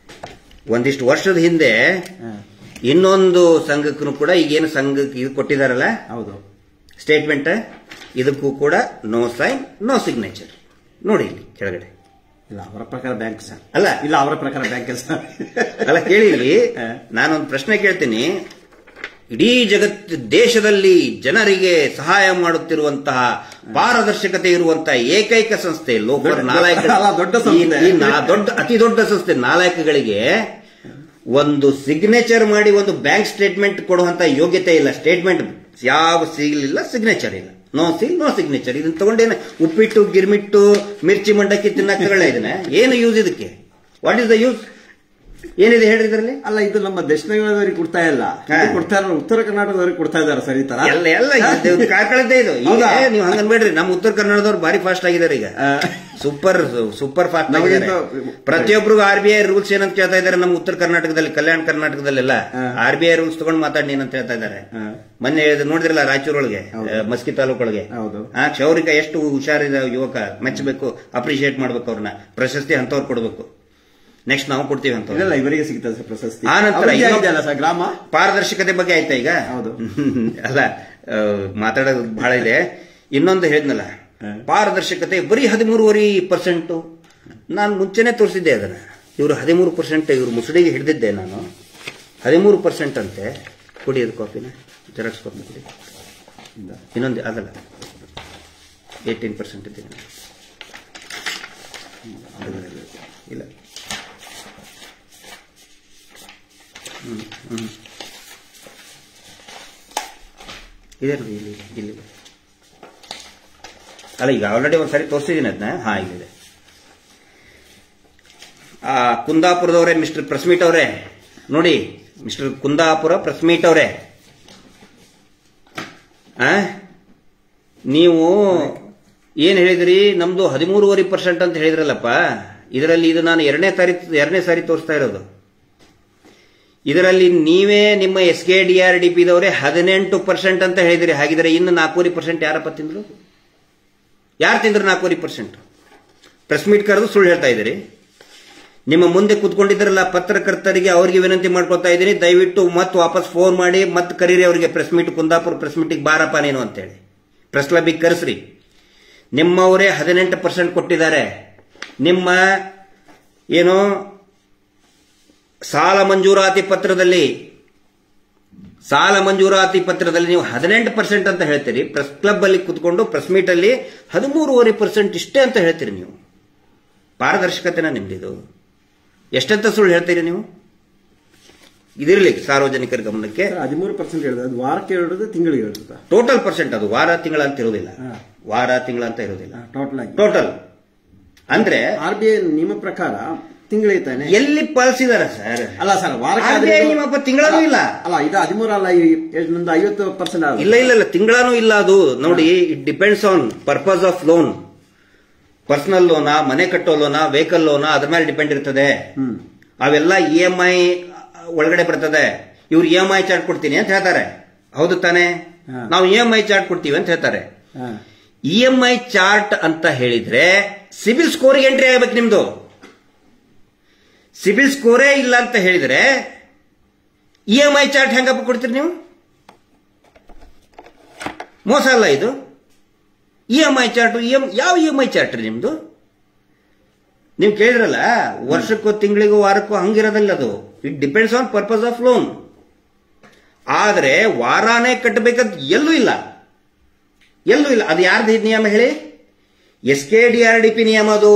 ಒಂದಿಷ್ಟು ವರ್ಷದ ಹಿಂದೆ ಇನ್ನೊಂದು ಸಂಘಕ್ಕೂ ಕೂಡ ಈಗೇನು ಸಂಘಕ್ಕೆ ಇದು ಕೊಟ್ಟಿದಾರಲ್ಲ, ಹೌದು, ಸ್ಟೇಟ್ಮೆಂಟ್, ಇದಕ್ಕೂ ಕೂಡ ನೋ ಸೈನ್ ನೋ ಸಿಗ್ನೇಚರ್. ನೋಡಿ ಇಲ್ಲಿ ಕೆಳಗಡೆ. ಇಲ್ಲ ಅವರ ಪ್ರಕಾರ ಬ್ಯಾಂಕ್ ಸರ್, ಅಲ್ಲ ಇಲ್ಲ ಅವರ ಪ್ರಕಾರ ಬ್ಯಾಂಕ್ ಸರ್. ಅಲ್ಲ ಕೇಳಿ, ನಾನೊಂದು ಪ್ರಶ್ನೆ ಕೇಳ್ತೀನಿ. ಇಡೀ ದೇಶದಲ್ಲಿ ಜನರಿಗೆ ಸಹಾಯ ಮಾಡುತ್ತಿರುವಂತಹ ಪಾರದರ್ಶಕತೆ ಇರುವಂತಹ ಏಕೈಕ ಸಂಸ್ಥೆ ಲೋಕಲ್ ಅತಿ ದೊಡ್ಡ ಸಂಸ್ಥೆ ನಾಲಾಯಕಗಳಿಗೆ ಒಂದು ಸಿಗ್ನೇಚರ್ ಮಾಡಿ ಒಂದು ಬ್ಯಾಂಕ್ ಸ್ಟೇಟ್ಮೆಂಟ್ ಕೊಡುವಂತ ಯೋಗ್ಯತೆ ಇಲ್ಲ. ಸ್ಟೇಟ್ಮೆಂಟ್ ಯಾವ ಸೀಲ್ ಇಲ್ಲ, ಸಿಗ್ನೇಚರ್ ಇಲ್ಲ, ನೋ ಸೀಲ್ ನೋ ಸಿಗ್ನೇಚರ್. ಇದನ್ನ ತಗೊಂಡೇನೆ ಉಪ್ಪಿಟ್ಟು ಗಿರ್ಮಿಟ್ಟು ಮಿರ್ಚಿ ಮಂಡಕ್ಕಿ ತಿನ್ನಕ್ ತಗೊಳ್ಳ, ಇದನ್ನ ಏನು ಯೂಸ್? ಇದಕ್ಕೆ ವಾಟ್ ಇಸ್ ದ ಯೂಸ್? ಏನಿದೆ ಹೇಳಿ ಇದರಲ್ಲಿ? ಅಲ್ಲ, ಇದು ನಮ್ಮ ದಕ್ಷಿಣದವರಿಗೆ ಕೊಡ್ತಾ ಇಲ್ಲ, ಕೊಡ್ತಾ ಇರೋ ಉತ್ತರ ಕರ್ನಾಟಕದವ್ರಿಗೆ ಕೊಡ್ತಾ ಇದ್ದಾರೆ ಸರ್. ಈ ತರ ಎಲ್ಲ ಕಾರ್ಕಳದ್ದೇ ಇದು. ಈಗ ನೀವು ಹಂಗನ್ಬೇಡ್ರಿ, ನಮ್ಮ ಉತ್ತರ ಕನ್ನಡದವ್ರು ಭಾರಿ ಫಾಸ್ಟ್ ಆಗಿದ್ದಾರೆ ಈಗ, ಸೂಪರ್ ಫಾಸ್ಟ್ ಆಗಿದ್ದಾರೆ. ಪ್ರತಿಯೊಬ್ಬರಿಗೂ RBI ರೂಲ್ಸ್ ಏನಂತ ಕೇಳ್ತಾ ಇದ್ದಾರೆ. ನಮ್ಮ ಉತ್ತರ ಕರ್ನಾಟಕದಲ್ಲಿ, ಕಲ್ಯಾಣ ಕರ್ನಾಟಕದಲ್ಲೆಲ್ಲ RBI ರೂಲ್ಸ್ ತಗೊಂಡು ಮಾತಾಡಿ ಏನಂತ ಹೇಳ್ತಾ ಇದ್ದಾರೆ. ಮೊನ್ನೆ ನೋಡಿದ್ರಲ್ಲ ರಾಯಚೂರೊಳಗೆ, ಮಸ್ಕಿ ತಾಲೂಕೊಳಗೆ ಕ್ಷೌರಿಕ ಎಷ್ಟು ಹುಷಾರಿದ ಯುವಕ, ಮೆಚ್ಚಬೇಕು, ಅಪ್ರಿಶಿಯೇಟ್ ಮಾಡ್ಬೇಕು, ಅವ್ರನ್ನ ಪ್ರಶಸ್ತಿ ಅಂತವ್ರು ಕೊಡಬೇಕು. ನೆಕ್ಸ್ಟ್ ನಾವು ಕೊಡ್ತೀವಿ ಅಂತ ಇವರಿಗೆ ಸಿಗ್ತದೆ ಪ್ರಶಸ್ತಿ. ಆ ನಂತರ ಗ್ರಾಮ ಪಾರದರ್ಶಕತೆ ಬಗ್ಗೆ ಆಯ್ತಾ ಈಗ? ಹೌದು, ಅಲ್ಲ ಮಾತಾಡೋದು ಬಹಳ ಇದೆ. ಇನ್ನೊಂದು ಹೇಳಿದ್ನಲ್ಲ, ಪಾರದರ್ಶಕತೆ ಬರೀ 13.5%. ನಾನು ಮುಂಚೆನೆ ತೋರಿಸಿದ್ದೆ ಅದನ್ನ. ಇವರು 13%, ಇವರು ಮುಸುಡಿಗೆ ಹಿಡಿದಿದ್ದೆ ನಾನು. 13% ಅಂತೆ. ಕುಡಿಯೋದು ಕಾಫಿನ ಜೆರಾಕ್ಸ್ ಕಾಫಿ ಕುಡಿ. ಇನ್ನೊಂದು ಅದಲ್ಲ, 18% ಇದ್ದೀನಿ. ಇಲ್ಲ, ಇದೆ ನೋಡಿ, ಇಲ್ಲಿ ಅಲ್ಲ, ಈಗ ಆಲ್ರೆಡಿ ಒಂದ್ಸರಿ ತೋರಿಸಿದ್ದೀನಿ ಅದನ್ನ. ಇಲ್ಲಿದೆ. ಕುಂದಾಪುರದವರೇ, ಮಿಸ್ಟರ್ ಪ್ರೆಸ್ ಮೀಟ್ ಅವರೇ ನೋಡಿ, ಮಿಸ್ಟರ್ ಕುಂದಾಪುರ ಪ್ರೆಸ್ ಮೀಟ್ ಅವರೇ, ನೀವು ಏನ್ ಹೇಳಿದ್ರಿ? ನಮ್ದು 13.5% ಅಂತ ಹೇಳಿದ್ರಲ್ಲಪ್ಪ. ಇದರಲ್ಲಿ ಇದು ನಾನು ಎರಡನೇ ಸಾರಿ ತೋರಿಸ್ತಾ ಇರೋದು. ಇದರಲ್ಲಿ ನೀವೇ ನಿಮ್ಮ SKDRDP ದವರೇ 18% ಅಂತ ಹೇಳಿದ್ರಿ. ಹಾಗಿದ್ರೆ ಇನ್ನು 4.5% ಯಾರಪ್ಪ ತಿಂದ್ರು? ಯಾರು ತಿಂದ್ರು 4.5%? ಪ್ರೆಸ್ ಮೀಟ್ ಕರೆದು ಸುಳ್ಳು ಹೇಳ್ತಾ ಇದ್ದೀರಿ. ನಿಮ್ಮ ಮುಂದೆ ಕೂತ್ಕೊಂಡಿದ್ರಲ್ಲ ಪತ್ರಕರ್ತರಿಗೆ ಅವರಿಗೆ ವಿನಂತಿ ಮಾಡ್ಕೊಳ್ತಾ ಇದ್ದೀನಿ, ದಯವಿಟ್ಟು ಮತ್ತೆ ವಾಪಸ್ ಫೋನ್ ಮಾಡಿ ಮತ್ತೆ ಕರೀರಿ ಅವರಿಗೆ ಪ್ರೆಸ್ ಮೀಟ್, ಕುಂದಾಪುರ ಪ್ರೆಸ್ ಮೀಟಿಗೆ ಬಾರಪ್ಪ ನೀನು ಅಂತೇಳಿ ಪ್ರೆಸ್ ಕ್ಲಬ್ಬಿಗೆ ಕರೆಸ್ರಿ. ನಿಮ್ಮವರೇ 18% ಕೊಟ್ಟಿದ್ದಾರೆ. ನಿಮ್ಮ ಏನು ಸಾಲ ಮಂಜೂರಾತಿ ಪತ್ರದಲ್ಲಿ ನೀವು 18% ಅಂತ ಹೇಳ್ತೀರಿ. ಪ್ರೆಸ್ ಕ್ಲಬ್ ಅಲ್ಲಿ ಕುತ್ಕೊಂಡು ಪ್ರೆಸ್ ಮೀಟ್ ಅಲ್ಲಿ 13.5% ಇಷ್ಟೇ ಅಂತ ಹೇಳ್ತೀರಿ. ನೀವು ಪಾರದರ್ಶಕತೆನ ನಿಮ್ದಿದು? ಎಷ್ಟಂತ ಸುಳ್ಳು ಹೇಳ್ತೀರಿ ನೀವು? ಇದಿರಲಿ ಸಾರ್ವಜನಿಕರ ಗಮನಕ್ಕೆ. 13% ಹೇಳಿದ್ರೆ ಅದು ವಾರಕ್ಕೆ ಹೇಳೋದು, ತಿಂಗಳಿಗೆ ಹೇಳುತ್ತಾ? Total percent. ಅದು ವಾರ ತಿಂಗಳ ಅಂತ ಇರೋದಿಲ್ಲ, ವಾರ ತಿಂಗಳ ಅಂತ ಇರೋದಿಲ್ಲ, ಟೋಟಲ್. ಅಂದ್ರೆ RBI ನಿಮ್ಮ ಪ್ರಕಾರ ತಿಂಗಳಿಗೆ ತಾನೆ ಎಲ್ಲಿ ಪಾಲಿಸಿದಾರ ಸರ್? ಅಲ್ಲ ಸರ್, ವಾರಕ್ಕೆ ನಿಮ್ಮಪ್ಪ ತಿಂಗಳೂ ಇಲ್ಲ ಅಲ್ಲ, ಇದು 13 ಅಲ್ಲ, 50% ಇಲ್ಲ, ತಿಂಗಳೂ ಇಲ್ಲ. ಅದು ನೋಡಿ, it depends on purpose of loan. Personal ಲೋನಾ, ಮನೆ ಕಟ್ಟೋ ಲೋನಾ, ವೆಹಿಕಲ್ ಲೋನಾ, ಅದ್ರ ಮೇಲೆ ಡಿಪೆಂಡ್ ಇರ್ತದೆ. ಅವೆಲ್ಲ EMI ಒಳಗಡೆ ಬರ್ತದೆ. ಇವ್ರು EMI ಚಾರ್ಟ್ ಕೊಡ್ತೀನಿ ಅಂತ ಹೇಳ್ತಾರೆ, ಹೌದು ತಾನೆ? ನಾವು EMI ಚಾರ್ಟ್ ಕೊಡ್ತೀವಿ ಅಂತ ಹೇಳ್ತಾರೆ. EMI ಚಾರ್ಟ್ ಅಂತ ಹೇಳಿದ್ರೆ ಸಿಬಿಲ್ ಸ್ಕೋರ್ಗೆ ಎಂಟ್ರಿ ಆಗಬೇಕು ನಿಮ್ದು. ಸಿಬಿಲ್ ಸ್ಕೋರೇ ಇಲ್ಲ ಅಂತ ಹೇಳಿದ್ರೆ EMI ಚಾರ್ಟ್ ಹೆಂಗಪ್ಪ ಕೊಡ್ತೀರಿ ನೀವು? ಮೋಸ ಅಲ್ಲ ಇದು? EMI ಚಾರ್ಟ್ ಯಾವ EMI ಚಾರ್ಟ್ ರೀ ನಿಮ್ದು? ನೀವು ಕೇಳಿದ್ರಲ್ಲ, ವರ್ಷಕ್ಕೋ ತಿಂಗಳಿಗೋ ವಾರಕ್ಕೋ ಹಂಗಿರೋದಿಲ್ಲ ಅದು. It depends on purpose of loan. ಆದ್ರೆ ವಾರಾನೇ ಕಟ್ಟಬೇಕಂತ ಎಲ್ಲೂ ಇಲ್ಲ. ಅದು ಯಾರ್ದು ನಿಯಮ ಹೇಳಿ? SKDRDP ನಿಯಮ ಅದು.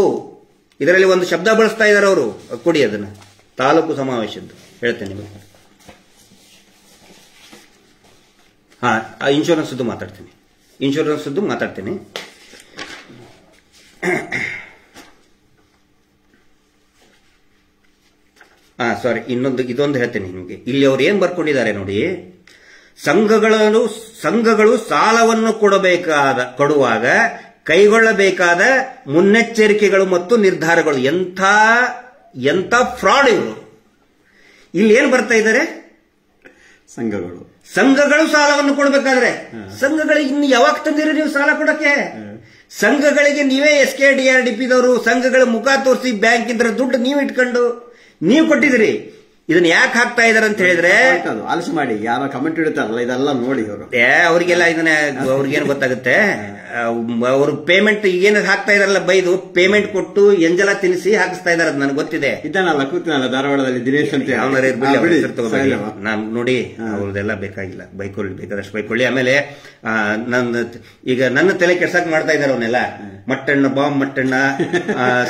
ಇದರಲ್ಲಿ ಒಂದು ಶಬ್ದ ಬಳಸ್ತಾ ಇದ್ದಾರೆ ಅವರು, ಕೊಡಿ ಅದನ್ನ, ತಾಲೂಕು ಸಮಾವೇಶದ್ದು ಹೇಳ್ತೇನೆ ನಿಮಗೆ. ಇನ್ಶೂರೆನ್ಸ್ ಮಾತಾಡ್ತೀನಿ. ಸಾರಿ, ಇದೊಂದು ಹೇಳ್ತೇನೆ ನಿಮಗೆ. ಇಲ್ಲಿ ಅವ್ರು ಏನ್ ಬರ್ಕೊಂಡಿದ್ದಾರೆ ನೋಡಿ, ಸಂಘಗಳು ಸಾಲವನ್ನು ಕೊಡುವಾಗ ಕೈಗೊಳ್ಳಬೇಕಾದ ಮುನ್ನೆಚ್ಚರಿಕೆಗಳು ಮತ್ತು ನಿರ್ಧಾರಗಳು. ಎಂಥ ಫ್ರಾಡ್ ಇವರು! ಇಲ್ಲಿ ಏನ್ ಬರ್ತಾ ಇದ್ದಾರೆ? ಸಂಘಗಳು ಸಾಲವನ್ನು ಕೊಡಬೇಕಾದ್ರೆ ಸಂಘಗಳಿಗೆ ಇನ್ನು ಯಾವಾಗ ತಂದಿರಿ ನೀವು ಸಾಲ ಕೊಡಕ್ಕೆ? ಸಂಘಗಳಿಗೆ ನೀವೇ SKDRDPದವರು ಸಂಘಗಳ ಮುಖ ತೋರಿಸಿ ಬ್ಯಾಂಕ್ ಇಂದ ದುಡ್ಡು ನೀವು ಇಟ್ಕೊಂಡು ನೀವು ಕೊಟ್ಟಿದ್ರಿ. ಇದನ್ನ ಯಾಕೆ ಹಾಕ್ತಾ ಇದಾರೆ ಅಂತ ಹೇಳಿದ್ರೆ, ಆಲೋಚನೆ ಮಾಡಿ, ಯಾರೋ ಕಮೆಂಟ್ ಇಡುತ್ತಾರಲ್ಲ ಇದೆಲ್ಲ ನೋಡಿ ಅವರು, ಅವ್ರಿಗೆಲ್ಲ ಇದನ್ನ ಅವ್ರಿಗೇನು ಗೊತ್ತಾಗುತ್ತೆ? ಅವರು ಪೇಮೆಂಟ್ ಈಗೇನು ಹಾಕ್ತಾ ಇದಾರಲ್ಲ, ಬೈದು ಪೇಮೆಂಟ್ ಕೊಟ್ಟು ಎಂಜಲ ತಿನ್ನಿಸಿ ಹಾಕಿಸ್ತಾ ಇದಾರೆ. ಅದು ನನಗೆ ಗೊತ್ತಿದೆ. ಇದನ್ನಲ್ಲ ಕೂತಿನಲ್ಲ ಧಾರವಾಡದಲ್ಲಿ ದಿನೇಶ್ ಅಂತ ನಾನು ನೋಡಿ, ಅವ್ರದೆಲ್ಲ ಬೇಕಾಗಿಲ್ಲ, ಬೇಕಾದಷ್ಟು ಬೈಕೊಳ್ಳಿ. ಆಮೇಲೆ ನನ್ನ ತಲೆ ಕೆಡ್ಸಕ್ ಮಾಡ್ತಾ ಇದಾರೆ ಅವನ್ನೆಲ್ಲ. ಮಟ್ಟಣ್ಣ ಬಾಂಬ್ ಮಟ್ಟಣ್ಣ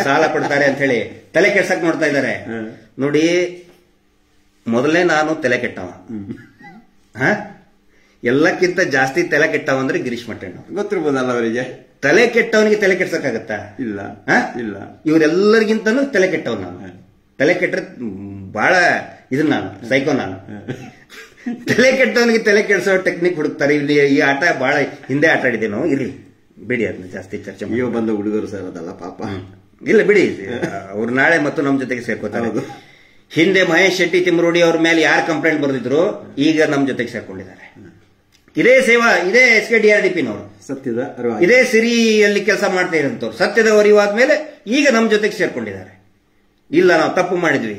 ಸಾಲ ಕೊಡ್ತಾರೆ ಅಂತ ಹೇಳಿ ತಲೆ ಕೆಡ್ಸಕ್ ನೋಡ್ತಾ ಇದ್ದಾರೆ ನೋಡಿ. ಮೊದಲೇ ನಾನು ತಲೆ ಕೆಟ್ಟವ, ಎಲ್ಲಕ್ಕಿಂತ ಜಾಸ್ತಿ ತಲೆ ಕೆಟ್ಟವ ಅಂದ್ರೆ ಗಿರೀಶ್ ಮಟ್ಟಣ್ಣ. ಗೊತ್ತಿರ್ಬೋದಲ್ಲ ಅವರಿಗೆ. ತಲೆ ಕೆಟ್ಟವನಿಗೆ ತಲೆ ಕೆಡ್ಸಕ್ಕಾಗತ್ತಾ? ಇಲ್ಲ. ಇವರೆಲ್ಲರಿಗಿಂತನೂ ತಲೆ ಕೆಟ್ಟವ್ ನಾನು. ತಲೆ ಕೆಟ್ಟರೆ ಬಹಳ ನಾನು ಸೈಕೋ. ನಾನು ತಲೆ ಕೆಟ್ಟವನಿಗೆ ತಲೆ ಕೆಡ್ಸೋ ಟೆಕ್ನಿಕ್ ಹುಡುಕ್ತಾರೆ. ಇಲ್ಲಿ ಈ ಆಟ ಬಹಳ ಹಿಂದೆ ಆಟ ಆಡಿದ್ದೇನೋ. ಇರ್ಲಿ ಬಿಡಿ, ಅದನ್ನ ಜಾಸ್ತಿ ಚರ್ಚೆ ನೀವು ಬಂದ ಹುಡುಗರು ಸರ್, ಅದಲ್ಲ ಪಾಪ. ಇಲ್ಲ ಬಿಡಿ, ಅವ್ರು ನಾಳೆ ಮತ್ತು ನಮ್ಮ ಜೊತೆಗೆ ಸೇರ್ಕೋತಾರೆ. ಹಿಂದೆ ಮಹೇಶ್ ಶೆಟ್ಟಿ ತಿಮ್ಮರೋಡಿ ಅವ್ರ ಮೇಲೆ ಯಾರು ಕಂಪ್ಲೇಂಟ್ ಬರೆದಿದ್ರು, ಈಗ ನಮ್ಮ ಜೊತೆಗೆ ಸೇರ್ಕೊಂಡಿದ್ದಾರೆ. ಇದೇ SKDRDPನವರು, ಇದೇ ಸಿರಿಯಲ್ಲಿ ಕೆಲಸ ಮಾಡ್ತಾ ಇರೋಂಥವ್ರು, ಸತ್ಯದ ಅರಿವಾದ್ಮೇಲೆ ಈಗ ನಮ್ಮ ಜೊತೆಗೆ ಸೇರ್ಕೊಂಡಿದ್ದಾರೆ. ಇಲ್ಲ, ನಾವು ತಪ್ಪು ಮಾಡಿದ್ವಿ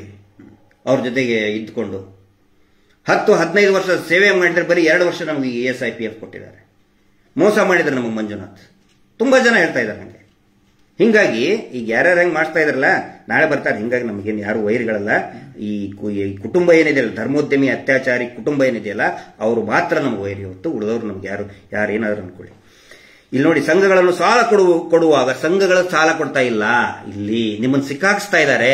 ಅವ್ರ ಜೊತೆಗೆ ಇದ್ಕೊಂಡು. 10-15 ವರ್ಷ ಸೇವೆ ಮಾಡಿದ್ರೆ ಬರೀ 2 ವರ್ಷ ನಮಗೆ ESIPF ಕೊಟ್ಟಿದ್ದಾರೆ. ಮೋಸ ಮಾಡಿದ್ರೆ ನಮಗೆ ಮಂಜುನಾಥ್. ತುಂಬಾ ಜನ ಹೇಳ್ತಾ ಇದ್ದಾರೆ ನನಗೆ. ಹಿಂಗಾಗಿ ಈಗ ಯಾರ್ಯಾರು ಹೆಂಗ್ ಮಾಡ್ತಾ ಇದ್ರಲ್ಲ, ನಾಳೆ ಬರ್ತಾರೆ. ಹಿಂಗಾಗಿ ನಮಗೇನು ಯಾರು ವೈರಿಗಳಲ್ಲ. ಈ ಕುಟುಂಬ ಏನಿದೆಯಲ್ಲ, ಧರ್ಮೋದ್ಯಮಿ ಅತ್ಯಾಚಾರಿ ಕುಟುಂಬ ಏನಿದೆಯಲ್ಲ, ಅವರು ಮಾತ್ರ ನಮ್ಗೆ ವೈರಿ, ಹೊತ್ತು ಉಳಿದವರು ನಮ್ಗೆ ಯಾರು ಏನಾದ್ರು ಅನ್ಕೊಳ್ಳಿ. ಇಲ್ಲಿ ನೋಡಿ, ಸಂಘಗಳನ್ನು ಸಾಲ ಕೊಡುವಾಗ ಸಂಘಗಳು ಸಾಲ ಕೊಡ್ತಾ ಇಲ್ಲ. ಇಲ್ಲಿ ನಿಮ್ಮನ್ನು ಸಿಕ್ಕಾಕಿಸ್ತಾ ಇದ್ದಾರೆ.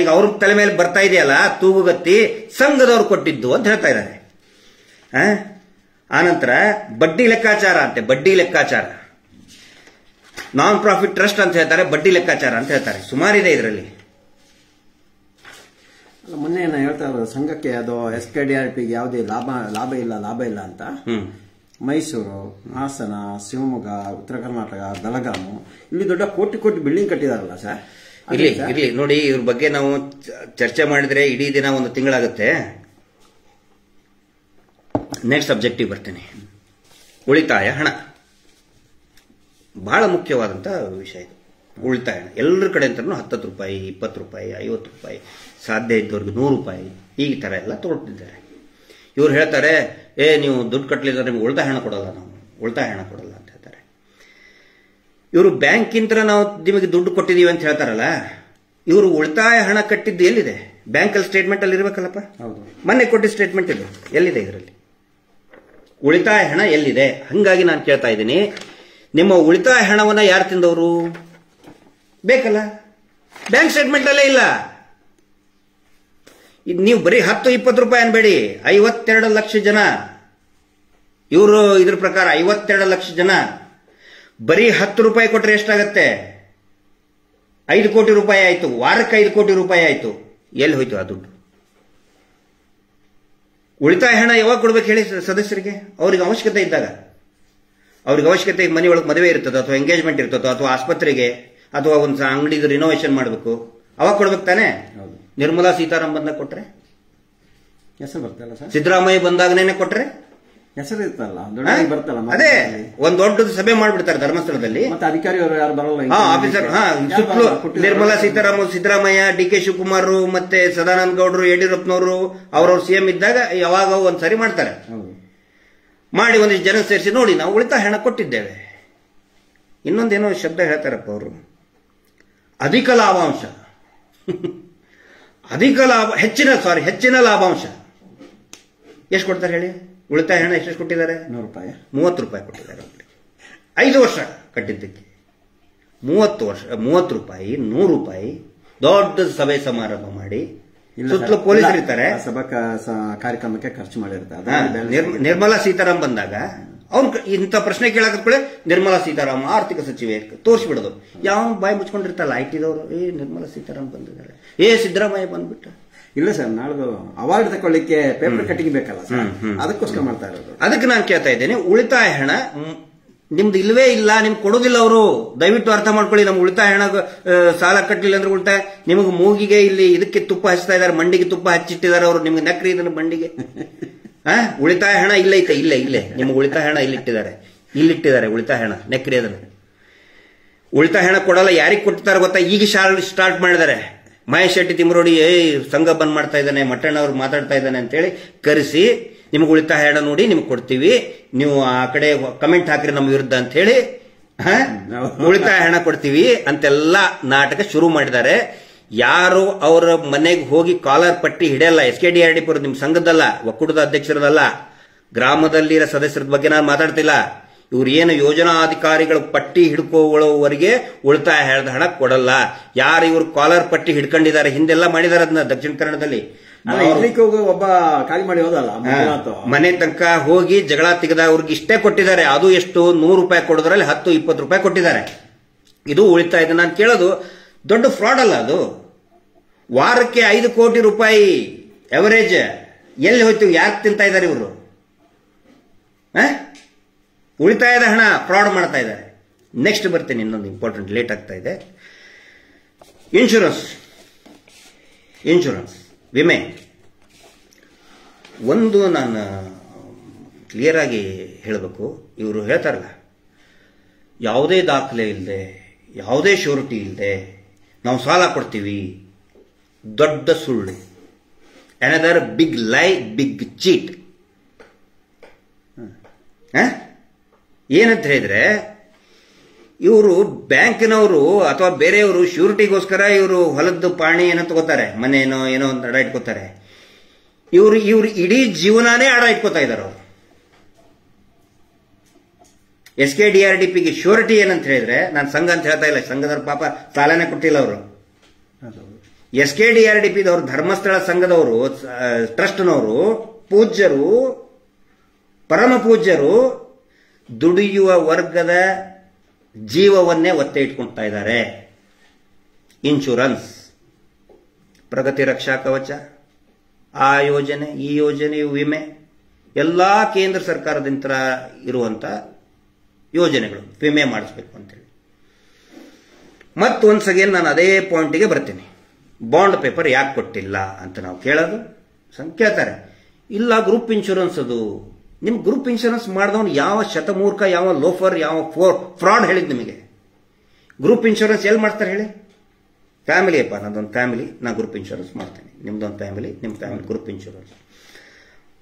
ಈಗ ಅವ್ರ ತಲೆ ಮೇಲೆ ಬರ್ತಾ ಇದೆಯಲ್ಲ ತೂಗುಗತ್ತಿ, ಸಂಘದವ್ರು ಕೊಟ್ಟಿದ್ದು ಅಂತ ಹೇಳ್ತಾ ಇದ್ದಾರೆ. ಆನಂತರ ಬಡ್ಡಿ ಲೆಕ್ಕಾಚಾರ ಅಂತೆ. ಬಡ್ಡಿ ಲೆಕ್ಕಾಚಾರ, ನಾನ್ ಪ್ರಾಫಿಟ್ ಟ್ರಸ್ಟ್ ಅಂತ ಹೇಳ್ತಾರೆ, ಬಡ್ಡಿ ಲೆಕ್ಕಾಚಾರ ಅಂತ ಹೇಳ್ತಾರೆ. ಸುಮಾರಿದೆ ಇದರಲ್ಲಿ. ಮೊನ್ನೆ ನಾನು ಹೇಳ್ತಾ ಇರೋದು, ಸಂಘಕ್ಕೆ ಅದು SKDRDPಗೆ ಯಾವುದೇ ಲಾಭ ಇಲ್ಲ ಅಂತ ಮೈಸೂರು, ಹಾಸನ, ಶಿವಮೊಗ್ಗ, ಉತ್ತರ ಕರ್ನಾಟಕ, ಬೆಳಗಾವಿ ಇಲ್ಲಿ ದೊಡ್ಡ ಕೋಟಿ ಬಿಲ್ಡಿಂಗ್ ಕಟ್ಟಿದಾರಲ್ಲ ಸರ್. ಇರ್ಲಿ ನೋಡಿ, ಇವ್ರ ಬಗ್ಗೆ ನಾವು ಚರ್ಚೆ ಮಾಡಿದ್ರೆ ಇಡೀ ದಿನ ಒಂದು ತಿಂಗಳಾಗುತ್ತೆ. ನೆಕ್ಸ್ಟ್ ಸಬ್ಜೆಕ್ಟಿವ್ ಬರ್ತೇನೆ. ಉಳಿತಾಯ ಹಣ. ಬಹಳ ಮುಖ್ಯವಾದಂಥ ವಿಷಯ ಇದು. ಉಳಿತಾಯ ಹಣ ಎಲ್ಲರ ಕಡೆ ಅಂತಲೂ 10 ರೂಪಾಯಿ, 20 ರೂಪಾಯಿ, 50 ರೂಪಾಯಿ, ಸಾಧ್ಯ ಇದ್ದವ್ರಿಗೆ 100 ರೂಪಾಯಿ, ಈ ಥರ ಎಲ್ಲ ತೊಗೊಳ್ತಿದ್ದಾರೆ. ಇವ್ರು ಹೇಳ್ತಾರೆ, ನೀವು ದುಡ್ಡು ಕಟ್ಟಲಿದ್ರೆ ನಿಮ್ಗೆ ಉಳಿತಾಯ ಹಣ ಕೊಡಲ್ಲ, ನಾವು ಉಳಿತಾಯ ಹಣ ಕೊಡಲ್ಲ ಅಂತ ಹೇಳ್ತಾರೆ. ಇವರು ಬ್ಯಾಂಕಿಂದ ನಾವು ನಿಮಗೆ ದುಡ್ಡು ಕೊಟ್ಟಿದ್ದೀವಿ ಅಂತ ಹೇಳ್ತಾರಲ್ಲ, ಇವರು ಉಳಿತಾಯ ಹಣ ಕಟ್ಟಿದ್ದು ಎಲ್ಲಿದೆ? ಬ್ಯಾಂಕಲ್ಲಿ ಸ್ಟೇಟ್ಮೆಂಟ್ ಅಲ್ಲಿ ಇರಬೇಕಲ್ಲಪ್ಪ. ಮೊನ್ನೆ ಕೊಟ್ಟಿದ್ದ ಸ್ಟೇಟ್ಮೆಂಟ್ ಇದು ಎಲ್ಲಿದೆ? ಇದರಲ್ಲಿ ಉಳಿತಾಯ ಹಣ ಎಲ್ಲಿದೆ? ಹಂಗಾಗಿ ನಾನು ಕೇಳ್ತಾ ಇದ್ದೀನಿ, ನಿಮ್ಮ ಉಳಿತಾಯ ಹಣವನ್ನ ಯಾರು ತಿಂದವರು? ಬೇಕಲ್ಲ, ಬ್ಯಾಂಕ್ ಸ್ಟೇಟ್ಮೆಂಟ್ ಅಲ್ಲೇ ಇಲ್ಲ. ನೀವು ಬರೀ 10-20 ರೂಪಾಯಿ ಅನ್ಬೇಡಿ, 52 ಲಕ್ಷ ಜನ, ಇವರು ಇದ್ರ ಪ್ರಕಾರ 52 ಲಕ್ಷ ಜನ ಬರೀ 10 ರೂಪಾಯಿ ಕೊಟ್ಟರೆ ಎಷ್ಟಾಗತ್ತೆ? 5 ಕೋಟಿ ರೂಪಾಯಿ ಆಯ್ತು. ವಾರಕ್ಕೆ 5 ಕೋಟಿ ರೂಪಾಯಿ ಆಯ್ತು. ಎಲ್ಲಿ ಹೋಯ್ತು ಆ ದುಡ್ಡು? ಉಳಿತಾಯ ಹಣ ಯಾವಾಗ ಕೊಡ್ಬೇಕು ಹೇಳಿ ಸದಸ್ಯರಿಗೆ? ಅವ್ರಿಗೆ ಅವಶ್ಯಕತೆ ಇದ್ದಾಗ, ಅವ್ರಿಗೆ ಅವಶ್ಯಕತೆ ಮನೆಯೊಳಗೆ ಮದುವೆ ಇರ್ತದೋ ಅಥವಾ ಎಂಗೇಜ್ಮೆಂಟ್ ಇರ್ತದೋ ಅಥವಾ ಆಸ್ಪತ್ರೆಗೆ ಅಥವಾ ಒಂದು ಅಂಗಡಿಗೆ ರಿನೋವೇಷನ್ ಮಾಡಬೇಕು, ಅವಾಗ ಕೊಡ್ಬೇಕು ತಾನೆ. ನಿರ್ಮಲಾ ಸೀತಾರಾಮನ್ ಬಂದಾಗ ಕೊಟ್ರೆ, ಹೆಸರು ಬರ್ತಲ್ಲ ಸರ್. ಸಿದ್ದರಾಮಯ್ಯ ಬಂದಾಗನೇ ಕೊಟ್ರೆ ಹೆಸರು ಇರ್ತಲ್ಲ, ಬರ್ತಲ್ಲ. ಅದೇ ಒಂದ್ ದೊಡ್ಡ ಸಭೆ ಮಾಡ್ಬಿಡ್ತಾರೆ ಧರ್ಮಸ್ಥಳದಲ್ಲಿ. ಮತ್ತೆ ಅಧಿಕಾರಿ ಅವರು ಯಾರು ಬರಲ್ಲ, ಆಫೀಸರ್. ಸುತ್ತಲೂ ನಿರ್ಮಲಾ ಸೀತಾರಾಮನ್, ಸಿದ್ದರಾಮಯ್ಯ, ಡಿ.ಕೆ. ಶಿವಕುಮಾರ್, ಮತ್ತೆ ಸದಾನಂದ ಗೌಡರು, ಯಡಿಯೂರಪ್ಪನವರು ಅವ್ರವ್ರ ಸಿಎಂ ಇದ್ದಾಗ ಯಾವಾಗ ಒಂದ್ಸರಿ ಮಾಡ್ತಾರೆ. ಮಾಡಿ ಒಂದಿಷ್ಟು ಜನ ಸೇರಿಸಿ, ನೋಡಿ ನಾವು ಉಳಿತಾಯ ಹಣ ಕೊಟ್ಟಿದ್ದೇವೆ. ಇನ್ನೊಂದೇನೋ ಶಬ್ದ ಹೇಳ್ತಾರಪ್ಪ ಅವರು, ಅಧಿಕ ಲಾಭಾಂಶ. ಹೆಚ್ಚಿನ ಲಾಭಾಂಶ ಎಷ್ಟು ಕೊಡ್ತಾರೆ ಹೇಳಿ? ಉಳಿತಾಯ ಹಣ ಎಷ್ಟು ಕೊಟ್ಟಿದ್ದಾರೆ? 100 ರೂಪಾಯಿ, 30 ರೂಪಾಯಿ ಕೊಟ್ಟಿದ್ದಾರೆ. 5 ವರ್ಷ ಕಟ್ಟಿದ್ದಕ್ಕೆ 30 ರೂಪಾಯಿ, 100 ರೂಪಾಯಿ ದೊಡ್ಡ ಸಭೆ ಸಮಾರಂಭ ಮಾಡಿ ಸುತ್ತಲೂ ಪೊಲೀಸರು ಇರ್ತಾರೆ. ಸಭಾ ಕಾರ್ಯಕ್ರಮಕ್ಕೆ ಖರ್ಚು ಮಾಡಿರ್ತಾರೆ. ನಿರ್ಮಲಾ ಸೀತಾರಾಮನ್ ಬಂದಾಗ ಅವ್ನು ಇಂಥ ಪ್ರಶ್ನೆ ಕೇಳಕ್ಕೆ ನಿರ್ಮಲಾ ಸೀತಾರಾಮನ್ ಆರ್ಥಿಕ ಸಚಿವೆ ತೋರಿಸ್ಬಿಡೋದು. ಯಾವ ಬಾಯಿ ಮುಚ್ಕೊಂಡಿರ್ತಾರಲ್ಲ ಐಟಿದವರು, ನಿರ್ಮಲಾ ಸೀತಾರಾಮನ್ ಬಂದಿದ್ದಾರೆ, ಸಿದ್ದರಾಮಯ್ಯ ಬಂದ್ಬಿಟ್ಟ. ಇಲ್ಲ ಸರ್, ನಾಳ್ದು ಅವಾರ್ಡ್ ತಗೊಳ್ಳಿಕ್ಕೆ ಪೇಪರ್ ಕಟ್ಟಿಂಗ್ ಬೇಕಲ್ಲ ಸರ್, ಅದಕ್ಕೋಸ್ಕರ ಮಾಡ್ತಾ ಇರೋದು. ಅದಕ್ಕೆ ನಾನು ಕೇಳ್ತಾ ಇದ್ದೇನೆ, ಉಳಿತಾಯ ಹಣ ನಿಮ್ದು ಇಲ್ವೇ ಇಲ್ಲ, ನಿಮ್ಗೆ ಕೊಡೋದಿಲ್ಲ ಅವರು. ದಯವಿಟ್ಟು ಅರ್ಥ ಮಾಡ್ಕೊಳ್ಳಿ. ನಮ್ಗೆ ಉಳಿತಾಯ ಹಣ ಸಾಲ ಕಟ್ಟಲಿಲ್ಲ ಅಂದ್ರೆ ಉಳಿತಾಯ, ನಿಮಗೆ ಮೂಗಿಗೆ ಇಲ್ಲಿ ಇದಕ್ಕೆ ತುಪ್ಪ ಹಚ್ತಾ ಇದ್ದಾರೆ, ಮಂಡಿಗೆ ತುಪ್ಪ ಹಚ್ಚಿಟ್ಟಿದ್ದಾರೆ ಅವರು. ನಿಮ್ಗೆ ನಕ್ರಿ ಇದನ್ನು ಮಂಡಿಗೆ. ಉಳಿತಾಯ ಹಣ ಇಲ್ಲೇ ನಿಮ್ಗೆ ಉಳಿತಾಯ ಹಣ ಇಲ್ಲಿಟ್ಟಿದ್ದಾರೆ ಉಳಿತಾಯ ಹಣ ನೆಕ್ರಿ ಅದನ್ನು. ಉಳಿತಾಯ ಹಣ ಕೊಡಲ್ಲ. ಯಾರಿಗೆ ಕೊಡ್ತಾರೆ ಗೊತ್ತಾ? ಈಗ ಸ್ಟಾರ್ಟ್ ಮಾಡಿದ್ದಾರೆ. ಮಹೇಶ್ ಶೆಟ್ಟಿ ತಿಮ್ಮರೋಡಿ ಸಂಘ ಬಂದ್ ಮಾಡ್ತಾ ಇದ್ದಾನೆ, ಮಟ್ಟಣ್ಣ ಅವ್ರು ಮಾತಾಡ್ತಾ ಇದ್ದಾನೆ ಅಂತೇಳಿ ಕರೆಸಿ, ನಿಮ್ಗೆ ಉಳಿತಾಯ ಹಣ ನೋಡಿ ನಿಮ್ಗೆ ಕೊಡ್ತೀವಿ, ನೀವು ಆ ಕಡೆ ಕಮೆಂಟ್ ಹಾಕ್ರಿ ನಮ್ಮ ವಿರುದ್ಧ ಅಂತ ಹೇಳಿ ಉಳಿತಾಯ ಹಣ ಕೊಡ್ತೀವಿ ಅಂತೆಲ್ಲ ನಾಟಕ ಶುರು ಮಾಡಿದ್ದಾರೆ. ಯಾರು ಅವರ ಮನೆಗೆ ಹೋಗಿ ಕಾಲರ್ ಪಟ್ಟಿ ಹಿಡಿಯಲ್ಲ. SKDRDP ಅವರು ನಿಮ್ ಸಂಘದಲ್ಲ, ಒಕ್ಕೂಟದ ಅಧ್ಯಕ್ಷರದಲ್ಲ, ಗ್ರಾಮದಲ್ಲಿರೋ ಸದಸ್ಯರ ಬಗ್ಗೆ ನಾನು ಮಾತಾಡ್ತಿಲ್ಲ. ಇವ್ರು ಏನು ಯೋಜನಾ ಅಧಿಕಾರಿಗಳು ಪಟ್ಟಿ ಹಿಡ್ಕೊಳ್ಳೋವರೆಗೆ ಉಳಿತಾಯ ಹಣ ಕೊಡಲ್ಲ. ಯಾರು ಇವ್ರು ಕಾಲರ್ ಪಟ್ಟಿ ಹಿಡ್ಕೊಂಡಿದ್ದಾರೆ, ಹಿಂದೆಲ್ಲ ಮಾಡಿದಾರೆ ಅದನ್ನ ದಕ್ಷಿಣ ಕನ್ನಡದಲ್ಲಿ. ಒಬ್ಬ ಖಾಲಿ ಮಾಡಿ ಹೋದಲ್ಲ, ಮನೆ ತನಕ ಹೋಗಿ ಜಗಳ ತೆಗೆದ ಅವ್ರಿಗೆ ಇಷ್ಟೇ ಕೊಟ್ಟಿದ್ದಾರೆ. ಅದು ಎಷ್ಟು? 100 ರೂಪಾಯಿ ಕೊಡೋದ್ರಲ್ಲಿ 10-20 ರೂಪಾಯಿ ಕೊಟ್ಟಿದ್ದಾರೆ. ಇದು ಉಳಿತಾಯ. ನಾನು ಕೇಳೋದು, ದೊಡ್ಡ ಫ್ರಾಡ್ ಅಲ್ಲ ಅದು? ವಾರಕ್ಕೆ 5 ಕೋಟಿ ರೂಪಾಯಿ ಎವರೇಜ್ ಎಲ್ಲಿ ಹೋಯ್ತು? ಯಾಕೆ ತಿಂತಾ ಇದ್ದಾರೆ ಇವರು? ಉಳಿತಾಯದ ಹಣ ಫ್ರಾಡ್ ಮಾಡ್ತಾ ಇದ್ದಾರೆ. ನೆಕ್ಸ್ಟ್ ಬರ್ತೀನಿ, ಇನ್ನೊಂದು ಇಂಪಾರ್ಟೆಂಟ್, ಲೇಟ್ ಆಗ್ತಾ ಇದೆ. ಇನ್ಶೂರೆನ್ಸ್ ವಿಮೆ. ಒಂದು ನಾನು ಕ್ಲಿಯರ್ ಆಗಿ ಹೇಳಬೇಕು. ಇವರು ಹೇಳ್ತಾರಲ್ಲ, ಯಾವುದೇ ದಾಖಲೆ ಇಲ್ಲದೆ, ಯಾವುದೇ ಶ್ಯೂರಿಟಿ ಇಲ್ಲದೆ ನಾವು ಸಾಲ ಕೊಡ್ತೀವಿ. ದೊಡ್ಡ ಸುಳ್ಳು. ಅನದರ್ ಬಿಗ್ ಲೈ, ಬಿಗ್ ಚೀಟ್. ಏನಂತ ಹೇಳಿದ್ರೆ, ಇವರು ಬ್ಯಾಂಕಿನವರು ಅಥವಾ ಬೇರೆಯವರು ಶ್ಯೂರಿಟಿಗೋಸ್ಕರ ಇವರು ಹೊಲದ್ದು ಪಾಣಿ ಏನೋ ತಗೋತಾರೆ, ಮನೇನೋ ಏನೋ ಒಂದು ಅಡ ಇಟ್ಕೋತಾರೆ. ಇವರು ಇಡೀ ಜೀವನಾನೇ ಅಡ ಇಟ್ಕೋತಾ ಇದ್ದಾರೆ ಅವರು. SKDRDPಗೆ ಶ್ಯೂರಿಟಿ ಏನಂತ ಹೇಳಿದ್ರೆ, ನಾನು ಸಂಘ ಅಂತ ಹೇಳ್ತಾ ಇಲ್ಲ, ಸಂಘದವ್ರ ಪಾಪ ಸಾಲನೇ ಕೊಟ್ಟಿಲ್ಲ ಅವರು. SKDRDPದವರು, ಧರ್ಮಸ್ಥಳ ಸಂಘದವರು, ಟ್ರಸ್ಟ್ನವರು, ಪೂಜ್ಯರು, ಪರಮ ಪೂಜ್ಯರು ದುಡಿಯುವ ವರ್ಗದ ಜೀವವನ್ನೇ ಒತ್ತೆ ಇಟ್ಕೊಳ್ತಾ ಇದ್ದಾರೆ. ಇನ್ಶೂರೆನ್ಸ್, ಪ್ರಗತಿ ರಕ್ಷಾ ಕವಚ, ಆ ಯೋಜನೆ, ಈ ಯೋಜನೆ, ವಿಮೆ, ಎಲ್ಲಾ ಕೇಂದ್ರ ಸರ್ಕಾರದಿಂದ ಇರುವಂತ ಯೋಜನೆಗಳು, ವಿಮೆ ಮಾಡಿಸ್ಬೇಕು ಅಂತೇಳಿ. ಮತ್ತೊಂದು ಸಗೇನ್ ನಾನು ಅದೇ ಪಾಯಿಂಟಿಗೆ ಬರ್ತೀನಿ. ಬಾಂಡ್ ಪೇಪರ್ ಯಾಕೆ ಕೊಟ್ಟಿಲ್ಲ ಅಂತ ನಾವು ಕೇಳೋದು. ಕೇಳ್ತಾರೆ, ಇಲ್ಲ ಗ್ರೂಪ್ ಇನ್ಶೂರೆನ್ಸ್ ಅದು ನಿಮ್ ಗ್ರೂಪ್ ಇನ್ಶೂರೆನ್ಸ್ ಮಾಡಿದವನು ಯಾವ ಶತಮೂರ್ಖ, ಯಾವ ಲೋಫರ್, ಯಾವ ಫ್ರಾಡ್ ಹೇಳಿದ್ ನಿಮಗೆ? ಗ್ರೂಪ್ ಇನ್ಶೂರೆನ್ಸ್ ಎಲ್ಲಿ ಮಾಡ್ತಾರೆ ಹೇಳಿ? ಫ್ಯಾಮಿಲಿ ಅಪ್ಪ, ನಂದೊಂದು ಫ್ಯಾಮಿಲಿ, ನಾ ಗ್ರೂಪ್ ಇನ್ಶೂರೆನ್ಸ್ ಮಾಡ್ತೇನೆ, ನಿಮ್ದೊಂದು ಫ್ಯಾಮಿಲಿ, ನಿಮ್ಮ ಫ್ಯಾಮಿಲಿ ಗ್ರೂಪ್ ಇನ್ಶೂರೆನ್ಸ್.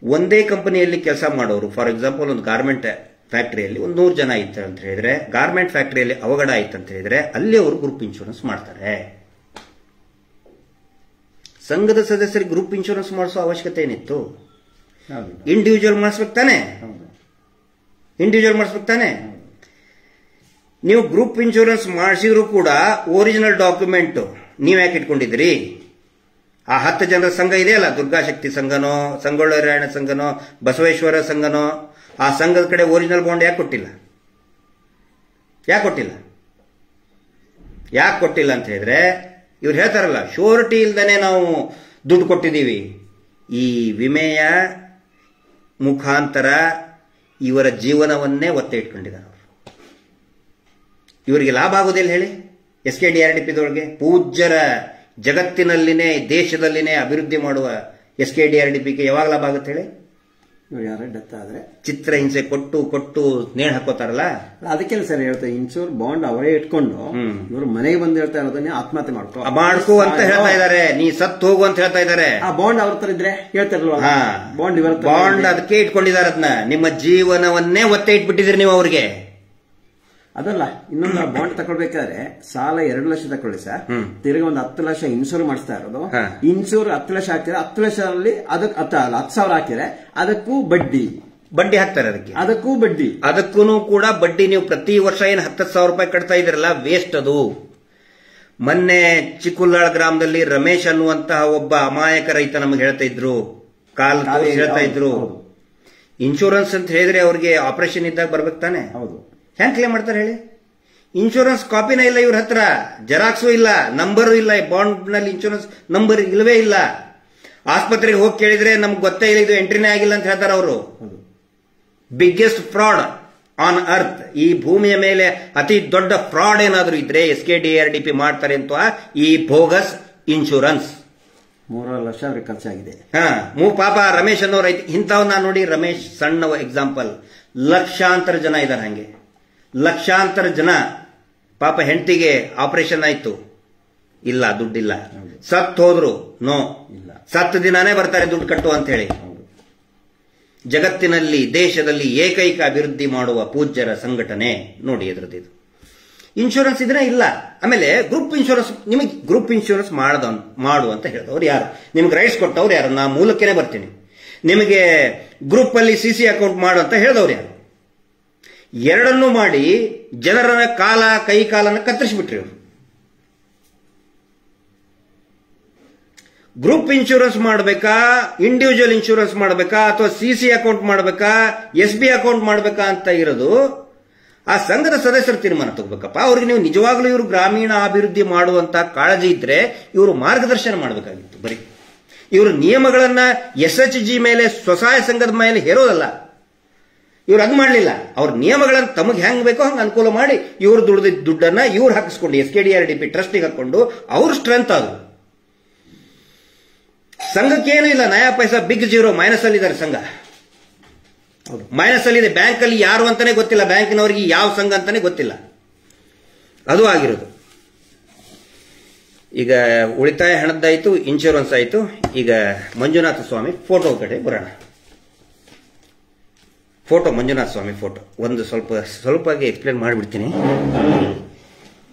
ಒಂದೇ ಕಂಪನಿಯಲ್ಲಿ ಕೆಲಸ ಮಾಡೋರು, ಫಾರ್ ಎಕ್ಸಾಂಪಲ್ ಒಂದು ಗಾರ್ಮೆಂಟ್ ಫ್ಯಾಕ್ಟರಿಯಲ್ಲಿ ಒಂದು 100 ಜನ ಇತ್ತು ಅಂತ ಹೇಳಿದ್ರೆ, ಗಾರ್ಮೆಂಟ್ ಫ್ಯಾಕ್ಟರಿಯಲ್ಲಿ ಅವಘಡ ಆಯ್ತು ಅಂತ ಹೇಳಿದ್ರೆ ಅಲ್ಲಿ ಅವರು ಗ್ರೂಪ್ ಇನ್ಶೂರೆನ್ಸ್ ಮಾಡ್ತಾರೆ. ಸಂಘದ ಸದಸ್ಯರಿಗೆ ಗ್ರೂಪ್ ಇನ್ಶೂರೆನ್ಸ್ ಮಾಡಿಸೋ ಅವಶ್ಯಕತೆ ಏನಿತ್ತು? ಇಂಡಿವಿಜುವಲ್ ಮಾಡಿಸ್ಬೇಕು ತಾನೆ? ಇಂಡಿವಿಜುವಲ್ ಮಾಡಿಸ್ಬೇಕು ತಾನೆ? ನೀವು ಗ್ರೂಪ್ ಇನ್ಶೂರೆನ್ಸ್ ಮಾಡಿಸಿದ್ರು ಕೂಡ ಒರಿಜಿನಲ್ ಡಾಕ್ಯುಮೆಂಟ್ ನೀವ್ ಯಾಕೆ ಇಟ್ಕೊಂಡಿದ್ರಿ? ಆ 10 ಜನರ ಸಂಘ ಇದೆಯಲ್ಲ, ದುರ್ಗಾಶಕ್ತಿ ಸಂಘನೋ, ಸಂಗೊಳ್ಳಿ ಸಂಘನೋ, ಬಸವೇಶ್ವರ ಸಂಘನೋ, ಆ ಸಂಘದ ಕಡೆ ಒರಿಜಿನಲ್ ಬಾಂಡ್ ಯಾಕೆ ಕೊಟ್ಟಿಲ್ಲ? ಯಾಕೆ ಕೊಟ್ಟಿಲ್ಲ? ಯಾಕೆ ಕೊಟ್ಟಿಲ್ಲ ಅಂತ ಹೇಳಿದ್ರೆ, ಇವ್ರು ಹೇಳ್ತಾರಲ್ಲ, ಶ್ಯೂರಿಟಿ ಇಲ್ದೇನೆ ನಾವು ದುಡ್ಡು ಕೊಟ್ಟಿದ್ದೀವಿ. ಈ ವಿಮೆಯ ಮುಖಾಂತರ ಇವರ ಜೀವನವನ್ನೇ ಒತ್ತೆ ಇಟ್ಕೊಂಡಿದ್ದಾರೆ ಅವರು. ಇವರಿಗೆ ಲಾಭ ಆಗೋದಿಲ್ಲ ಹೇಳಿ? SKDRDPದೊಳಗೆ ಪೂಜ್ಯರ ಜಗತ್ತಿನಲ್ಲಿನೇ ದೇಶದಲ್ಲಿನೇ ಅಭಿವೃದ್ಧಿ ಮಾಡುವ SKDRDPಗೆ ಯಾವಾಗ ಲಾಭ ಆಗುತ್ತೆ ಹೇಳಿ? ಇವ್ರು ಯಾರ ಡೆತ್ ಆದ್ರೆ ಚಿತ್ರ ಹಿಂಸೆ ಕೊಟ್ಟು ನೇಣು ಹಾಕೋತಾರಲ್ಲ, ಅದಕ್ಕೆಲ್ಲ ಸರ್ ಹೇಳ್ತಾರೆ, ಇನ್ಶೂರ್ ಬಾಂಡ್ ಅವರೇ ಇಟ್ಕೊಂಡು ಇವರು ಮನೆಗೆ ಬಂದು ಹೇಳ್ತಾ ಇರೋದನ್ನೇ ಆತ್ಮಹತ್ಯೆ ಮಾಡ್ಕೋ ಅಂತ ಹೇಳ್ತಾ ಇದ್ದಾರೆ. ನೀ ಸತ್ತು ಹೋಗು ಅಂತ ಹೇಳ್ತಾ ಇದ್ದಾರೆ. ಆ ಬಾಂಡ್ ಅವ್ರ ತರ ಇದ್ರೆ ಹೇಳ್ತಾರಲ್ವ, ಬಾಂಡ್ ಅದಕ್ಕೆ ಇಟ್ಕೊಂಡಿದ್ದಾರೆ. ಅದನ್ನ ನಿಮ್ಮ ಜೀವನವನ್ನೇ ಒತ್ತೆ ಇಟ್ಬಿಟ್ಟಿದ್ರಿ ನೀವು ಅವ್ರಿಗೆ. ಅದಲ್ಲ, ಇನ್ನೊಂದು ಬಾಂಡ್ ತಗೊಳ್ಬೇಕಾದ್ರೆ ಸಾಲ 2 ಲಕ್ಷ ತಕೊಳ್ಳಿ ಸರ್, ತಿರ್ಗಿ ಒಂದು 10 ಲಕ್ಷ ಇನ್ಶೂರ್ ಮಾಡಿಸ್ತಾ ಇರೋದು. ಇನ್ಶೂರ್ 10 ಲಕ್ಷ ಹಾಕಿದ್ರೆ 10 ಲಕ್ಷದಲ್ಲಿ ಅದಕ್ಕೆ 10,000 ಹಾಕಿದ್ರೆ ಅದಕ್ಕೂ ಬಡ್ಡಿ ಹಾಕ್ತಾರೆ. ಅದಕ್ಕೂ ಬಡ್ಡಿ, ಅದಕ್ಕೂ ಕೂಡ ಬಡ್ಡಿ. ನೀವು ಪ್ರತಿ ವರ್ಷ ಏನು 10,000 ರೂಪಾಯಿ ಕಟ್ತಾ ಇದ್ರಲ್ಲ, ವೇಸ್ಟ್ ಅದು. ಮೊನ್ನೆ ಚಿಕ್ಕುಲ್ಲಾಳ್ ಗ್ರಾಮದಲ್ಲಿ ರಮೇಶ್ ಅನ್ನುವಂತಹ ಒಬ್ಬ ಅಮಾಯಕ ರೈತ ನಮಗೆ ಹೇಳ್ತಾ ಇದ್ರು, ಕಾಲ್ ಹೇಳ್ತಾ ಇದ್ರು, ಇನ್ಶೂರೆನ್ಸ್ ಅಂತ ಹೇಳಿದ್ರೆ ಅವ್ರಿಗೆ ಆಪರೇಷನ್ ಇದ್ದಾಗ ಬರ್ಬೇಕು ತಾನೆ? ಹೌದು. ಹೆಂಗ್ ಕ್ಲೇಮ್ ಮಾಡ್ತಾರೆ ಹೇಳಿ? ಇನ್ಶೂರೆನ್ಸ್ ಕಾಪಿನ ಇಲ್ಲ ಇವ್ರ ಹತ್ರ, ಜೆರಾಕ್ಸು ಇಲ್ಲ, ನಂಬರು ಇಲ್ಲ, ಬಾಂಡ್ ನಲ್ಲಿ ಇನ್ಶೂರೆನ್ಸ್ ನಂಬರ್ ಇಲ್ಲವೇ ಇಲ್ಲ. ಆಸ್ಪತ್ರೆಗೆ ಹೋಗಿ ಕೇಳಿದ್ರೆ ನಮ್ಗೆ ಗೊತ್ತೇ ಇಲ್ಲ, ಇದು ಎಂಟ್ರಿನೇ ಆಗಿಲ್ಲ ಅಂತ ಹೇಳ್ತಾರೆ ಅವರು. Biggest fraud on earth. ಈ ಭೂಮಿಯ ಮೇಲೆ ಅತಿ ದೊಡ್ಡ ಫ್ರಾಡ್ ಏನಾದ್ರೂ ಇದ್ರೆ SKDRDP ಮಾಡ್ತಾರೆ ಅಂತ ಈ ಬೋಗಸ್ ಇನ್ಶೂರೆನ್ಸ್. 3 ಲಕ್ಷ ಅವ್ರಿಗೆ ಖರ್ಚಾಗಿದೆ. ಪಾಪ ರಮೇಶ್ ಅನ್ನೋ ರೈತ ಇಂಥವನ್ನ ನೋಡಿ. ರಮೇಶ್ ಸಣ್ಣ ಎಕ್ಸಾಂಪಲ್, ಲಕ್ಷಾಂತರ ಜನ ಇದ್ದಾರೆ ಹಂಗೆ, ಲಕ್ಷಾಂತರ ಜನ. ಪಾಪ ಹೆಂಡತಿಗೆ ಆಪರೇಷನ್ ಆಯ್ತು, ಇಲ್ಲ ದುಡ್ಡಿಲ್ಲ. ಸತ್ ಹೋದ್ರು, ನೋ, ಸತ್ತ ದಿನಾನೇ ಬರ್ತಾರೆ ದುಡ್ಡು ಕಟ್ಟು ಅಂತ ಹೇಳಿ. ಜಗತ್ತಿನಲ್ಲಿ ದೇಶದಲ್ಲಿ ಏಕೈಕ ಅಭಿವೃದ್ಧಿ ಮಾಡುವ ಪೂಜ್ಯರ ಸಂಘಟನೆ ನೋಡಿ ಎದುರದ್ದು. ಇನ್ಶೂರೆನ್ಸ್ ಇದ್ರೆ ಇಲ್ಲ. ಆಮೇಲೆ ಗ್ರೂಪ್ ಇನ್ಶೂರೆನ್ಸ್, ನಿಮಗೆ ಗ್ರೂಪ್ ಇನ್ಶೂರೆನ್ಸ್ ಮಾಡು ಅಂತ ಹೇಳಿದವ್ರು ಯಾರು? ನಿಮ್ಗೆ ರೈಟ್ಸ್ ಕೊಟ್ಟವ್ರು ಯಾರು? ನಾ ಮೂಲಕ್ಕೇನೆ ಬರ್ತೀನಿ. ನಿಮಗೆ ಗ್ರೂಪ್ ಅಲ್ಲಿ CC ಅಕೌಂಟ್ ಮಾಡು ಅಂತ ಹೇಳಿದವ್ರು ಯಾರು? ಎರಡನ್ನೂ ಮಾಡಿ ಜನರ ಕೈ ಕಾಲನ್ನು ಕತ್ತರಿಸಿಬಿಟ್ರಿ ಅವರು. ಗ್ರೂಪ್ ಇನ್ಶೂರೆನ್ಸ್ ಮಾಡಬೇಕಾ, ಇಂಡಿವಿಜುವಲ್ ಇನ್ಶೂರೆನ್ಸ್ ಮಾಡಬೇಕಾ, ಅಥವಾ CC ಅಕೌಂಟ್ ಮಾಡಬೇಕಾ, SB ಅಕೌಂಟ್ ಮಾಡಬೇಕಾ ಅಂತ ಇರೋದು ಆ ಸಂಘದ ಸದಸ್ಯರು ತೀರ್ಮಾನ ತಗೋಬೇಕಪ್ಪ. ಅವ್ರಿಗೆ ನೀವು ನಿಜವಾಗ್ಲೂ ಇವರು ಗ್ರಾಮೀಣ ಅಭಿವೃದ್ಧಿ ಮಾಡುವಂತ ಕಾಳಜಿ ಇದ್ರೆ ಇವರು ಮಾರ್ಗದರ್ಶನ ಮಾಡಬೇಕಾಗಿತ್ತು. ಬರೀ ಇವರು ನಿಯಮಗಳನ್ನ SHG ಮೇಲೆ, ಸ್ವಸಹಾಯ ಸಂಘದ ಮೇಲೆ ಹೇರೋದಲ್ಲ. ಇವ್ರು ಅದು ಮಾಡಲಿಲ್ಲ. ಅವ್ರ ನಿಯಮಗಳನ್ನು ತಮಗೆ ಹೆಂಗ್ ಬೇಕೋ ಹಂಗೆ ಅನುಕೂಲ ಮಾಡಿ ಇವ್ರು ದುಡ್ದಿದ್ದ ದುಡ್ಡನ್ನ ಇವ್ರು ಹಾಕಿಸ್ಕೊಂಡು SKDRDP ಟ್ರಸ್ಟಿಗೆ ಹಾಕೊಂಡು ಅವ್ರ ಸ್ಟ್ರೆಂತ್ ಆದ್ರು. ಸಂಘಕ್ಕೇನು ಇಲ್ಲ, ನಯಾ ಪೈಸಾ, ಬಿಗ್ ಜೀರೋ, ಮೈನಸ್ ಅಲ್ಲಿ ಇದ್ದಾರೆ ಸಂಘ. ಮೈನಸ್ ಅಲ್ಲಿ ಇದೆ. ಬ್ಯಾಂಕ್ ಅಲ್ಲಿ ಯಾರು ಅಂತಾನೆ ಗೊತ್ತಿಲ್ಲ, ಬ್ಯಾಂಕಿನವರಿಗೆ ಯಾವ ಸಂಘ ಅಂತಾನೆ ಗೊತ್ತಿಲ್ಲ. ಅದು ಆಗಿರೋದು. ಈಗ ಉಳಿತಾಯ ಹಣದ್ದಾಯ್ತು, ಇನ್ಶೂರೆನ್ಸ್ ಆಯ್ತು. ಈಗ ಮಂಜುನಾಥ ಸ್ವಾಮಿ ಫೋಟೋ ಕಡೆ ಬರೋಣ. ಫೋಟೋ, ಮಂಜುನಾಥ ಸ್ವಾಮಿ ಫೋಟೋ ಒಂದು ಸ್ವಲ್ಪ ಎಕ್ಸ್ಪ್ಲೇನ್ ಮಾಡಿಬಿಡ್ತೀನಿ.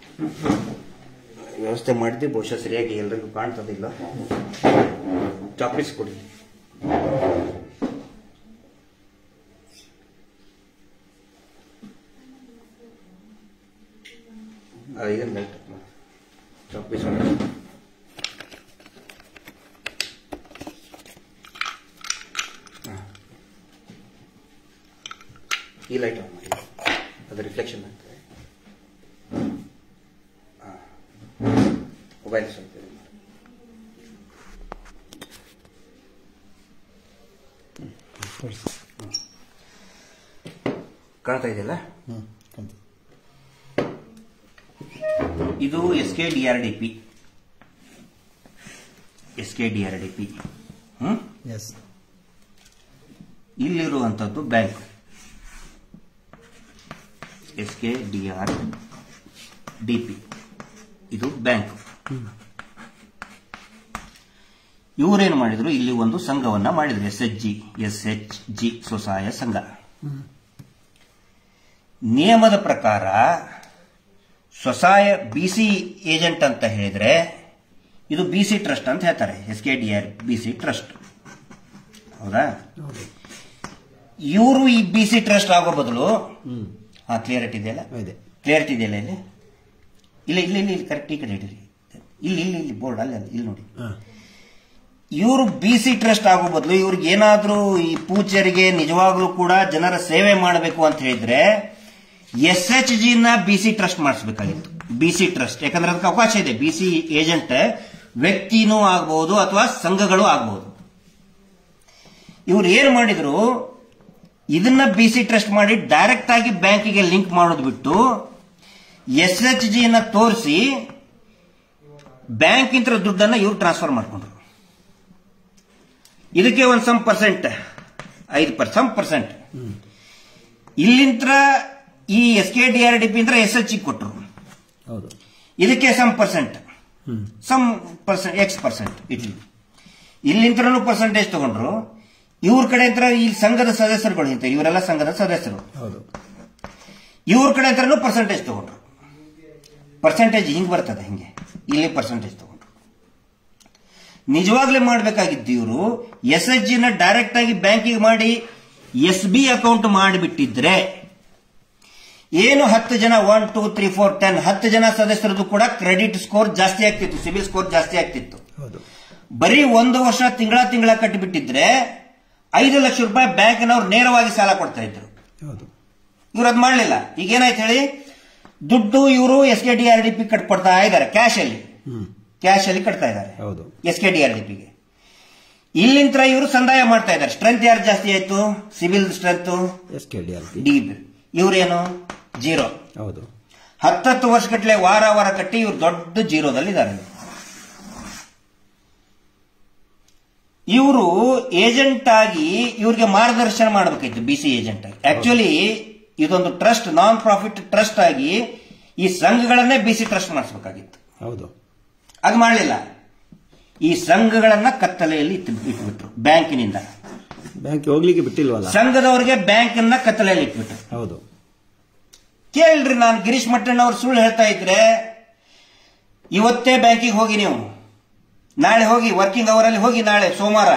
ವ್ಯವಸ್ಥೆ ಮಾಡಿದ್ವಿ, ಬಹುಶಃ ಸರಿಯಾಗಿ ಎಲ್ರಿಗೂ ಕಾಣ್ತದಿಲ್ಲ. ಚಾಕ್ಲೇಟ್ಸ್ ಕೊಡಿ. ಇದನ್ನ ಲೈಟ್ ಚಾಕ್ಲೇಟ್ಸ್ ಈ ಲೈಟ್ ಆನ್ ಮಾಡಿ, ಅದು ರಿಫ್ಲೆಕ್ಷನ್ ಆಗ್ತದೆ. ಮೊಬೈಲ್ ಸ್ವಲ್ಪ ಕಾಣ್ತಾ ಇದೆಯಲ್ಲ? ಇದು SKDRDP. ಇಲ್ಲಿರುವಂತದ್ದು ಬ್ಯಾಂಕ್, SKDRDP, ಇದು ಬ್ಯಾಂಕ್. ಇವರೇನು ಮಾಡಿದ್ರು, ಇಲ್ಲಿ ಒಂದು ಸಂಘವನ್ನ ಮಾಡಿದ್ರು, SHG ಸ್ವಸಹಾಯ ಸಂಘ. ನಿಯಮದ ಪ್ರಕಾರ ಸ್ವಸಹಾಯ BC ಏಜೆಂಟ್ ಅಂತ ಹೇಳಿದ್ರೆ ಇದು BC ಟ್ರಸ್ಟ್ ಅಂತ ಹೇಳ್ತಾರೆ, SKDRBC ಟ್ರಸ್ಟ್. ಹೌದಾ? ಇವರು ಈ BC ಟ್ರಸ್ಟ್ ಆಗೋ ಬದಲು ಕ್ಲಿಯರಿಟಿ ಇದೆಯಲ್ಲ, ಕ್ಲಿಯರಿಟಿ ಇದೆಯಲ್ಲ, ಇಲ್ಲಿ ಇಲ್ಲಿ ಇಲ್ಲಿ ಕರೆಕ್ಟ್ ಈ ಕಡೆ ಇಡಿರಿ, ಇಲ್ಲಿ ಇಲ್ಲಿ ಇಲ್ಲಿ ಬೋರ್ಡ್ ಅಲ್ಲಿ ಇಲ್ಲಿ ನೋಡಿ. ಇವರು BC ಟ್ರಸ್ಟ್ ಆಗೋ ಬದಲು ಇವ್ರಿಗೆ ಏನಾದ್ರೂ ಈ ಪೂಜ್ಯರಿಗೆ ನಿಜವಾಗ್ಲೂ ಕೂಡ ಜನರ ಸೇವೆ ಮಾಡಬೇಕು ಅಂತ ಹೇಳಿದ್ರೆ SHG ನ BC ಟ್ರಸ್ಟ್ ಮಾಡಿಸಬೇಕಾಗಿತ್ತು. BC ಟ್ರಸ್ಟ್, ಯಾಕಂದ್ರೆ ಅದಕ್ಕೆ ಅವಕಾಶ ಇದೆ. BC ಏಜೆಂಟ್ ವ್ಯಕ್ತಿನೂ ಆಗಬಹುದು ಅಥವಾ ಸಂಘಗಳು ಆಗಬಹುದು. ಇವ್ರು ಏನ್ ಮಾಡಿದ್ರು, ಇದನ್ನ BC ಟ್ರಸ್ಟ್ ಮಾಡಿ ಡೈರೆಕ್ಟ್ ಆಗಿ ಬ್ಯಾಂಕಿಗೆ ಲಿಂಕ್ ಮಾಡೋದು ಬಿಟ್ಟು SHG ನ ತೋರಿಸಿ ಬ್ಯಾಂಕ್ ಇಂದ ದುಡ್ಡನ್ನ ಇವ್ರು ಟ್ರಾನ್ಸ್ಫರ್ ಮಾಡ್ಕೊಂಡ್ರು. ಇದಕ್ಕೆ ಒಂದು ಸಮ್ ಪರ್ಸೆಂಟ್ 5% ಇಲ್ಲಿಂದ ಈ SKDRDP ಇಂದ SHG ಕೊಟ್ಟರು. ಇದಕ್ಕೆ ಸಮ್ ಪರ್ಸೆಂಟ್ X% ಇಲ್ಲಿಂದ್ರೂ ಪರ್ಸೆಂಟೇಜ್ ತಗೊಂಡ್ರು. ಇವ್ರ ಕಡೆ ಅಂತ ಈ ಸಂಘದ ಸದಸ್ಯರುಗಳು ಇಂತ ಇವರೆಲ್ಲ ಸಂಘದ ಸದಸ್ಯರು, ಇವ್ರ ಕಡೆ ಅಂತನೂ ಪರ್ಸೆಂಟೇಜ್ ತಗೊಂಡ್ರು. ಪರ್ಸೆಂಟೇಜ್ ಹಿಂಗ್ ಬರ್ತದೆ, ಹಿಂಗೆ ಇಲ್ಲಿ ಪರ್ಸೆಂಟೇಜ್ ತಗೊಂಡ್ರು. ನಿಜವಾಗ್ಲೇ ಮಾಡಬೇಕಾಗಿದ್ದು ಇವರು SHG ನ ಡೈರೆಕ್ಟ್ ಆಗಿ ಬ್ಯಾಂಕಿಗೆ ಮಾಡಿ SB ಅಕೌಂಟ್ ಮಾಡಿಬಿಟ್ಟಿದ್ರೆ ಏನು 10 ಜನ 1 2 3 4 10 ಜನ ಸದಸ್ಯರದು ಕೂಡ ಕ್ರೆಡಿಟ್ ಸ್ಕೋರ್ ಜಾಸ್ತಿ ಆಗ್ತಿತ್ತು, ಸಿಬಿಲ್ ಸ್ಕೋರ್ ಜಾಸ್ತಿ ಆಗ್ತಿತ್ತು. ಬರೀ 1 ವರ್ಷ ತಿಂಗಳ ಕಟ್ಟಿಬಿಟ್ಟಿದ್ರೆ 5 ಲಕ್ಷ ರೂಪಾಯಿ ಬ್ಯಾಂಕ್ನವ್ರು ನೇರವಾಗಿ ಸಾಲ ಕೊಡ್ತಾ ಇದ್ರು. ಇವ್ರು ಅದ್ ಮಾಡಲಿಲ್ಲ. ಈಗ ಏನಾಯ್ತು ಹೇಳಿ, ದುಡ್ಡು ಇವರು SKDRDP ಕಟ್ಕೊಡ್ತಾ ಇದ್ದಾರೆ, ಕ್ಯಾಶ್ ಅಲ್ಲಿ ಕಟ್ತಾ ಇದ್ದಾರೆ SKDRDPಗೆ. ಇಲ್ಲಿಂದ ಇವರು ಸಂದಾಯ ಮಾಡ್ತಾ ಇದ್ದಾರೆ. ಸ್ಟ್ರೆಂತ್ ಯಾರು ಜಾಸ್ತಿ ಆಯ್ತು, ಸಿವಿಲ್ ಸ್ಟ್ರೆಂತ್ SKDRDP. ಇವರೇನು 0. 10 ವರ್ಷ ಗಟ್ಟಲೆ ವಾರ ಕಟ್ಟಿ ಇವ್ರು ದೊಡ್ಡ ಜೀರೋದಲ್ಲಿದ್ದಾರೆ. ಇವರು ಏಜೆಂಟ್ ಆಗಿ ಇವ್ರಿಗೆ ಮಾರ್ಗದರ್ಶನ ಮಾಡಬೇಕಾಯ್ತು, BC ಏಜೆಂಟ್ ಆಗಿ. ಆಕ್ಚುಲಿ ಇದೊಂದು ಟ್ರಸ್ಟ್, ನಾನ್ ಪ್ರಾಫಿಟ್ ಟ್ರಸ್ಟ್ ಆಗಿ ಈ ಸಂಘಗಳನ್ನೇ BC ಟ್ರಸ್ಟ್ ಮಾಡಿಸಬೇಕಾಗಿತ್ತು. ಅದು ಮಾಡಲಿಲ್ಲ. ಈ ಸಂಘಗಳನ್ನ ಕತ್ತಲೆಯಲ್ಲಿ ಇಟ್ಬಿಟ್ರು. ಬ್ಯಾಂಕಿನಿಂದ ಬ್ಯಾಂಕ್ ಹೋಗ್ಲಿಕ್ಕೆ ಬಿಟ್ಟಿಲ್ವಲ್ಲ, ಸಂಘದವರಿಗೆ ಬ್ಯಾಂಕ್ ಅನ್ನ ಕತ್ತಲೆಯಲ್ಲಿ ಇಟ್ಬಿಟ್ರು. ಕೇಳ್ರಿ, ನಾನು ಗಿರೀಶ್ ಮಟ್ಟಣ್ಣ ಅವ್ರು ಸುಳ್ಳು ಹೇಳ್ತಾ ಇದ್ರೆ ಇವತ್ತೇ ಬ್ಯಾಂಕಿಗೆ ಹೋಗಿ, ನೀವು ನಾಳೆ ಹೋಗಿ ವರ್ಕಿಂಗ್ ಅವರಲ್ಲಿ ಹೋಗಿ, ನಾಳೆ ಸೋಮವಾರ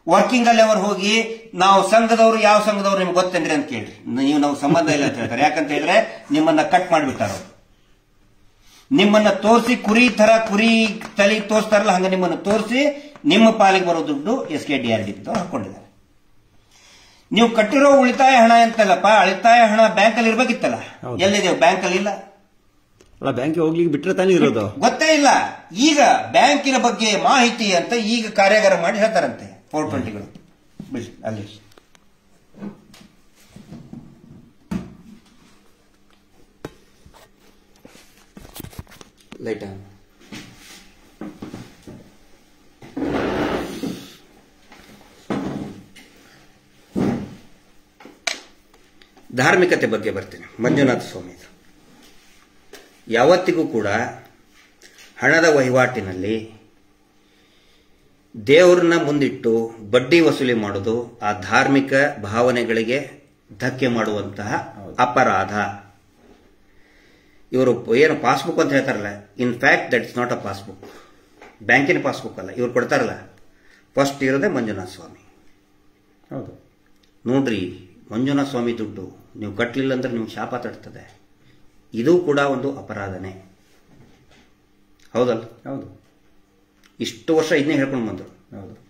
ವರ್ಕಿಂಗ್ ಅಲ್ಲಿ ಅವರು ಹೋಗಿ, ನಾವು ಸಂಘದವರು ಯಾವ ಸಂಘದವ್ರು ನಿಮ್ಗೆ ಗೊತ್ತೇನ್ರಿ ಅಂತ ಕೇಳ್ರಿ. ನಾವು ಸಂಬಂಧ ಇಲ್ಲ ಅಂತ ಹೇಳ್ತಾರೆ. ಯಾಕಂತ ಹೇಳಿದ್ರೆ ನಿಮ್ಮನ್ನ ಕಟ್ ಮಾಡಿಬಿಟ್ಟಾರ. ನಿಮ್ಮನ್ನ ತೋರಿಸಿ ಕುರಿ ತಲೆ ತೋರಿಸ್ತಾರಲ್ಲ, ಹಂಗ ನಿಮ್ಮನ್ನು ತೋರಿಸಿ ನಿಮ್ಮ ಪಾಲಿಗೆ ಬರೋ ದುಡ್ಡು SKDRDP ಹಾಕೊಂಡಿದ್ದಾರೆ. ನೀವು ಕಟ್ಟಿರೋ ಉಳಿತಾಯ ಹಣ ಅಂತಲ್ಲಪ್ಪ, ಉಳಿತಾಯ ಹಣ ಬ್ಯಾಂಕ್ ಅಲ್ಲಿ ಇರ್ಬೇಕಿತ್ತಲ್ಲ, ಎಲ್ಲಿದೆ? ಬ್ಯಾಂಕ್ ಅಲ್ಲಿ ಇಲ್ಲ. ಬ್ಯಾಂಕ್ ಹೋಗ್ಲಿಕ್ಕೆ ಬಿಟ್ರೆ ತಾನೇ ಇರೋದು, ಗೊತ್ತೇ ಇಲ್ಲ. ಈಗ ಬ್ಯಾಂಕಿನ ಬಗ್ಗೆ ಮಾಹಿತಿ ಅಂತ ಈಗ ಕಾರ್ಯಾಗಾರ ಮಾಡಿ ಹೇಳ್ತಾರಂತೆ 420ಗಳು ಅಲ್ಲಿ. ಲೈಟ್ ಧಾರ್ಮಿಕತೆ ಬಗ್ಗೆ ಬರ್ತೀನಿ. ಮಂಜುನಾಥ ಸ್ವಾಮಿ ಯಾವತ್ತಿಗೂ ಕೂಡ ಹಣದ ವಹಿವಾಟಿನಲ್ಲಿ ದೇವರನ್ನ ಮುಂದಿಟ್ಟು ಬಡ್ಡಿ ವಸೂಲಿ ಮಾಡೋದು ಆ ಧಾರ್ಮಿಕ ಭಾವನೆಗಳಿಗೆ ಧಕ್ಕೆ ಮಾಡುವಂತಹ ಅಪರಾಧ. ಇವರು ಏನು ಪಾಸ್ಬುಕ್ ಅಂತ ಹೇಳ್ತಾರಲ್ಲ, in fact that is not a passbook. ಬ್ಯಾಂಕಿನ ಪಾಸ್ಬುಕ್ ಅಲ್ಲ ಇವ್ರು ಕೊಡ್ತಾರಲ್ಲ. ಫಸ್ಟ್ ಇರೋದೇ ಮಂಜುನಾಥ ಸ್ವಾಮಿ. ಹೌದು ನೋಡ್ರಿ, ಮಂಜುನಾಥ ಸ್ವಾಮಿ ದುಡ್ಡು ನೀವು ಕಟ್ಟಲಿಲ್ಲ ಅಂದ್ರೆ ನಿಮ್ಗೆ ಶಾಪ ತಡ್ತದೆ. ಇದು ಕೂಡ ಒಂದು ಅಪರಾಧನೇ, ಹೌದಲ್ಲ? ಹೌದು. ಇಷ್ಟು ವರ್ಷ ಇದನ್ನೇ ಹೇಳ್ಕೊಂಡು ಬಂದರು.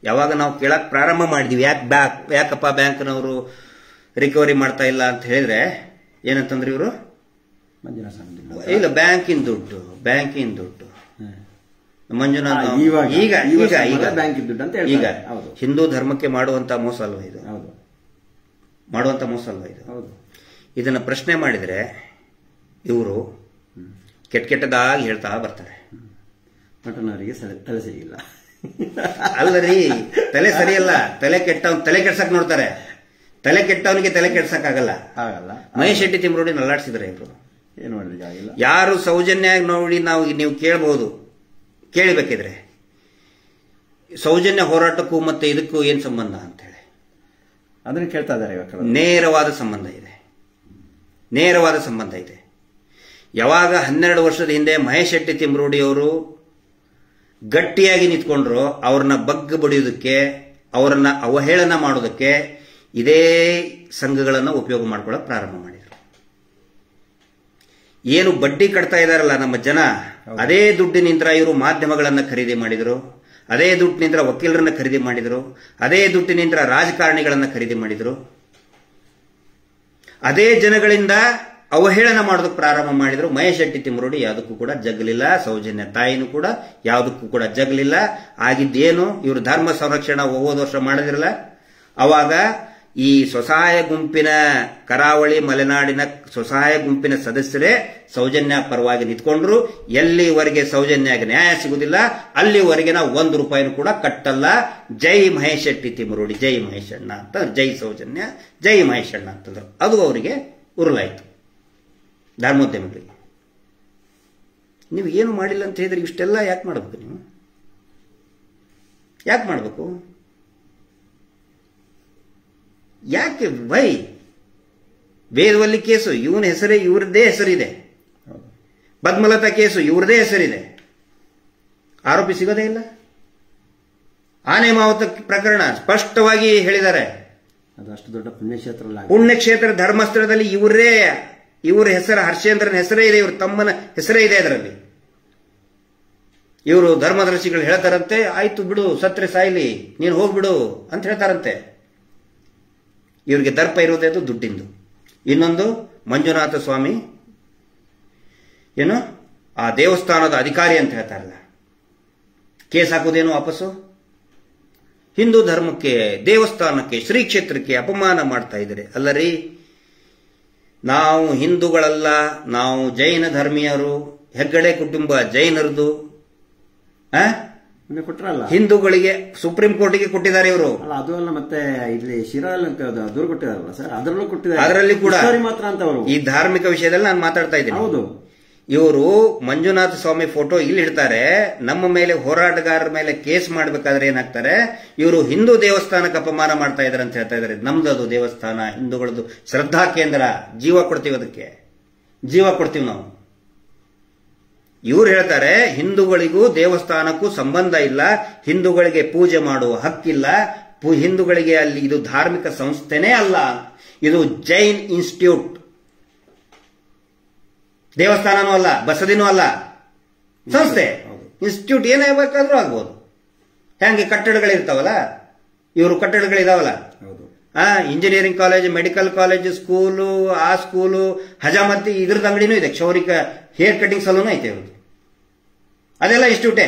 ಯಾವಾಗ ನಾವು ಕೇಳಕ್ ಪ್ರಾರಂಭ ಮಾಡಿದ್ವಿ, ಯಾಕಪ್ಪ ಬ್ಯಾಂಕ್ನವರು ರಿಕವರಿ ಮಾಡ್ತಾ ಇಲ್ಲ ಅಂತ ಹೇಳಿದ್ರೆ ಏನಂತಂದ್ರೆ ಇವರು ಇಲ್ಲ ಬ್ಯಾಂಕಿನ ದುಡ್ಡು ಮಂಜುನಾಥ ಈಗ ಈಗ ಹಿಂದೂ ಧರ್ಮಕ್ಕೆ ಮಾಡುವಂತ ಮೋಸ ಅಲ್ವಾ ಇದು? ಮಾಡುವಂತ ಮೋಸ ಅಲ್ವಾ ಇದು? ಇದನ್ನ ಪ್ರಶ್ನೆ ಮಾಡಿದ್ರೆ ಇವರು ಕೆಟ್ಟದಾಗಿ ಹೇಳ್ತಾ ಬರ್ತಾರೆ. ಮಟನವರಿಗೆ ತಲೆ ಸರಿಯಿಲ್ಲ ಅಲ್ಲರಿ, ತಲೆ ಸರಿಯಲ್ಲ, ತಲೆ ಕೆಡ್ಸಕ್ ನೋಡ್ತಾರೆ. ತಲೆ ಕೆಟ್ಟವನಿಗೆ ತಲೆ ಕೆಡ್ಸಕ್ಕಾಗಲ್ಲ. ಆಗಲ್ಲ. ಮಹೇಶ್ ಶೆಟ್ಟಿ ತಿಮ್ರೋಡಿ ನಲ್ಲಾಡ್ಸಿದ್ರೆ ಇವರು ಏನು ಮಾಡ್ಲಿಕ್ಕೆ ಆಗಿಲ್ಲ. ಯಾರು ಸೌಜನ್ಯ ನೋಡಿ ನೀವು ಕೇಳಬಹುದು, ಕೇಳಬೇಕಿದ್ರೆ ಸೌಜನ್ಯ ಹೋರಾಟಕ್ಕೂ ಮತ್ತೆ ಇದಕ್ಕೂ ಏನ್ ಸಂಬಂಧ ಅಂತ ಹೇಳಿ ಅದನ್ನ ಕೇಳ್ತಾ ಇದ್ದಾರೆ. ನೇರವಾದ ಸಂಬಂಧ ಇದೆ. ಯಾವಾಗ 12 ವರ್ಷದ ಹಿಂದೆ ಮಹೇಶ್ ಶೆಟ್ಟಿ ತಿಮ್ರೋಡಿ ಅವರು ಗಟ್ಟಿಯಾಗಿ ನಿಂತ್ಕೊಂಡ್ರು, ಅವ್ರನ್ನ ಬಗ್ಗ ಬಡಿಯೋದಕ್ಕೆ, ಅವರನ್ನ ಅವಹೇಳನ ಮಾಡೋದಕ್ಕೆ ಇದೇ ಸಂಘಗಳನ್ನು ಉಪಯೋಗ ಮಾಡ್ಕೊಳ್ಳೋಕೆ ಪ್ರಾರಂಭ ಮಾಡಿದ್ರು. ಏನು ಬಡ್ಡಿ ಕಟ್ತಾ ಇದಾರಲ್ಲ ನಮ್ಮ ಜನ, ಅದೇ ದುಡ್ಡಿನಿಂದ ಇವರು ಮಾಧ್ಯಮಗಳನ್ನ ಖರೀದಿ ಮಾಡಿದ್ರು, ಅದೇ ದುಡ್ಡಿನಿಂದ ವಕೀಲರನ್ನ ಖರೀದಿ ಮಾಡಿದ್ರು, ಅದೇ ದುಡ್ಡಿನಿಂದ ರಾಜಕಾರಣಿಗಳನ್ನ ಖರೀದಿ ಮಾಡಿದ್ರು, ಅದೇ ಜನಗಳಿಂದ ಅವಹೇಳನ ಮಾಡೋದಕ್ಕೆ ಪ್ರಾರಂಭ ಮಾಡಿದ್ರು. ಮಹೇಶ್ ಶೆಟ್ಟಿ ತಿಮ್ರೋಡಿ ಯಾವುದಕ್ಕೂ ಕೂಡ ಜಗ್ಲಿಲ್ಲ, ಸೌಜನ್ಯ ತಾಯಿನೂ ಕೂಡ ಯಾವುದಕ್ಕೂ ಕೂಡ ಜಗ್ಲಿಲ್ಲ. ಆಗಿದ್ದೇನು, ಇವರು ಧರ್ಮ ಸಂರಕ್ಷಣಾ ಹೋದ ವರ್ಷ ಮಾಡಿದ್ರಲ್ಲ, ಅವಾಗ ಈ ಸ್ವಸಹಾಯ ಗುಂಪಿನ ಕರಾವಳಿ ಮಲೆನಾಡಿನ ಸ್ವಸಹಾಯ ಗುಂಪಿನ ಸದಸ್ಯರೇ ಸೌಜನ್ಯ ಪರವಾಗಿ ನಿಂತ್ಕೊಂಡ್ರು. ಎಲ್ಲಿವರೆಗೆ ಸೌಜನ್ಯಗೆ ನ್ಯಾಯ ಸಿಗುವುದಿಲ್ಲ ಅಲ್ಲಿವರೆಗೆ ನಾವು 1 ರೂಪಾಯಿನೂ ಕೂಡ ಕಟ್ಟಲ್ಲ. ಜೈ ಮಹೇಶ್ ಶೆಟ್ಟಿ ತಿಮ್ರೋಡಿ, ಜೈ ಮಹೇಶ್ ಅಣ್ಣ ಅಂತ, ಜೈ ಸೌಜನ್ಯ, ಜೈ ಮಹೇಶ್ ಅಣ್ಣ ಅಂತಂದ್ರು. ಅದು ಅವರಿಗೆ ಉರುಲಾಯಿತು ಧರ್ಮೋದ್ಯಮಿಗಳಿಗೆ. ನೀವು ಏನು ಮಾಡಿಲ್ಲ ಅಂತ ಹೇಳಿದ್ರೆ ಇಷ್ಟೆಲ್ಲ ಯಾಕೆ ಮಾಡಬೇಕು? ನೀವು ಯಾಕೆ ಮಾಡಬೇಕು? ಯಾಕೆ? ವೈ? ವೇದವಲ್ಲಿ ಕೇಸು ಇವನ ಹೆಸರೇ, ಇವ್ರದ್ದೇ ಹೆಸರಿದೆ. ಪದ್ಮಲತಾ ಕೇಸು ಇವ್ರದೇ ಹೆಸರಿದೆ, ಆರೋಪಿ ಸಿಗೋದೇ ಇಲ್ಲ. ಆನೆ ಮಾವುತ ಪ್ರಕರಣ ಸ್ಪಷ್ಟವಾಗಿ ಹೇಳಿದ್ದಾರೆ. ಅದಷ್ಟು ದೊಡ್ಡ ಪುಣ್ಯಕ್ಷೇತ್ರ ಧರ್ಮಸ್ಥಳದಲ್ಲಿ ಇವರ ಹೆಸರು, ಹರ್ಷೇಂದ್ರನ ಹೆಸರೇ ಇದೆ, ಇವ್ರ ತಮ್ಮನ ಹೆಸರೇ ಇದೆ ಅದರಲ್ಲಿ. ಇವರು ಧರ್ಮದರ್ಶಿಗಳು ಹೇಳ್ತಾರಂತೆ, ಆಯ್ತು ಬಿಡು, ಸತ್ರೆ ಸಾಯ್ಲಿ, ನೀನು ಹೋಗ್ಬಿಡು ಅಂತ ಹೇಳ್ತಾರಂತೆ. ಇವರಿಗೆ ದರ್ಪ ಇರೋದೇ ಅದು ದುಡ್ಡಿಂದು. ಇನ್ನೊಂದು ಮಂಜುನಾಥ ಸ್ವಾಮಿ ಏನು ಆ ದೇವಸ್ಥಾನದ ಅಧಿಕಾರಿ ಅಂತ ಹೇಳ್ತಾರಲ್ಲ, ಕೇಸ್ ಹಾಕೋದೇನು ವಾಪಸ್ಸು? ಹಿಂದೂ ಧರ್ಮಕ್ಕೆ, ದೇವಸ್ಥಾನಕ್ಕೆ, ಶ್ರೀ ಕ್ಷೇತ್ರಕ್ಕೆ ಅಪಮಾನ ಮಾಡ್ತಾ ಇದ್ದಾರೆ ಅಲ್ಲರಿ. ನಾವು ಹಿಂದೂಗಳಲ್ಲ, ನಾವು ಜೈನ ಧರ್ಮೀಯರು. ಹೆಗ್ಗಡೆ ಕುಟುಂಬ ಜೈನರದು. ಕೊಟ್ಟರಲ್ಲ ಹಿಂದೂಗಳಿಗೆ ಸುಪ್ರೀಂ ಕೋರ್ಟಿಗೆ ಕೊಟ್ಟಿದ್ದಾರೆ ಇವರು. ಅದು ಅಲ್ಲ, ಮತ್ತೆ ಇಲ್ಲಿ ಶಿರಾಲ್ ದೂರ ಕೊಟ್ಟಿದಾರಲ್ಲ ಸರ್, ಅದರಲ್ಲೂ ಕೊಟ್ಟಿದ್ದಾರೆ. ಅದರಲ್ಲಿ ಕೂಡ ಮಾತ್ರ ಅಂತ ಅವರು ಈ ಧಾರ್ಮಿಕ ವಿಷಯದಲ್ಲಿ ನಾನು ಮಾತಾಡ್ತಾ ಇದ್ದೀನಿ. ಹೌದು, ಇವರು ಮಂಜುನಾಥ ಸ್ವಾಮಿ ಫೋಟೋ ಇಲ್ಲಿ ಇಡ್ತಾರೆ, ನಮ್ಮ ಮೇಲೆ ಹೋರಾಟಗಾರರ ಮೇಲೆ ಕೇಸ್ ಮಾಡಬೇಕಾದ್ರೆ ಏನಾಗ್ತಾರೆ, ಇವರು ಹಿಂದೂ ದೇವಸ್ಥಾನಕ್ಕೆ ಅಪಮಾನ ಮಾಡ್ತಾ ಇದಾರೆ ಅಂತ ಹೇಳ್ತಾ ಇದ್ದಾರೆ. ನಮ್ದದು ದೇವಸ್ಥಾನ, ಹಿಂದೂಗಳದ್ದು ಶ್ರದ್ಧಾ ಕೇಂದ್ರ, ಜೀವ ಕೊಡ್ತೀವಿ, ಅದಕ್ಕೆ ಜೀವ ಕೊಡ್ತೀವಿ ನಾವು. ಇವ್ರು ಹೇಳ್ತಾರೆ ಹಿಂದೂಗಳಿಗೂ ದೇವಸ್ಥಾನಕ್ಕೂ ಸಂಬಂಧ ಇಲ್ಲ, ಹಿಂದೂಗಳಿಗೆ ಪೂಜೆ ಮಾಡುವ ಹಕ್ಕಿಲ್ಲ, ಹಿಂದೂಗಳಿಗೆ ಅಲ್ಲಿ ಇದು ಧಾರ್ಮಿಕ ಸಂಸ್ಥೆನೇ ಅಲ್ಲ, ಇದು ಜೈನ್ ಇನ್ಸ್ಟಿಟ್ಯೂಟ್, ದೇವಸ್ಥಾನನೂ ಅಲ್ಲ, ಬಸದಿನೂ ಅಲ್ಲ, ಸಂಸ್ಥೆ. ಇನ್ಸ್ಟಿಟ್ಯೂಟ್ ಏನೇ ಬೇಕಾದ್ರೂ ಆಗ್ಬೋದು. ಹೆಂಗೆ ಕಟ್ಟಡಗಳಿರ್ತಾವಲ್ಲ, ಇವರು ಕಟ್ಟಡಗಳಿದಾವಲ್ಲ, engineering college, medical college, school, ಆ ಸ್ಕೂಲು, ಹಜಾಮತಿ, ಇದ್ರದ್ದು ಅಂಗಡಿನೂ ಇದೆ, ಕ್ಷೌರಿಕ ಹೇರ್ ಕಟಿಂಗ್ ಸಲೂನು ಐತೆ ಇವ್ರದ್ದು, ಅದೆಲ್ಲ ಇನ್ಸ್ಟಿಟ್ಯೂಟೇ.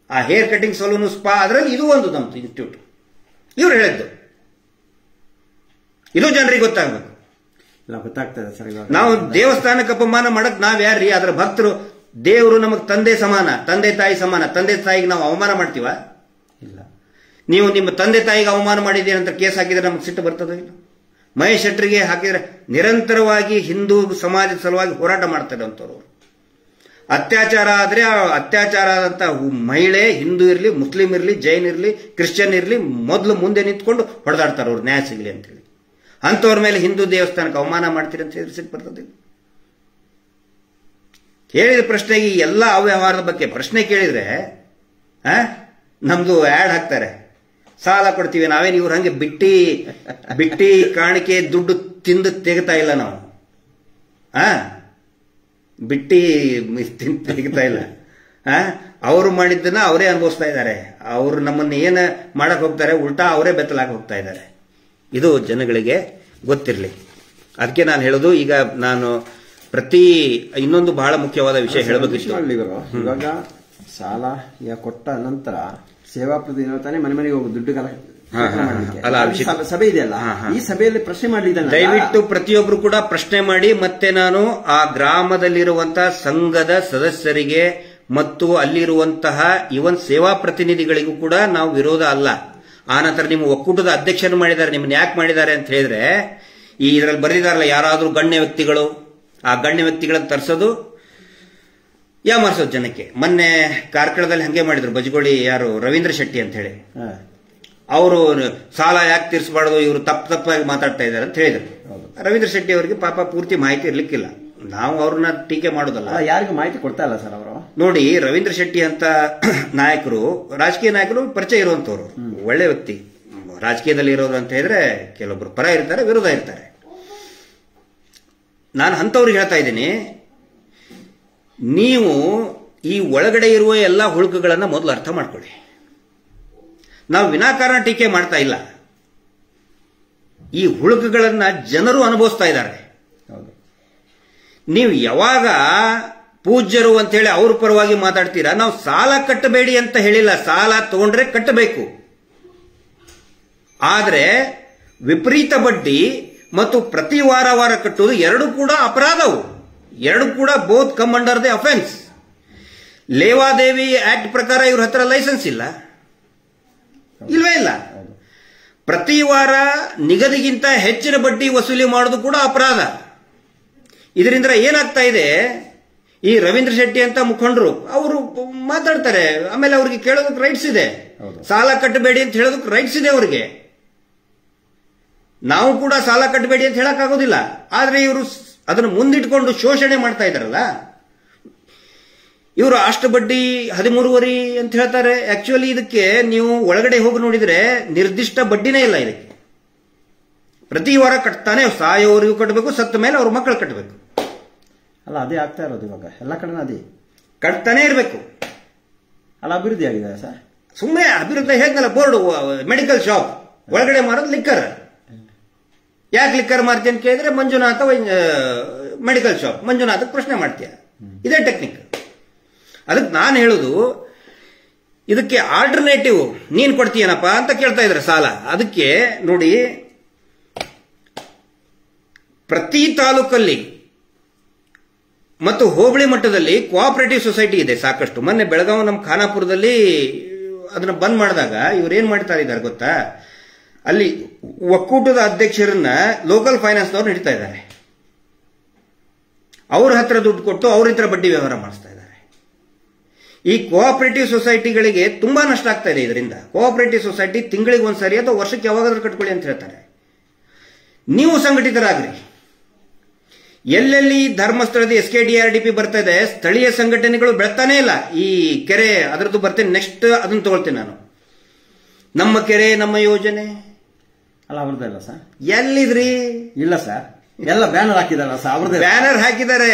ಆ ಹೇರ್ ಕಟಿಂಗ್ ಸಲೂನು, ಸ್ಪಾ, ಅದರಲ್ಲಿ ಇದು ಒಂದು ನಮ್ದು ಇನ್ಸ್ಟಿಟ್ಯೂಟ್. ಇವ್ರು ಹೇಳಿದ್ದು ಇದು ಜನರಿಗೆ ಗೊತ್ತಾಗಬೇಕು. ಗೊತ್ತಾಗ್ತದೆ ಸರ್. ನಾವು ದೇವಸ್ಥಾನಕ್ಕೆ ಅಪಮಾನ ಮಾಡಕ್ ನಾವ್ ಯಾರ್ರಿ? ಅದರ ಭಕ್ತರು. ದೇವರು ನಮಗ್ ತಂದೆ ಸಮಾನ, ತಂದೆ ತಾಯಿ ಸಮಾನ. ತಂದೆ ತಾಯಿಗೆ ನಾವು ಅವಮಾನ ಮಾಡ್ತೀವ? ಇಲ್ಲ. ನೀವು ನಿಮ್ಮ ತಂದೆ ತಾಯಿಗೆ ಅವಮಾನ ಮಾಡಿದ್ದೀರಿ ಅಂತ ಕೇಸ್ ಹಾಕಿದ್ರೆ ನಮಗೆ ಸಿಟ್ಟು ಬರ್ತದೆ ಇಲ್ಲ? ಮಹೇಶ್ ಶೆಟ್ಟರಿಗೆ ಹಾಕಿದ್ರೆ ನಿರಂತರವಾಗಿ ಹಿಂದೂ ಸಮಾಜದ ಸಲುವಾಗಿ ಹೋರಾಟ ಮಾಡ್ತಾರೆ ಅಂತವ್ರು. ಅತ್ಯಾಚಾರ ಆದ್ರೆ ಅತ್ಯಾಚಾರ ಆದಂತ ಮಹಿಳೆ, ಹಿಂದೂ ಇರಲಿ, ಮುಸ್ಲಿಂ ಇರಲಿ, ಜೈನ್ ಇರಲಿ, ಕ್ರಿಶ್ಚಿಯನ್ ಇರಲಿ, ಮೊದಲು ಮುಂದೆ ನಿಂತ್ಕೊಂಡು ಹೊಡೆದಾಡ್ತಾರೆ ಅವ್ರು ನ್ಯಾಯ ಸಿಗಲಿ ಅಂತೇಳಿ. ಅಂತವ್ರ ಮೇಲೆ ಹಿಂದೂ ದೇವಸ್ಥಾನಕ್ಕೆ ಅವಮಾನ ಮಾಡ್ತೀರಿ ಅಂತ ಹೇಳಿದ್ರೆ ಸಿಟ್ಟು ಬರ್ತದೆ. ಕೇಳಿದ ಪ್ರಶ್ನೆಗೆ ಎಲ್ಲ ಅವ್ಯವಹಾರದ ಬಗ್ಗೆ ಪ್ರಶ್ನೆ ಕೇಳಿದ್ರೆ ನಮ್ದು ಆಡ್ ಹಾಕ್ತಾರೆ, ಸಾಲ ಕೊಡ್ತೀವಿ ನಾವೇನು ಇವ್ರು ಹಂಗೆ ಬಿಟ್ಟಿ ಕಾಣಿಕೆ ದುಡ್ಡು ತಿಂದು ತೆಗಿತಾ ಇಲ್ಲ ನಾವು. ಬಿಟ್ಟಿ ತೆಗಿತಾ ಇಲ್ಲ. ಅವರು ಮಾಡಿದ್ದನ್ನ ಅವರೇ ಅನುಭವಿಸ್ತಾ ಇದ್ದಾರೆ. ಅವರು ನಮ್ಮನ್ನ ಏನ ಮಾಡಕ್ ಹೋಗ್ತಾರೆ, ಉಲ್ಟಾ ಅವರೇ ಬೆತ್ತಲಾಗಿ ಹೋಗ್ತಾ ಇದ್ದಾರೆ. ಇದು ಜನಗಳಿಗೆ ಗೊತ್ತಿರಲಿ. ಅದಕ್ಕೆ ನಾನು ಹೇಳೋದು, ಈಗ ನಾನು ಇನ್ನೊಂದು ಬಹಳ ಮುಖ್ಯವಾದ ವಿಷಯ ಹೇಳಬೇಕಿತ್ತು. ಇವಾಗ ಸಾಲ ಕೊಟ್ಟ ನಂತರ ಸೇವಾ ಪ್ರತಿನಿಧಿ ಮನೆ ಮನೆಗೆ ಹೋಗಿ ದುಡ್ಡು ಸಭೆ ಇದೆಯಲ್ಲ, ಈ ಸಭೆಯಲ್ಲಿ ಪ್ರಶ್ನೆ ಮಾಡಿದ್ದಾನೆ. ದಯವಿಟ್ಟು ಪ್ರತಿಯೊಬ್ರು ಕೂಡ ಪ್ರಶ್ನೆ ಮಾಡಿ. ಮತ್ತೆ ನಾನು ಆ ಗ್ರಾಮದಲ್ಲಿರುವಂತಹ ಸಂಘದ ಸದಸ್ಯರಿಗೆ ಮತ್ತು ಅಲ್ಲಿರುವಂತಹ ಇವನ್ ಸೇವಾ ಪ್ರತಿನಿಧಿಗಳಿಗೂ ಕೂಡ ನಾವು ವಿರೋಧ ಅಲ್ಲ. ಆ ನಂತರ ನಿಮ್ಮ ಒಕ್ಕೂಟದ ಅಧ್ಯಕ್ಷರು ಮಾಡಿದ್ದಾರೆ. ನಿಮ್ಮನ್ನ ಯಾಕೆ ಮಾಡಿದ್ದಾರೆ ಅಂತ ಹೇಳಿದ್ರೆ, ಈ ಇದರಲ್ಲಿ ಬರೆದಿದ್ದಾರಲ್ಲ, ಯಾರಾದ್ರೂ ಗಣ್ಯ ವ್ಯಕ್ತಿಗಳು, ಆ ಗಣ್ಯ ವ್ಯಕ್ತಿಗಳನ್ನು ತರಿಸೋದು, ಯಾಮಾರಿಸೋದು ಜನಕ್ಕೆ. ಮೊನ್ನೆ ಕಾರ್ಕಳದಲ್ಲಿ ಹಂಗೆ ಮಾಡಿದ್ರು. ಬಜಗೋಳಿ ಯಾರು ರವೀಂದ್ರ ಶೆಟ್ಟಿ ಅಂತ ಹೇಳಿ, ಅವರು ಸಾಲ ಯಾಕೆ ತೀರಿಸಬಾರ್ದು, ಇವರು ತಪ್ಪಾಗಿ ಮಾತಾಡ್ತಾ ಇದ್ದಾರೆ ಅಂತ ಹೇಳಿದ್ರು. ರವೀಂದ್ರ ಶೆಟ್ಟಿ ಅವರಿಗೆ ಪಾಪ ಪೂರ್ತಿ ಮಾಹಿತಿ ಇರ್ಲಿಕ್ಕಿಲ್ಲ. ನಾವು ಅವ್ರನ್ನ ಟೀಕೆ ಮಾಡೋದಲ್ಲ, ಯಾರಿಗೂ ಮಾಹಿತಿ ಕೊಡ್ತಾ ಇಲ್ಲ ಸರ್ ಅವರು. ನೋಡಿ, ರವೀಂದ್ರ ಶೆಟ್ಟಿ ಅಂತ ನಾಯಕರು, ರಾಜಕೀಯ ನಾಯಕರು ಪರಿಚಯ ಇರುವಂತವ್ರು, ಒಳ್ಳೆ ವ್ಯಕ್ತಿ. ರಾಜಕೀಯದಲ್ಲಿ ಇರೋದು ಅಂತ ಹೇಳಿದ್ರೆ ಕೆಲವೊಬ್ರು ಪರ ಇರ್ತಾರೆ, ವಿರೋಧ ಇರ್ತಾರೆ. ನಾನು ಅಂಥವ್ರಿಗೆ ಹೇಳ್ತಾ ಇದ್ದೀನಿ, ನೀವು ಈ ಒಳಗಡೆ ಇರುವ ಎಲ್ಲ ಹುಳುಕುಗಳನ್ನ ಮೊದಲು ಅರ್ಥ ಮಾಡ್ಕೊಳ್ಳಿ. ನಾವು ವಿನಾಕಾರಣ ಟೀಕೆ ಮಾಡ್ತಾ ಇಲ್ಲ. ಈ ಹುಳುಕುಗಳನ್ನ ಜನರು ಅನುಭವಿಸ್ತಾ ಇದ್ದಾರೆ. ನೀವು ಯಾವಾಗ ಪೂಜ್ಯರು ಅಂತ ಹೇಳಿ ಅವ್ರ ಪರವಾಗಿ ಮಾತಾಡ್ತೀರಾ, ನಾವು ಸಾಲ ಕಟ್ಟಬೇಡಿ ಅಂತ ಹೇಳಿಲ್ಲ. ಸಾಲ ತಗೊಂಡ್ರೆ ಕಟ್ಟಬೇಕು. ಆದ್ರೆ ವಿಪರೀತ ಬಡ್ಡಿ ಮತ್ತು ಪ್ರತಿ ವಾರ ಕಟ್ಟುವುದು ಎರಡೂ ಕೂಡ ಅಪರಾಧವು. ಎರಡೂ ಕೂಡ both come under the offence. ಲೇವಾದೇವಿ ಆಕ್ಟ್ ಪ್ರಕಾರ ಇವ್ರ ಹತ್ರ ಲೈಸೆನ್ಸ್ ಇಲ್ಲ, ಇಲ್ವೇ ಇಲ್ಲ. ಪ್ರತಿ ವಾರ ನಿಗದಿಗಿಂತ ಹೆಚ್ಚಿನ ಬಡ್ಡಿ ವಸೂಲಿ ಮಾಡೋದು ಕೂಡ ಅಪರಾಧ. ಇದರಿಂದ ಏನಾಗ್ತಾ ಇದೆ, ಈ ರವೀಂದ್ರ ಶೆಟ್ಟಿ ಅಂತ ಮುಖಂಡರು ಅವರು ಮಾತಾಡ್ತಾರೆ, ಆಮೇಲೆ ಅವ್ರಿಗೆ ಕೇಳೋದಕ್ಕೆ ರೈಟ್ಸ್ ಇದೆ. ಸಾಲ ಕಟ್ಟಬೇಡಿ ಅಂತ ಹೇಳೋದಕ್ಕೆ ರೈಟ್ಸ್ ಇದೆ ಅವರಿಗೆ. ನಾವು ಕೂಡ ಸಾಲ ಕಟ್ಟಬೇಡಿ ಅಂತ ಹೇಳಕ್ಕಾಗೋದಿಲ್ಲ. ಆದ್ರೆ ಇವರು ಅದನ್ನು ಮುಂದಿಟ್ಕೊಂಡು ಶೋಷಣೆ ಮಾಡ್ತಾ ಇದ್ದಾರಲ್ಲ. ಇವರು ಅಷ್ಟು ಬಡ್ಡಿ 13.5 ಅಂತ ಹೇಳ್ತಾರೆ. ಆಕ್ಚುಲಿ ಇದಕ್ಕೆ ನೀವು ಒಳಗಡೆ ಹೋಗಿ ನೋಡಿದ್ರೆ ನಿರ್ದಿಷ್ಟ ಬಡ್ಡಿನೇ ಇಲ್ಲ ಇದಕ್ಕೆ. ಪ್ರತಿ ವಾರ ಕಟ್ತಾನೆ, ಸಾಯೋವರೆಗೂ ಕಟ್ಟಬೇಕು, ಸತ್ತ ಮೇಲೆ ಅವ್ರ ಮಕ್ಕಳು ಕಟ್ಟಬೇಕು. ಅಲ್ಲ, ಅದೇ ಆಗ್ತಾ ಇರೋದು ಇವಾಗ ಎಲ್ಲ ಕಡೆ. ಅದೇ ಕಟ್ತಾನೆ ಇರಬೇಕು. ಅಲ್ಲ, ಅಭಿವೃದ್ಧಿ ಆಗಿದೆ ಸರ್. ಸುಮ್ಮನೆ ಅಭಿವೃದ್ಧಿ ಹೇಗಲ್ಲ, ಬೋರ್ಡ್ ಮೆಡಿಕಲ್ ಶಾಪ್ ಒಳಗಡೆ ಮಾರೋದು ಲಿಕ್ಕರ್. ಯಾಕೆ ಲಿಕ್ಕರ್ ಮಾರ್ತಿ ಅಂತ ಕೇಳಿದ್ರೆ, ಮಂಜುನಾಥ ಮೆಡಿಕಲ್ ಶಾಪ್, ಮಂಜುನಾಥಕ್ಕೆ ಪ್ರಶ್ನೆ ಮಾಡ್ತೀಯ. ಇದೇ ಟೆಕ್ನಿಕ್. ಅದಕ್ಕೆ ನಾನು ಹೇಳುದು, ಇದಕ್ಕೆ ಆಲ್ಟರ್ನೇಟಿವ್ ನೀನ್ ಕೊಡ್ತೀಯನಪ್ಪ ಅಂತ ಕೇಳ್ತಾ ಇದ್ರೆ ಸಾಲ. ಅದಕ್ಕೆ ನೋಡಿ, ಪ್ರತಿ ತಾಲೂಕಲ್ಲಿ ಮತ್ತು ಹೋಬಳಿ ಮಟ್ಟದಲ್ಲಿ ಕೋಆಪರೇಟಿವ್ ಸೊಸೈಟಿ ಇದೆ ಸಾಕಷ್ಟು. ಮೊನ್ನೆ ಬೆಳಗಾವಿ ನಮ್ಮ ಖಾನಾಪುರದಲ್ಲಿ ಅದನ್ನ ಬಂದ್ ಮಾಡಿದಾಗ ಇವ್ರು ಏನ್ ಮಾಡ್ತಾ ಇದ್ದಾರೆ ಗೊತ್ತಾ, ಅಲ್ಲಿ ಒಕ್ಕೂಟದ ಅಧ್ಯಕ್ಷರನ್ನ ಲೋಕಲ್ ಫೈನಾನ್ಸ್ನವ್ರು ಹಿಡಿತಾ ಇದ್ದಾರೆ. ಅವ್ರ ಹತ್ರ ದುಡ್ಡು ಕೊಟ್ಟು ಅವ್ರ ಹತ್ರ ಬಡ್ಡಿ ವ್ಯವಹಾರ ಮಾಡಿಸ್ತಾ ಇದ್ದಾರೆ. ಈ ಕೋಆಪರೇಟಿವ್ ಸೊಸೈಟಿಗಳಿಗೆ ತುಂಬಾ ನಷ್ಟ ಆಗ್ತಾ ಇದೆ ಇದರಿಂದ. ಕೋಆಪರೇಟಿವ್ ಸೊಸೈಟಿ ತಿಂಗಳಿಗೆ ಒಂದ್ಸರಿ ಅಥವಾ ವರ್ಷಕ್ಕೆ ಯಾವಾಗಾದ್ರೂ ಕಟ್ಕೊಳ್ಳಿ ಅಂತ ಹೇಳ್ತಾರೆ. ನೀವು ಸಂಘಟಿತರಾಗ್ರಿ. ಎಲ್ಲೆಲ್ಲಿ ಧರ್ಮಸ್ಥಳದ SKDRDP ಬರ್ತಾ ಇದೆ, ಸ್ಥಳೀಯ ಸಂಘಟನೆಗಳು ಬೆಳ್ತಾನೆ ಇಲ್ಲ. ಈ ಕೆರೆ ಅದರದ್ದು ಬರ್ತೇನೆ, ನೆಕ್ಸ್ಟ್ ಅದನ್ನ ತಗೊಳ್ತೇನೆ ನಾನು. ನಮ್ಮ ಕೆರೆ ನಮ್ಮ ಯೋಜನೆ ಅಲ್ಲ, ಅವ್ರದ್ದು ಇಲ್ಲ ಸರ್. ಎಲ್ಲಿದ್ರಿ? ಇಲ್ಲ ಸರ್, ಎಲ್ಲ ಬ್ಯಾನರ್ ಹಾಕಿದಾರ ಸರ್. ಅವ್ರದ್ದು ಬ್ಯಾನರ್ ಹಾಕಿದ್ದಾರೆ.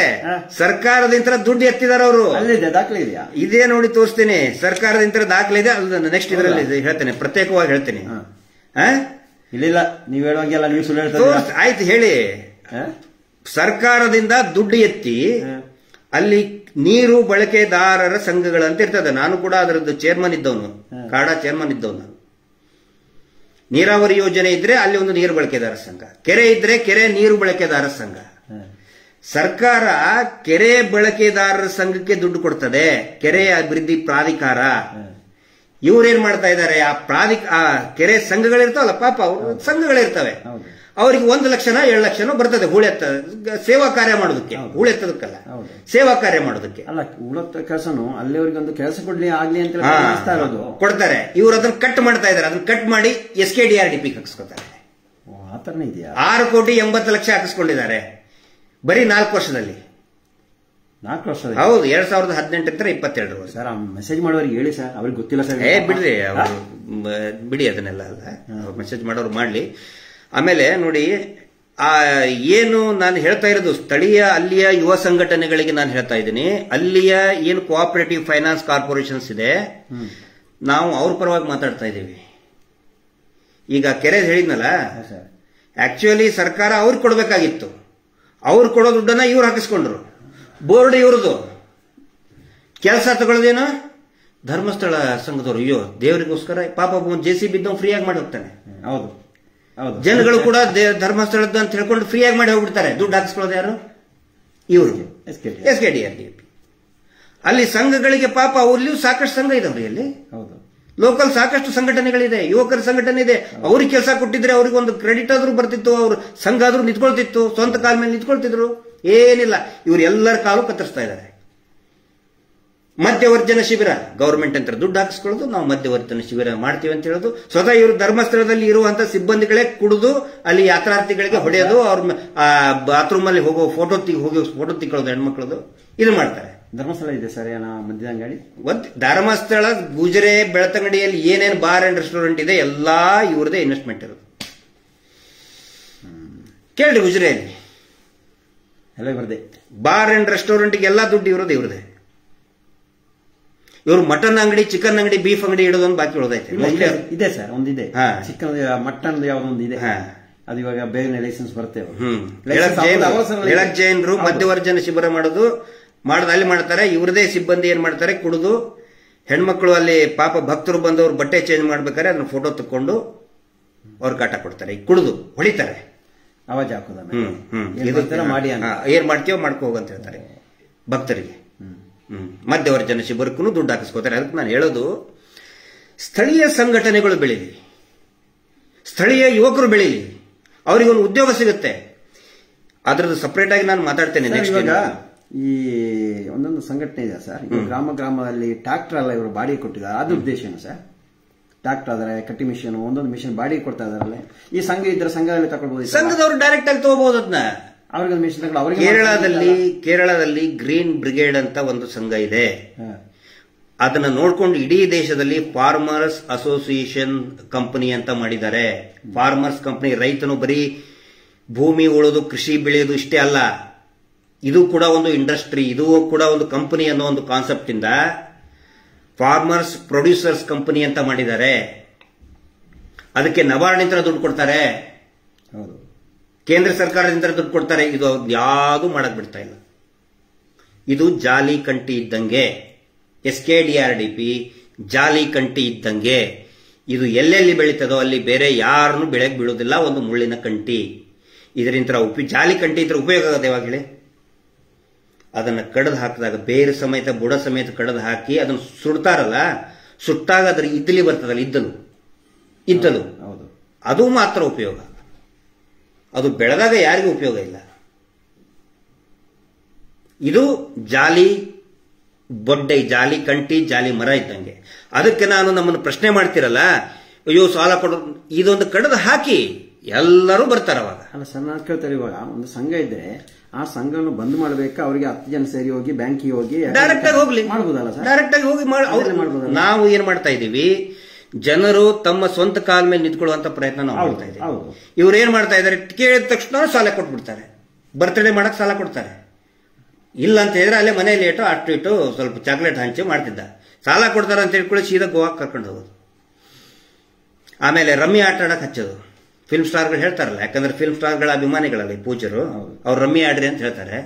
ಸರ್ಕಾರದಿಂದ ದುಡ್ಡು ಎತ್ತಿದಾರೆ ಅವರು. ಅಲ್ಲಿದೆ, ದಾಖಲೆ ಇದೆಯಾ? ಇದೇ ನೋಡಿ ತೋರಿಸ್ತೀನಿ. ಸರ್ಕಾರದಿಂದ ದಾಖಲೆ ಇದೆ. ಅದು ನೆಕ್ಸ್ಟ್ ಇದರಲ್ಲಿ ಹೇಳ್ತೇನೆ, ಪ್ರತ್ಯೇಕವಾಗಿ ಹೇಳ್ತೇನೆ. ಇಲ್ಲ, ನೀವ್ ಹೇಳುವಾಗೆಲ್ಲ ನೀವು ಸುಳ್ಳು ಹೇಳ್ತಾರೆ. ಆಯ್ತು ಹೇಳಿ. ಸರ್ಕಾರದಿಂದ ದುಡ್ಡು ಎತ್ತಿ ಅಲ್ಲಿ ನೀರು ಬಳಕೆದಾರರ ಸಂಘಗಳಂತ ಇರ್ತದೆ. ನಾನು ಕೂಡ ಅದರದ್ದು ಚೇರ್ಮನ್ ಇದ್ದವನು, ಕಾಡಾ ಚೇರ್ಮನ್ ಇದ್ದವನು. ನೀರಾವರಿ ಯೋಜನೆ ಇದ್ರೆ ಅಲ್ಲಿ ಒಂದು ನೀರು ಬಳಕೆದಾರ ಸಂಘ, ಕೆರೆ ಇದ್ರೆ ಕೆರೆ ನೀರು ಬಳಕೆದಾರ ಸಂಘ. ಸರ್ಕಾರ ಕೆರೆ ಬಳಕೆದಾರರ ಸಂಘಕ್ಕೆ ದುಡ್ಡು ಕೊಡ್ತದೆ, ಕೆರೆ ಅಭಿವೃದ್ಧಿ ಪ್ರಾಧಿಕಾರ. ಇವ್ರೇನ್ ಮಾಡ್ತಾ ಇದ್ದಾರೆ, ಆ ಕೆರೆ ಸಂಘಗಳಿರ್ತಾವಲ್ಲ, ಪಾಪ ಅವ್ರ ಸಂಘಗಳಿರ್ತವೆ, ಅವ್ರಿಗೆ 1 ಲಕ್ಷನೋ 2 ಲಕ್ಷನೋ ಬರ್ತದೆ ಹೂಳೆತ್ತ ಸೇವಾ ಕಾರ್ಯ ಮಾಡೋದಕ್ಕೆ. ಹೂಳೆತ್ತದಕ್ಕಲ್ಲ, ಸೇವಾ ಕಾರ್ಯ ಮಾಡೋದಕ್ಕೆ. ಅಲ್ಲ, ಹೂಳೆತ್ತ ಕೆಲಸನು ಅಲ್ಲಿ ಅವ್ರಿಗೆ ಒಂದು ಕೆಲಸ ಕೊಡ್ಲಿ ಆಗ್ಲಿ ಅಂತ ಕೊಡ್ತಾರೆ. ಇವ್ರು ಅದನ್ನ ಕಟ್ ಮಾಡ್ತಾ ಇದಾರೆ. ಅದನ್ನ ಕಟ್ ಮಾಡಿ SKDRDP ಹಾಕಿಸ್ಕೊತಾರೆ. ಆತರನೇ ಇದೆಯಾ? 6,80,00,000 ಹಾಕಿಸ್ಕೊಂಡಿದ್ದಾರೆ ಬರೀ 4 ವರ್ಷದಲ್ಲಿ. 4 ವರ್ಷ? ಹೌದು, 2018 22 ಸರ್. ಮೆಸೇಜ್ ಮಾಡೋರಿಗೆ ಹೇಳಿ ಸರ್, ಅವ್ರಿಗೆ ಗೊತ್ತಿಲ್ಲ ಸರ್. ಬಿಡ್ರಿ, ಅವರು ಬಿಡಿ, ಅದನ್ನೆಲ್ಲ ಅಲ್ಲ. ಮೆಸೇಜ್ ಮಾಡೋರು ಮಾಡ್ಲಿ. ಆಮೇಲೆ ನೋಡಿ, ಏನು ನಾನು ಹೇಳ್ತಾ ಇರೋದು, ಸ್ಥಳೀಯ ಅಲ್ಲಿಯ ಯುವ ಸಂಘಟನೆಗಳಿಗೆ ನಾನು ಹೇಳ್ತಾ ಇದ್ದೀನಿ. ಅಲ್ಲಿಯ ಏನು ಕೋಆಪರೇಟಿವ್ ಫೈನಾನ್ಸ್ ಕಾರ್ಪೊರೇಷನ್ಸ್ ಇದೆ, ನಾವು ಅವ್ರ ಪರವಾಗಿ ಮಾತಾಡ್ತಾ ಇದ್ದೀವಿ. ಈಗ ಕೆರೆ ಹೇಳಿದ್ನಲ್ಲ, ಆಕ್ಚುಲಿ ಸರ್ಕಾರ ಅವ್ರಿಗೆ ಕೊಡಬೇಕಾಗಿತ್ತು. ಅವ್ರು ಕೊಡೋ ದುಡ್ಡನ್ನ ಇವ್ರು ಹಾಕಿಸ್ಕೊಂಡ್ರು. ಬೋರ್ಡ್ ಇವ್ರದು. ಕೆಲಸ ತಗೊಳ್ಳೋದೇನೋ ಧರ್ಮಸ್ಥಳ ಸಂಘದವರು. ಅಯ್ಯೋ ದೇವರಿಗೋಸ್ಕರ ಪಾಪ JCB ಇದ್ದವ್ ಫ್ರೀ ಆಗಿ ಮಾಡಿ ಹೋಗ್ತಾನೆ. ಹೌದು, ಜನಗಳು ಕೂಡ ಧರ್ಮಸ್ಥಳದ್ದು ಅಂತ ಹೇಳ್ಕೊಂಡು ಫ್ರೀ ಆಗಿ ಮಾಡಿ ಹೋಗ್ಬಿಡ್ತಾರೆ. ದುಡ್ಡು ಹಾಕಿಸ್ಕೊಳ್ಳೋದು ಯಾರು? ಇವರು, SKDRDP. ಅಲ್ಲಿ ಸಂಘಗಳಿಗೆ ಪಾಪ ಅವ್ರಲ್ಲಿಯೂ ಸಾಕಷ್ಟು ಸಂಘ ಇದಾವ್ರಿ ಅಲ್ಲಿ. ಲೋಕಲ್ ಸಾಕಷ್ಟು ಸಂಘಟನೆಗಳಿದೆ, ಯುವಕರ ಸಂಘಟನೆ ಇದೆ. ಅವ್ರಿಗೆ ಕೆಲಸ ಕೊಟ್ಟಿದ್ರೆ ಅವ್ರಿಗೆ ಒಂದು ಕ್ರೆಡಿಟ್ ಆದ್ರೂ ಬರ್ತಿತ್ತು, ಅವ್ರ ಸಂಘ ಆದ್ರೂ ನಿಂತ್ಕೊಳ್ತಿತ್ತು, ಸ್ವಂತ ಕಾಲ ಮೇಲೆ ನಿಂತ್ಕೊಳ್ತಿದ್ರು. ಏನಿಲ್ಲ, ಇವ್ರು ಎಲ್ಲರ ಕಾಲು ಕತ್ತರಿಸ್ತಾ ಇದ್ದಾರೆ. ಮಧ್ಯವರ್ಜನ ಶಿಬಿರ, ಗವರ್ಮೆಂಟ್ ಅಂತ ದುಡ್ಡು ಹಾಕಿಸ್ಕೊಳ್ಳೋದು, ನಾವು ಮಧ್ಯವರ್ಜನ ಶಿಬಿರ ಮಾಡ್ತೀವಿ ಅಂತ ಹೇಳೋದು. ಸ್ವತಃ ಇವರು ಧರ್ಮಸ್ಥಳದಲ್ಲಿ ಇರುವಂತಹ ಸಿಬ್ಬಂದಿಗಳೇ ಕುಡಿದು ಅಲ್ಲಿ ಯಾತ್ರಾರ್ಥಿಗಳಿಗೆ ಹೊಡೆಯೋದು, ಅವ್ರ ಬಾತ್ರೂಮ್ ಅಲ್ಲಿ ಹೋಗೋ ಫೋಟೋ ತೆಗೊಳ್ಳೋದು ಹೆಣ್ಮಕ್ಳದು, ಇದು ಮಾಡ್ತಾರೆ. ಧರ್ಮಸ್ಥಳ ಇದೆ ಸರ್ ಮದ್ಯದಂಗಡಿ, ಧರ್ಮಸ್ಥಳ, ಗುಜರೆ, ಬೆಳ್ತಂಗಡಿಯಲ್ಲಿ ಏನೇನು ಬಾರ್ ಅಂಡ್ ರೆಸ್ಟೋರೆಂಟ್ ಇದೆ ಎಲ್ಲಾ ಇವ್ರದೇ ಇನ್ವೆಸ್ಟ್ಮೆಂಟ್ ಇರೋದು. ಕೇಳ್ರಿ, ಗುಜರೆಯಲ್ಲಿ ಎಲ್ಲ ಇವ್ರದೇ ಬಾರ್ ಅಂಡ್ ರೆಸ್ಟೋರೆಂಟ್ಗೆ ಎಲ್ಲಾ ದುಡ್ಡು ಇವ್ರದೇ. ಇವರು ಮಟನ್ ಅಂಗಡಿ, ಚಿಕನ್ ಅಂಗಡಿ, ಬೀಫ್ ಅಂಗಡಿ ಇಡೋದೊಂದು ಬಾಕಿ ಉಳಿದೈತೆ. ಇದೆ ಸರ್, ಒಂದಿದೆ ಚಿಕನ್, ಮಟನ್ ಯಾವ್ದೊಂದು ಇದೆ. ಅದು ಇವಾಗ ಬೇಗನೆ ಲೈಸೆನ್ಸ್ ಬರ್ತೇವೆ. ಹೇಳಕ್ ಜೈನರು ಮಧ್ಯವರ್ಜನ ಶಿಬಿರ ಅಲ್ಲಿ ಮಾಡ್ತಾರೆ. ಇವ್ರದೇ ಸಿಬ್ಬಂದಿ ಏನ್ ಮಾಡ್ತಾರೆ, ಕುಡಿದು ಹೆಣ್ಮಕ್ಳು ಅಲ್ಲಿ ಪಾಪ ಭಕ್ತರು ಬಂದವರು ಬಟ್ಟೆ ಚೇಂಜ್ ಮಾಡ್ಬೇಕಾದ್ರೆ ಅದನ್ನ ಫೋಟೋ ತಕ್ಕೊಂಡು ಅವ್ರ ಕಾಟ ಕೊಡ್ತಾರೆ, ಕುಡಿದು ಹೊಡಿತಾರೆ, ಅವಾಜ್ ಹಾಕೋದ ಮಾಡಿ ಏನ್ ಮಾಡ್ತೀವೋ ಮಾಡ್ಕೋ ಹೋಗಂತ ಹೇಳ್ತಾರೆ ಭಕ್ತರಿಗೆ. ಮಧ್ಯವರ್ಜನ ಶಿಬಿರಕ್ಕೂ ದುಡ್ಡು ಹಾಕಿಸ್ಕೋತಾರೆ. ಅದಕ್ಕೆ ನಾನು ಹೇಳೋದು, ಸ್ಥಳೀಯ ಸಂಘಟನೆಗಳು ಬೆಳೀಲಿ, ಸ್ಥಳೀಯ ಯುವಕರು ಬೆಳೀಲಿ, ಅವರಿಗೊಂದು ಉದ್ಯೋಗ ಸಿಗುತ್ತೆ. ಅದ್ರದ್ದು ಸಪರೇಟ್ ಆಗಿ ನಾನು ಮಾತಾಡ್ತೇನೆ. ಈ ಒಂದೊಂದು ಸಂಘಟನೆ ಇದೆ ಸರ್, ಗ್ರಾಮದಲ್ಲಿ ಟ್ರಾಕ್ಟರ್ ಎಲ್ಲ ಇವರು ಬಾಡಿಗೆ ಕೊಟ್ಟಿದ್ದಾರೆ. ಅದು ಉದ್ದೇಶ ಏನು ಸರ್? ಟ್ರಾಕ್ಟರ್ ಆದರೆ ಕಟ್ಟಿ ಮಿಷನ್, ಒಂದೊಂದು ಮಿಷನ್ ಬಾಡಿಗೆ ಕೊಡ್ತಾ ಇದಾರಲ್ಲ. ಈ ಸಂಘ ಇದ್ರೆ ಸಂಘದಲ್ಲಿ ತಗೊಳ್ಬಹುದು, ಸಂಘದವರು ಡೈರೆಕ್ಟ್ ಆಗಿ ತಗೋಬಹುದು ಅದನ್ನ. ಕೇರಳದಲ್ಲಿ ಗ್ರೀನ್ ಬ್ರಿಗೇಡ್ ಅಂತ ಒಂದು ಸಂಘ ಇದೆ. ಅದನ್ನ ನೋಡ್ಕೊಂಡು ಇಡೀ ದೇಶದಲ್ಲಿ ಫಾರ್ಮರ್ಸ್ ಅಸೋಸಿಯೇಷನ್ ಕಂಪನಿ ಅಂತ ಮಾಡಿದ್ದಾರೆ. ಫಾರ್ಮರ್ಸ್ ಕಂಪನಿ, ರೈತನು ಬರೀ ಭೂಮಿ ಉಳೋದು, ಕೃಷಿ ಬೆಳೆಯೋದು ಇಷ್ಟೇ ಅಲ್ಲ, ಇದು ಕೂಡ ಒಂದು ಇಂಡಸ್ಟ್ರಿ, ಇದು ಕೂಡ ಒಂದು ಕಂಪನಿ ಅನ್ನೋ ಒಂದು ಕಾನ್ಸೆಪ್ಟ್ ಇಂದ ಫಾರ್ಮರ್ಸ್ ಪ್ರೊಡ್ಯೂಸರ್ಸ್ ಕಂಪನಿ ಅಂತ ಮಾಡಿದ್ದಾರೆ. ಅದಕ್ಕೆ ನಬಾರ್ಡ್ನಿಂದ ದುಡ್ಡು ಕೊಡ್ತಾರೆ, ಕೇಂದ್ರ ಸರ್ಕಾರದಿಂದ ದುಡ್ಡು ಕೊಡ್ತಾರೆ. ಇದು ಯಾವುದು ಮಾಡಕ್ ಬಿಡ್ತಾ ಇಲ್ಲ. ಇದು ಜಾಲಿ ಕಂಟಿ ಇದ್ದಂಗೆ, SKDRDP ಜಾಲಿ ಕಂಟಿ ಇದ್ದಂಗೆ. ಇದು ಎಲ್ಲೆಲ್ಲಿ ಬೆಳೀತದೋ ಅಲ್ಲಿ ಬೇರೆ ಯಾರನ್ನು ಬೆಳೆಗೆ ಬೀಳೋದಿಲ್ಲ, ಒಂದು ಮುಳ್ಳಿನ ಕಂಟಿ. ಇದರಿಂದ ಜಾಲಿ ಕಂಟಿ ಇದ್ರೆ ಉಪಯೋಗ ಆಗೋದು ಯಾವಾಗ ಹೇಳಿ? ಅದನ್ನ ಕಡದು ಹಾಕಿದಾಗ ಬೇರೆ ಸಮೇತ ಬುಡ ಸಮೇತ ಕಡದು ಹಾಕಿ ಅದನ್ನು ಸುಡ್ತಾರಲ್ಲ, ಸುಟ್ಟಾಗ ಅದ್ರ ಇದ್ದಲಿ ಬರ್ತದಲ್ಲ, ಇದ್ದಲು ಅದು ಮಾತ್ರ ಉಪಯೋಗ. ಅದು ಬೆಳೆದಾಗ ಯಾರಿಗೂ ಉಪಯೋಗ ಇಲ್ಲ. ಇದು ಜಾಲಿ ಬೊಡ್ಡೆ, ಜಾಲಿ ಕಂಟಿ, ಜಾಲಿ ಮರ ಇದ್ದಂಗೆ. ಅದಕ್ಕೆ ನಾನು ನಮ್ಮನ್ನು ಪ್ರಶ್ನೆ ಮಾಡ್ತಿರಲ್ಲ, ಅಯ್ಯೋ ಸಾಲ ಕೊಡೋ, ಇದೊಂದು ಕಡದು ಹಾಕಿ ಎಲ್ಲರೂ ಬರ್ತಾರೆ ಅವಾಗ. ಅಲ್ಲ ಸರ್, ನಾನು ಕೇಳ್ತಾರೆ, ಇವಾಗ ಒಂದು ಸಂಘ ಇದ್ರೆ ಆ ಸಂಘವನ್ನು ಬಂದ್ ಮಾಡಬೇಕಾ? ಅವರಿಗೆ 10 ಜನ ಸೇರಿ ಹೋಗಿ ಬ್ಯಾಂಕಿಗೆ ಹೋಗಿ ಡೈರೆಕ್ಟ್ ಆಗಿ ಹೋಗ್ಲಿ, ಮಾಡಬಹುದಲ್ಲ ಸರ್? ಡೈರೆಕ್ಟ್ ಆಗಿ ಹೋಗಿ ಮಾಡಬಹುದು. ನಾವು ಏನ್ ಮಾಡ್ತಾ ಇದೀವಿ, ಜನರು ತಮ್ಮ ಸ್ವಂತ ಕಾಲ ಮೇಲೆ ನಿಂತ್ಕೊಳ್ಳುವಂತ ಪ್ರಯತ್ನ ನಾವು ಮಾಡ್ತಾ ಇದ್ದೀವಿ. ಇವ್ರು ಏನ್ ಮಾಡ್ತಾ ಇದ್ದಾರೆ, ಕೇಳಿದ ತಕ್ಷಣ ಸಾಲ ಕೊಟ್ಬಿಡ್ತಾರೆ. ಬರ್ತ್ಡೇ ಮಾಡಕ್ ಸಾಲ ಕೊಡ್ತಾರೆ. ಇಲ್ಲ ಅಂತ ಹೇಳಿದ್ರೆ ಅಲ್ಲೇ ಮನೆಯಲ್ಲಿ ಅಷ್ಟು ಇಟ್ಟು ಸ್ವಲ್ಪ ಚಾಕ್ಲೇಟ್ ಹಂಚಿ ಮಾಡ್ತಿದ್ದ. ಸಾಲ ಕೊಡ್ತಾರೆ ಅಂತ ಹೇಳ್ಕೊಳ್ಳಿ, ಸೀದಾ ಗೋವಾಕ್ ಕರ್ಕೊಂಡು ಹೋಗೋದು. ಆಮೇಲೆ ರಮ್ಮಿ ಆಟ ಆಡಕ್ ಹಚ್ಚೋದು. ಫಿಲ್ಮ್ ಸ್ಟಾರ್ಗಳು ಹೇಳ್ತಾರಲ್ಲ, ಯಾಕಂದ್ರೆ ಫಿಲ್ಮ್ ಸ್ಟಾರ್ಗಳ ಅಭಿಮಾನಿಗಳಲ್ಲ ಈ ಪೂಜರು, ಅವ್ರು ರಮ್ಮಿ ಆಡ್ರಿ ಅಂತ ಹೇಳ್ತಾರೆ.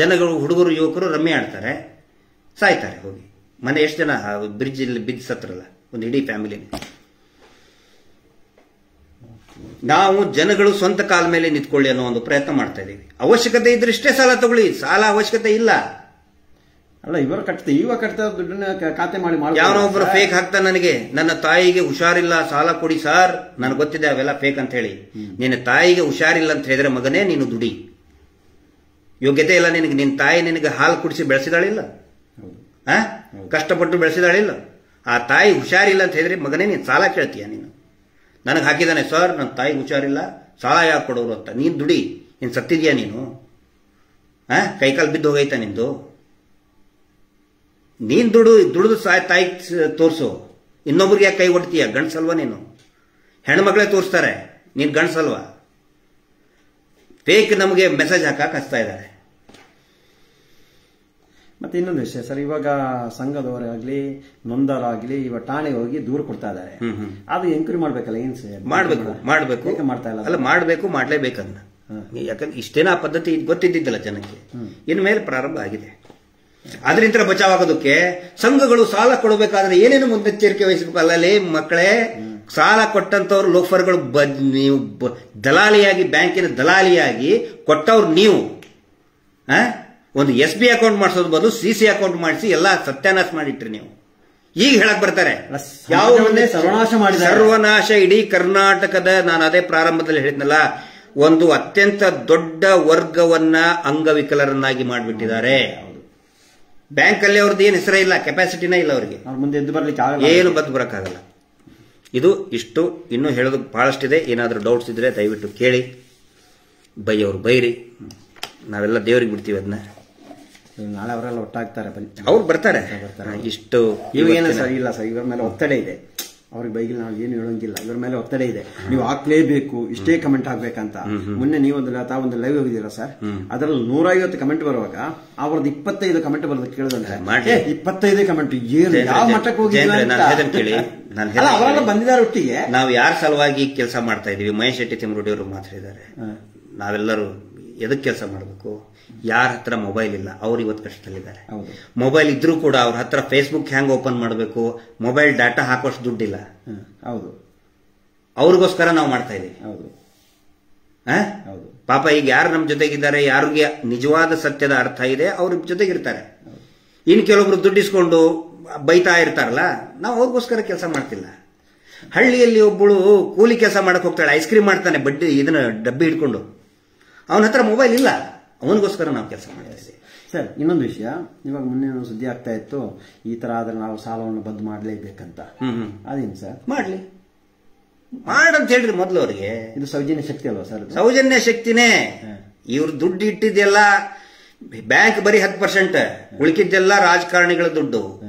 ಜನಗಳು, ಹುಡುಗರು, ಯುವಕರು ರಮ್ಮಿ ಆಡ್ತಾರೆ, ಸಾಯ್ತಾರೆ ಹೋಗಿ. ಮನೆ ಎಷ್ಟು ಜನ ಬ್ರಿಡ್ಜ್ ಇಲ್ಲಿ ಬಿದ್ದು ಸತ್ರಲ್ಲ, ಒಂದು ಇಡೀ ಫ್ಯಾಮಿಲಿ. ನಾವು ಜನಗಳು ಸ್ವಂತ ಕಾಲ ಮೇಲೆ ನಿಂತ್ಕೊಳ್ಳಿ ಅನ್ನೋ ಒಂದು ಪ್ರಯತ್ನ ಮಾಡ್ತಾ ಇದೀವಿ. ಅವಶ್ಯಕತೆ ಇದ್ರೆ ಇಷ್ಟೇ ಸಾಲ ತಗೊಳ್ಳಿ, ಸಾಲ ಅವಶ್ಯಕತೆ ಇಲ್ಲ. ಅಲ್ಲ, ಇವರು ಕಟ್ತಾ ದುಡ್ಡನ್ನ ಖಾತೆ ಮಾಡಿ ಯಾವನೊಬ್ಬರು ಫೇಕ್ ಹಾಕ್ತಾ, ನನಗೆ ನನ್ನ ತಾಯಿಗೆ ಹುಷಾರಿಲ್ಲ ಸಾಲ ಕೊಡಿ ಸಾರ್, ನನಗೆ ಗೊತ್ತಿದೆ ಅವೆಲ್ಲ ಫೇಕ್ ಅಂತ ಹೇಳಿ. ನಿನ್ನ ತಾಯಿಗೆ ಹುಷಾರಿಲ್ಲ ಅಂತ ಹೇಳಿದ್ರೆ ಮಗನೇ ನೀನು ದುಡಿ, ಯೋಗ್ಯತೆ ಇಲ್ಲ ನಿನಗೆ. ನಿನ್ನ ತಾಯಿ ನಿನಗೆ ಹಾಲು ಕುಡಿಸಿ ಬೆಳೆಸಿದಾಳಿಲ್ಲ, ಕಷ್ಟಪಟ್ಟು ಬೆಳೆಸಿದಾಳಿಲ್ಲ. ಆ ತಾಯಿ ಹುಷಾರಿಲ್ಲ ಅಂತ ಹೇಳಿದ್ರೆ ಮಗನೇ ನೀನು ಸಾಲ ಕೇಳ್ತೀಯ? ನೀನು ನನಗೆ ಹಾಕಿದಾನೆ ಸರ್, ನನ್ನ ತಾಯಿ ಹುಷಾರಿಲ್ಲ, ಸಾಲ ಯಾಕೆ ಕೊಡೋರು ಅಂತ. ನೀನ್ ದುಡಿ, ನೀನ್ ಸತ್ತಿದ್ಯಾ ನೀನು? ಕೈಕಾಲು ಬಿದ್ದು ಹೋಗೈತಾ ನಿಂದು? ನೀನ್ ದುಡಿದು ತಾಯಿ ತೋರ್ಸು. ಇನ್ನೊಬ್ರಿಗೆ ಯಾಕೆ ಕೈ ಹೊಡ್ತೀಯ? ಗಂಡ್ಸಲ್ವಾ ನೀನು? ಹೆಣ್ಮಕ್ಳೇ ತೋರಿಸ್ತಾರೆ, ನೀನ್ ಗಂಡ್ಸಲ್ವಾ? ಫೇಕ್ ನಮಗೆ ಮೆಸೇಜ್ ಹಾಕಕ್ ಹಚ್ತಾ ಇದ್ದಾರೆ. ಮತ್ತೆ ಇನ್ನೊಂದು ವಿಷಯ ಸರ್, ಇವಾಗ ಸಂಘದವರಾಗ್ಲಿ ನೊಂದವರಾಗ್ಲಿ ಇವಾಗ ಠಾಣೆಗೆ ಹೋಗಿ ದೂರ ಕೊಡ್ತಾ ಇದ್ದಾರೆ. ಅದು ಎಂಕ್ವೈರಿ ಮಾಡ್ಬೇಕಲ್ಲ, ಏನ್ ಸರ್? ಮಾಡ್ಬೇಕು ಮಾಡ್ತಾ ಇಲ್ಲ. ಅಲ್ಲ, ಮಾಡ್ಬೇಕು, ಮಾಡ್ಲೇಬೇಕನ್ನ. ಯಾಕಂದ್ರೆ ಇಷ್ಟೇನ ಪದ್ಧತಿ ಗೊತ್ತಿದ್ದಿದ್ದಲ್ಲ ಜನಕ್ಕೆ, ಇನ್ಮೇಲೆ ಪ್ರಾರಂಭ ಆಗಿದೆ. ಅದರಿಂದ ಬಚಾವಾಗೋದಕ್ಕೆ ಸಂಘಗಳು ಸಾಲ ಕೊಡಬೇಕಾದ್ರೆ ಏನೇನು ಮುನ್ನೆಚ್ಚರಿಕೆ ವಹಿಸಬೇಕು? ಅಲ್ಲಲ್ಲಿ ಮಕ್ಕಳೇ, ಸಾಲ ಕೊಟ್ಟಂತವ್ರು ಲೋಫರ್ಗಳು, ನೀವು ದಲಾಲಿಯಾಗಿ, ಬ್ಯಾಂಕಿನ ದಲಾಲಿಯಾಗಿ ಕೊಟ್ಟವ್ರು ನೀವು. ಒಂದು SB ಅಕೌಂಟ್ ಮಾಡಿಸೋದು ಬದಲು CC ಅಕೌಂಟ್ ಮಾಡಿಸಿ ಎಲ್ಲ ಸತ್ಯಾನಾಶ ಮಾಡಿಟ್ರಿ ನೀವು. ಈಗ ಹೇಳಕ್ ಬರ್ತಾರೆ ಸರ್ವನಾಶ ಮಾಡಿ ಸರ್ವನಾಶ ಇಡೀ ಕರ್ನಾಟಕದ, ನಾನು ಅದೇ ಪ್ರಾರಂಭದಲ್ಲಿ ಹೇಳಿದ್ನಲ್ಲ, ಒಂದು ಅತ್ಯಂತ ದೊಡ್ಡ ವರ್ಗವನ್ನ ಅಂಗವಿಕಲರನ್ನಾಗಿ ಮಾಡಿಬಿಟ್ಟಿದ್ದಾರೆ. ಬ್ಯಾಂಕಲ್ಲಿ ಅವ್ರದ್ದು ಏನು ಹೆಸರೇ ಇಲ್ಲ, ಕೆಪಾಸಿಟಿನೇ ಇಲ್ಲ ಅವರಿಗೆ, ಮುಂದೆ ಎದ್ದು ಬರ್ಲಿಕ್ಕೆ ಏನು ಬದ್ದು ಬರಕ್ಕಾಗಲ್ಲ. ಇದು ಇಷ್ಟು. ಇನ್ನೂ ಹೇಳೋದು ಬಹಳಷ್ಟಿದೆ. ಏನಾದರೂ ಡೌಟ್ಸ್ ಇದ್ರೆ ದಯವಿಟ್ಟು ಕೇಳಿ, ಬೈಯವ್ರು ಬೈರಿ, ನಾವೆಲ್ಲ ದೇವ್ರಿಗೆ ಬಿಡ್ತೀವಿ ಅದನ್ನ. ನಾಳೆ ಅವರೆಲ್ಲ ಒಟ್ಟಾಗ್ತಾರೆ, ಅವ್ರು ಬರ್ತಾರೆ. ಇಷ್ಟು ಇವಾಗೇನು ಸರ್ ಇಲ್ಲ ಸರ್, ಇವರ ಮೇಲೆ ಒತ್ತಡ ಇದೆ. ಅವ್ರಿಗೆ ಬೈಗಿಲ್ಲ, ನಾವು ಏನು ಹೇಳೋಂಗಿಲ್ಲ. ಇವರ ಮೇಲೆ ಒತ್ತಡ ಇದೆ, ನೀವು ಹಾಕ್ಲೇಬೇಕು, ಇಷ್ಟೇ ಕಮೆಂಟ್ ಹಾಕ್ಬೇಕಂತ. ಮೊನ್ನೆ ನೀವೊಂದು ಲೈವ್ ಹೋಗಿದ್ದೀರಾ ಸರ್, ಅದರಲ್ಲಿ 150 ಕಮೆಂಟ್ ಬರುವಾಗ ಅವ್ರದ್ದು 25 ಕಮೆಂಟ್ ಬರೋದು ಕೇಳಿದ್ರೆ 25 ಕಮೆಂಟ್ ಏನು ಯಾವ ಮಟ್ಟಕ್ಕೆ ಹೋಗಿದ್ದೀವಿ. ಅವರೆಲ್ಲ ಬಂದಿದ್ದಾರೆ ಒಟ್ಟಿಗೆ. ನಾವು ಯಾರ ಸಲುವಾಗಿ ಕೆಲಸ ಮಾಡ್ತಾ ಇದೀವಿ? ಮಹೇಶ್ ಶೆಟ್ಟಿ ತಿಮ್ಮರೂಡಿ ಅವರು ಮಾತಾಡಿದ್ದಾರೆ. ನಾವೆಲ್ಲರೂ ಎದಕ್ಕೆ ಕೆಲಸ ಮಾಡಬೇಕು? ಯಾರ ಹತ್ರ ಮೊಬೈಲ್ ಇಲ್ಲ, ಅವ್ರು ಇವತ್ತು ಕಷ್ಟದಲ್ಲಿದ್ದಾರೆ. ಮೊಬೈಲ್ ಇದ್ರೂ ಕೂಡ ಅವ್ರ ಹತ್ರ ಫೇಸ್ಬುಕ್ ಹ್ಯಾಂಗ್ ಓಪನ್ ಮಾಡಬೇಕು, ಮೊಬೈಲ್ ಡಾಟಾ ಹಾಕೋಷ್ಟು ದುಡ್ಡಿಲ್ಲ. ಹೌದು, ಅವ್ರಿಗೋಸ್ಕರ ನಾವು ಮಾಡ್ತಾ ಇದೀವಿ. ಪಾಪ ಈಗ ಯಾರು ನಮ್ಮ ಜೊತೆಗಿದ್ದಾರೆ, ಯಾರಿಗೆ ನಿಜವಾದ ಸತ್ಯದ ಅರ್ಥ ಇದೆ, ಅವ್ರ ಜೊತೆಗಿರ್ತಾರೆ. ಇನ್ ಕೆಲವೊಬ್ರು ದುಡ್ಡಿಸ್ಕೊಂಡು ಬೈತಾ ಇರ್ತಾರಲ್ಲ, ನಾವು ಅವ್ರಿಗೋಸ್ಕರ ಕೆಲಸ ಮಾಡ್ತಿಲ್ಲ. ಹಳ್ಳಿಯಲ್ಲಿ ಒಬ್ಬಳು ಕೂಲಿ ಕೆಲಸ ಮಾಡಕ್ ಹೋಗ್ತಾಳೆ, ಐಸ್ ಕ್ರೀಮ್ ಮಾಡ್ತಾನೆ ಇದನ್ನ ಡಬ್ಬಿ ಹಿಡ್ಕೊಂಡು, ಅವನ ಹತ್ರ ಮೊಬೈಲ್ ಇಲ್ಲ, ಅವನಿಗೋಸ್ಕರ ನಾವು ಕೆಲಸ ಮಾಡ್ತಾ ಇದ್ದೀವಿ. ಸರ್, ಇನ್ನೊಂದು ವಿಷಯ, ಇವಾಗ ಮೊನ್ನೆ ಸುದ್ದಿ ಆಗ್ತಾ ಇತ್ತು, ಈ ತರ ಆದ್ರೆ ನಾವು ಸಾಲವನ್ನು ಬಂದ್ ಮಾಡಲೇಬೇಕಂತ. ಅದೇನು ಸರ್? ಮಾಡ್ಲಿ, ಮಾಡಂತ ಹೇಳ್ರಿ ಮೊದಲು ಅವ್ರಿಗೆ. ಇದು ಸೌಜನ್ಯ ಶಕ್ತಿ ಅಲ್ವಾ ಸರ್? ಸೌಜನ್ಯ ಶಕ್ತಿನೇ. ಇವ್ರು ದುಡ್ಡು ಇಟ್ಟಿದ್ದೆಲ್ಲ ಬ್ಯಾಂಕ್ ಬರೀ 10%, ಉಳಿಕಿದ್ದೆಲ್ಲ ರಾಜಕಾರಣಿಗಳ ದುಡ್ಡು,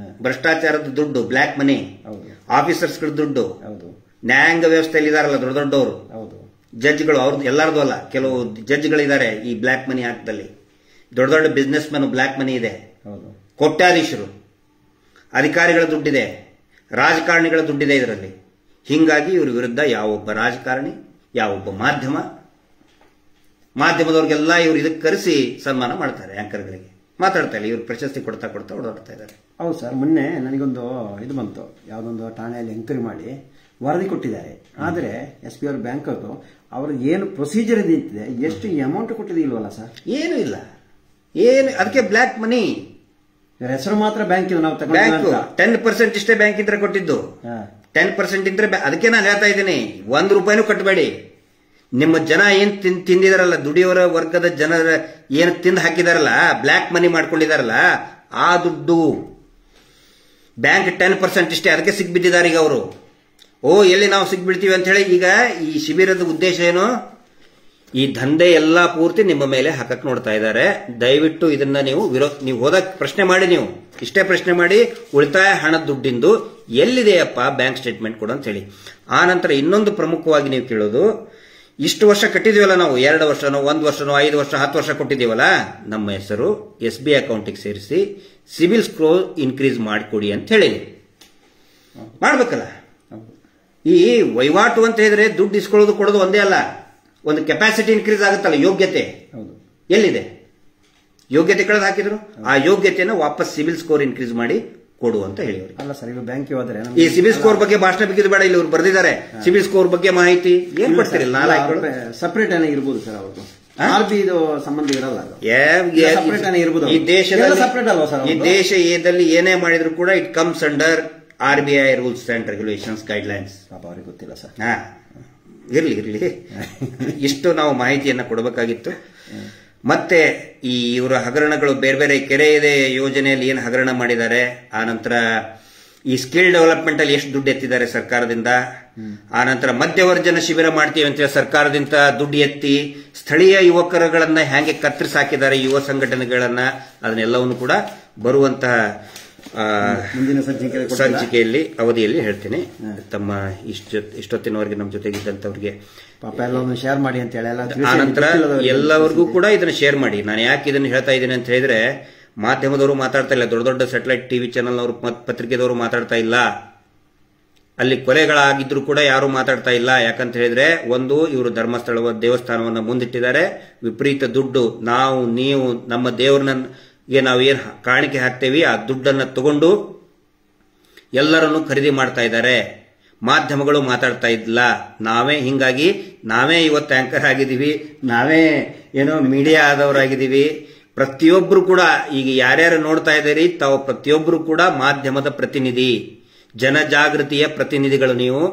ಭ್ರಷ್ಟಾಚಾರದ ದುಡ್ಡು, ಬ್ಲಾಕ್ ಮನಿ, ಆಫೀಸರ್ಸ್ಗಳ ದುಡ್ಡು, ನ್ಯಾಯಾಂಗ ವ್ಯವಸ್ಥೆಯಲ್ಲಿ ಇದಾರಲ್ಲ ದೊಡ್ಡ ದೊಡ್ಡವರು, ಜಡ್ಜ್ಗಳು, ಅವ್ರದ್ದು ಎಲ್ಲರದು ಅಲ್ಲ, ಕೆಲವು ಜಡ್ಜ್ಗಳಿದ್ದಾರೆ ಈ ಬ್ಲಾಕ್ ಮನಿ ಹಾಕ್ದಲ್ಲಿ. ದೊಡ್ಡ ದೊಡ್ಡ ಬಿಸ್ನೆಸ್ ಮ್ಯಾನ್ ಬ್ಲಾಕ್ ಮನಿ ಇದೆ, ಕೋಟ್ಯಾಧೀಶರು, ಅಧಿಕಾರಿಗಳ ದುಡ್ಡಿದೆ, ರಾಜಕಾರಣಿಗಳ ದುಡ್ಡಿದೆ ಇದರಲ್ಲಿ. ಹಿಂಗಾಗಿ ಇವ್ರ ವಿರುದ್ಧ ಯಾವೊಬ್ಬ ರಾಜಕಾರಣಿ, ಯಾವೊಬ್ಬ ಮಾಧ್ಯಮದವ್ರಿಗೆಲ್ಲ ಇವ್ರು ಇದಕ್ಕೆ ಕರೆಸಿ ಸನ್ಮಾನ ಮಾಡ್ತಾರೆ. ಆಂಕರ್ಗಳಿಗೆ ಮಾತಾಡ್ತಾ ಇಲ್ಲ, ಇವ್ರು ಪ್ರಶಸ್ತಿ ಕೊಡ್ತಾ ಓಡಾಡ್ತಾ ಇದ್ದಾರೆ. ಹೌದು ಸರ್, ಮೊನ್ನೆ ನನಗೊಂದು ಇದು ಬಂತು, ಯಾವುದೊಂದು ಠಾಣೆಯಲ್ಲಿ ಎಂಕ್ವೈರಿ ಮಾಡಿ ವರದಿ ಕೊಟ್ಟಿದ್ದಾರೆ. ಆದರೆ SP ಅವ್ರ ಬ್ಯಾಂಕ್ ಅವರು ಅವ್ರಿಗೆ ಏನು ಪ್ರೊಸೀಜರ್ ಇದ್ದಿದೆ, ಎಷ್ಟು ಅಮೌಂಟ್ ಕೊಟ್ಟಿದೆ ಇಲ್ವಲ್ಲ ಸರ್? ಏನು ಇಲ್ಲ, ಏನು ಅದಕ್ಕೆ ಬ್ಲಾಕ್ ಮನಿ. ಹೆಸರು ಮಾತ್ರ ಬ್ಯಾಂಕ್ ನಾವು 10% ಇಷ್ಟೇ ಬ್ಯಾಂಕ್ ಇಂತ್ರ ಕೊಟ್ಟಿದ್ದು. 10% ಇಂತ್ರ, ಅದಕ್ಕೆ ನಾನು ಹೇಳ್ತಾ ಇದ್ದೀನಿ, 1 ರೂಪಾಯಿನೂ ಕಟ್ಟಬೇಡಿ. ನಿಮ್ಮ ಜನ ಏನ್ ತಿಂದಿದಾರಲ್ಲ, ದುಡಿಯೋರ ವರ್ಗದ ಜನರ ಏನು ತಿಂದು ಹಾಕಿದಾರಲ್ಲ, ಬ್ಲಾಕ್ ಮನಿ ಮಾಡ್ಕೊಂಡಿದಾರಲ್ಲ, ಆ ದುಡ್ಡು ಬ್ಯಾಂಕ್ 10% ಇಷ್ಟೇ, ಅದಕ್ಕೆ ಸಿಗ್ಬಿದ್ದಿದ್ದಾರೆ ಈಗ ಅವರು. ಎಲ್ಲಿ ನಾವು ಸಿಗ್ಬಿಡ್ತೀವಿ ಅಂತ ಹೇಳಿ. ಈಗ ಈ ಶಿಬಿರದ ಉದ್ದೇಶ ಏನು? ಈ ದಂಧೆ ಎಲ್ಲಾ ಪೂರ್ತಿ ನಿಮ್ಮ ಮೇಲೆ ಹಾಕಕ್ ನೋಡ್ತಾ ಇದ್ದಾರೆ. ದಯವಿಟ್ಟು ಇದನ್ನ ನೀವು ಹೋದಾಗ ಪ್ರಶ್ನೆ ಮಾಡಿ, ನೀವು ಇಷ್ಟೇ ಪ್ರಶ್ನೆ ಮಾಡಿ, ಉಳಿತಾಯ ಹಣದ ದುಡ್ಡಿಂದು ಎಲ್ಲಿದೆಯಪ್ಪ ಬ್ಯಾಂಕ್ ಸ್ಟೇಟ್ಮೆಂಟ್ ಕೊಡು ಅಂತ ಹೇಳಿ. ಆ ನಂತರ ಇನ್ನೊಂದು ಪ್ರಮುಖವಾಗಿ ನೀವು ಕೇಳೋದು, ಇಷ್ಟು ವರ್ಷ ಕಟ್ಟಿದೀವಲ್ಲ ನಾವು, 2 ವರ್ಷನೋ 1 ವರ್ಷನೋ 5 ವರ್ಷ 10 ವರ್ಷ ಕೊಟ್ಟಿದ್ದೀವಲ್ಲ, ನಮ್ಮ ಹೆಸರು SBI ಅಕೌಂಟಿಗೆ ಸೇರಿಸಿ ಸಿಬಿಲ್ ಸ್ಕೋರ್ ಇನ್ಕ್ರೀಸ್ ಮಾಡಿಕೊಡಿ ಅಂತ ಹೇಳಿ ಮಾಡ್ಬೇಕಲ್ಲ. ಈ ವಹಿವಾಟು ಅಂತ ಹೇಳಿದ್ರೆ ದುಡ್ಡು ಇಸ್ಕೊಳ್ಳೋದು ಕೊಡೋದು ಒಂದೇ ಅಲ್ಲ, ಒಂದು ಕೆಪಾಸಿಟಿ ಇನ್ಕ್ರೀಸ್ ಆಗುತ್ತಲ್ಲ, ಯೋಗ್ಯತೆ ಎಲ್ಲಿದೆ? ಯೋಗ್ಯತೆ ಕಳೆದು ಹಾಕಿದ್ರು, ಆ ಯೋಗ್ಯತೆಯನ್ನು ವಾಪಸ್ ಸಿಬಿಲ್ ಸ್ಕೋರ್ ಇನ್ಕ್ರೀಸ್ ಮಾಡಿ ಕೊಡು ಅಂತ ಹೇಳಿ. ಅಲ್ಲ ಸರ್, ಈಗ ಬ್ಯಾಂಕ್ ಹೋದ್ರೆ ಈ ಸಿಬಿಲ್ ಸ್ಕೋರ್ ಬಗ್ಗೆ ಭಾಷಣ ಬಿಗಿದು ಬೇಡ, ಇಲ್ಲಿ ಇವ್ರು ಬರ್ದಿದ್ದಾರೆ. ಸಿಬಿಲ್ ಸ್ಕೋರ್ ಬಗ್ಗೆ ಮಾಹಿತಿ ಏನ್ ಕೊಡ್ತೀರಿ? ಸಪರೇಟ್ ಏನೇ ಇರ್ಬೋದು ಸರ್, ಅವ್ರದ್ದು RBI ಸಂಬಂಧ ಇರಲ್ಲ, ಈ ದೇಶದಲ್ಲಿ ಏನೇ ಮಾಡಿದ್ರು ಕೂಡ it comes under RBI rules and regulations guidelines. ಅವ್ರಿಗೆ ಗೊತ್ತಿಲ್ಲ ಸರ್. ಇರ್ಲಿ ಇಷ್ಟು ನಾವು ಮಾಹಿತಿಯನ್ನ ಕೊಡಬೇಕಾಗಿತ್ತು. ಮತ್ತೆ ಈ ಇವರ ಹಗರಣಗಳು, ಬೇರೆ ಬೇರೆ ಕೆರೆ ಇದೆ ಯೋಜನೆಯಲ್ಲಿ ಏನು ಹಗರಣ ಮಾಡಿದ್ದಾರೆ, ಆ ನಂತರ ಈ ಸ್ಕಿಲ್ ಡೆವಲಪ್ಮೆಂಟ್ ಅಲ್ಲಿ ಎಷ್ಟು ದುಡ್ಡು ಎತ್ತಿದ್ದಾರೆ ಸರ್ಕಾರದಿಂದ, ಆ ನಂತರ ಮಧ್ಯವರ್ಜನ ಶಿಬಿರ ಮಾಡ್ತೀವಿ ಅಂತ ಸರ್ಕಾರದಿಂದ ದುಡ್ಡು ಎತ್ತಿ ಸ್ಥಳೀಯ ಯುವಕರುಗಳನ್ನ ಹೇಗೆ ಕತ್ತರಿಸಾಕಿದ್ದಾರೆ, ಯುವ ಸಂಘಟನೆಗಳನ್ನ, ಅದನ್ನೆಲ್ಲವನ್ನು ಕೂಡ ಬರುವಂತಹ ಮುಂದಿನ ಸಂಚಿಕೆಯಲ್ಲಿ ಅವಧಿಯಲ್ಲಿ ಹೇಳ್ತೀನಿ. ತಮ್ಮ ಇಷ್ಟೊತ್ತಿನವರೆಗೆ ನಮ್ಮ ಜೊತೆಗಿದ್ದಂಥವ್ರಿಗೆ ಶೇರ್ ಮಾಡಿ ಅಂತ ಹೇಳಿ, ಆ ನಂತರ ಎಲ್ಲವರಿಗೂ ಕೂಡ ಇದನ್ನ ಶೇರ್ ಮಾಡಿ. ನಾನು ಯಾಕೆ ಇದನ್ನ ಹೇಳ್ತಾ ಇದ್ದೀನಿ ಅಂತ ಹೇಳಿದ್ರೆ, ಮಾಧ್ಯಮದವರು ಮಾತಾಡ್ತಾ ಇಲ್ಲ, ದೊಡ್ಡ ದೊಡ್ಡ ಸ್ಯಾಟಲೈಟ್ ಟಿವಿ ಚಾನೆಲ್ನವರು, ಪತ್ರಿಕೆದವರು ಮಾತಾಡ್ತಾ ಇಲ್ಲ, ಅಲ್ಲಿ ಕೊಲೆಗಳಾಗಿದ್ರು ಕೂಡ ಯಾರು ಮಾತಾಡ್ತಾ ಇಲ್ಲ. ಯಾಕಂತ ಹೇಳಿದ್ರೆ, ಒಂದು, ಇವರು ಧರ್ಮಸ್ಥಳ ದೇವಸ್ಥಾನವನ್ನ ಮುಂದಿಟ್ಟಿದ್ದಾರೆ, ವಿಪರೀತ ದುಡ್ಡು, ನೀವು ನಮ್ಮ ದೇವರನ್ನ ನಾವು ಏನ್ ಕಾಣಿಕೆ ಹಾಕ್ತೇವಿ ಆ ದುಡ್ಡನ್ನ ತಗೊಂಡು ಎಲ್ಲರನ್ನು ಖರೀದಿ ಮಾಡ್ತಾ ಇದ್ದಾರೆ. ಮಾಧ್ಯಮಗಳು ಮಾತಾಡ್ತಾ ಇಲ್ಲ. ಹಿಂಗಾಗಿ ನಾವೇ ಇವತ್ತು ಆಂಕರ್ ಆಗಿದ್ದೀವಿ, ನಾವೇ ಏನೋ ಮೀಡಿಯಾ ಆದವರಾಗಿದ್ದೀವಿ. ಪ್ರತಿಯೊಬ್ರು ಕೂಡ ಈಗ ಯಾರ್ಯಾರು ನೋಡ್ತಾ ಇದ್ದೀರಿ, ತಾವು ಪ್ರತಿಯೊಬ್ರು ಕೂಡ ಮಾಧ್ಯಮದ ಪ್ರತಿನಿಧಿ. ಜನಜಾಗೃತಿಯ ಪ್ರತಿನಿಧಿಗಳು ನೀವು.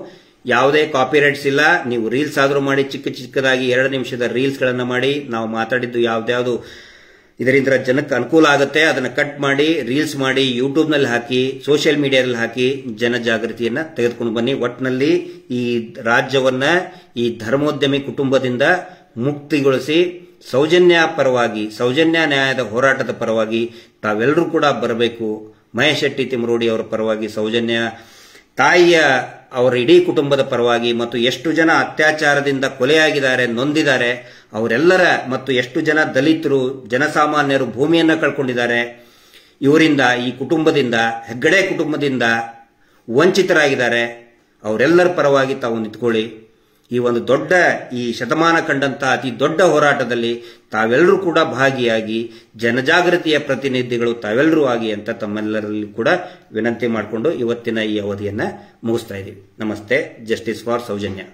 ಯಾವುದೇ ಕಾಪಿರೈಟ್ಸ್ ಇಲ್ಲ. ನೀವು ರೀಲ್ಸ್ ಆದ್ರೂ ಮಾಡಿ, ಚಿಕ್ಕದಾಗಿ 2 ನಿಮಿಷದ ರೀಲ್ಸ್ ಗಳನ್ನ ಮಾಡಿ, ನಾವು ಮಾತಾಡಿದ್ದು ಯಾವ್ದಾವ್ದು ಇದರಿಂದ ಜನಕ್ಕೆ ಅನುಕೂಲ ಆಗುತ್ತೆ ಅದನ್ನ ಕಟ್ ಮಾಡಿ ರೀಲ್ಸ್ ಮಾಡಿ ಯೂಟ್ಯೂಬ್ ನಲ್ಲಿ ಹಾಕಿ, ಸೋಷಿಯಲ್ ಮೀಡಿಯಾದಲ್ಲಿ ಹಾಕಿ ಜನಜಾಗೃತಿಯನ್ನ ತೆಗೆದುಕೊಂಡು ಬನ್ನಿ. ಒಟ್ಟಿನಲ್ಲಿ ಈ ರಾಜ್ಯವನ್ನ ಈ ಧರ್ಮೋದ್ಯಮಿ ಕುಟುಂಬದಿಂದ ಮುಕ್ತಿಗೊಳಿಸಿ ಸೌಜನ್ಯ ಪರವಾಗಿ, ಸೌಜನ್ಯ ನ್ಯಾಯದ ಹೋರಾಟದ ಪರವಾಗಿ ತಾವೆಲ್ಲರೂ ಕೂಡ ಬರಬೇಕು. ಮಹೇಶ್ ಶೆಟ್ಟಿ ತಿಮರೋಡಿ ಅವರ ಪರವಾಗಿ, ಸೌಜನ್ಯ ತಾಯಿಯ ಅವರ ಇಡೀ ಕುಟುಂಬದ ಪರವಾಗಿ, ಮತ್ತು ಎಷ್ಟು ಜನ ಅತ್ಯಾಚಾರದಿಂದ ಕೊಲೆಯಾಗಿದ್ದಾರೆ, ನೊಂದಿದ್ದಾರೆ ಅವರೆಲ್ಲರ, ಮತ್ತು ಎಷ್ಟು ಜನ ದಲಿತರು, ಜನಸಾಮಾನ್ಯರು ಭೂಮಿಯನ್ನ ಕಳ್ಕೊಂಡಿದ್ದಾರೆ, ಇವರಿಂದ, ಈ ಕುಟುಂಬದಿಂದ, ಹೆಗ್ಗಡೆ ಕುಟುಂಬದಿಂದ ವಂಚಿತರಾಗಿದ್ದಾರೆ, ಅವರೆಲ್ಲರ ಪರವಾಗಿ ತಾವು ನಿಂತ್ಕೊಳ್ಳಿ. ಈ ಒಂದು ದೊಡ್ಡ, ಈ ಶತಮಾನ ಕಂಡಂತ ಅತಿ ದೊಡ್ಡ ಹೋರಾಟದಲ್ಲಿ ತಾವೆಲ್ಲರೂ ಕೂಡ ಭಾಗಿಯಾಗಿ ಜನಜಾಗೃತಿಯ ಪ್ರತಿನಿಧಿಗಳು ತಾವೆಲ್ಲರೂ ಆಗಿ ಅಂತ ತಮ್ಮೆಲ್ಲರಲ್ಲಿ ಕೂಡ ವಿನಂತಿ ಮಾಡಿಕೊಂಡು ಇವತ್ತಿನ ಈ ಅವಧಿಯನ್ನ ಮುಗಿಸ್ತಾ ಇದ್ದೀವಿ. ನಮಸ್ತೆ. Justice for Soujanya.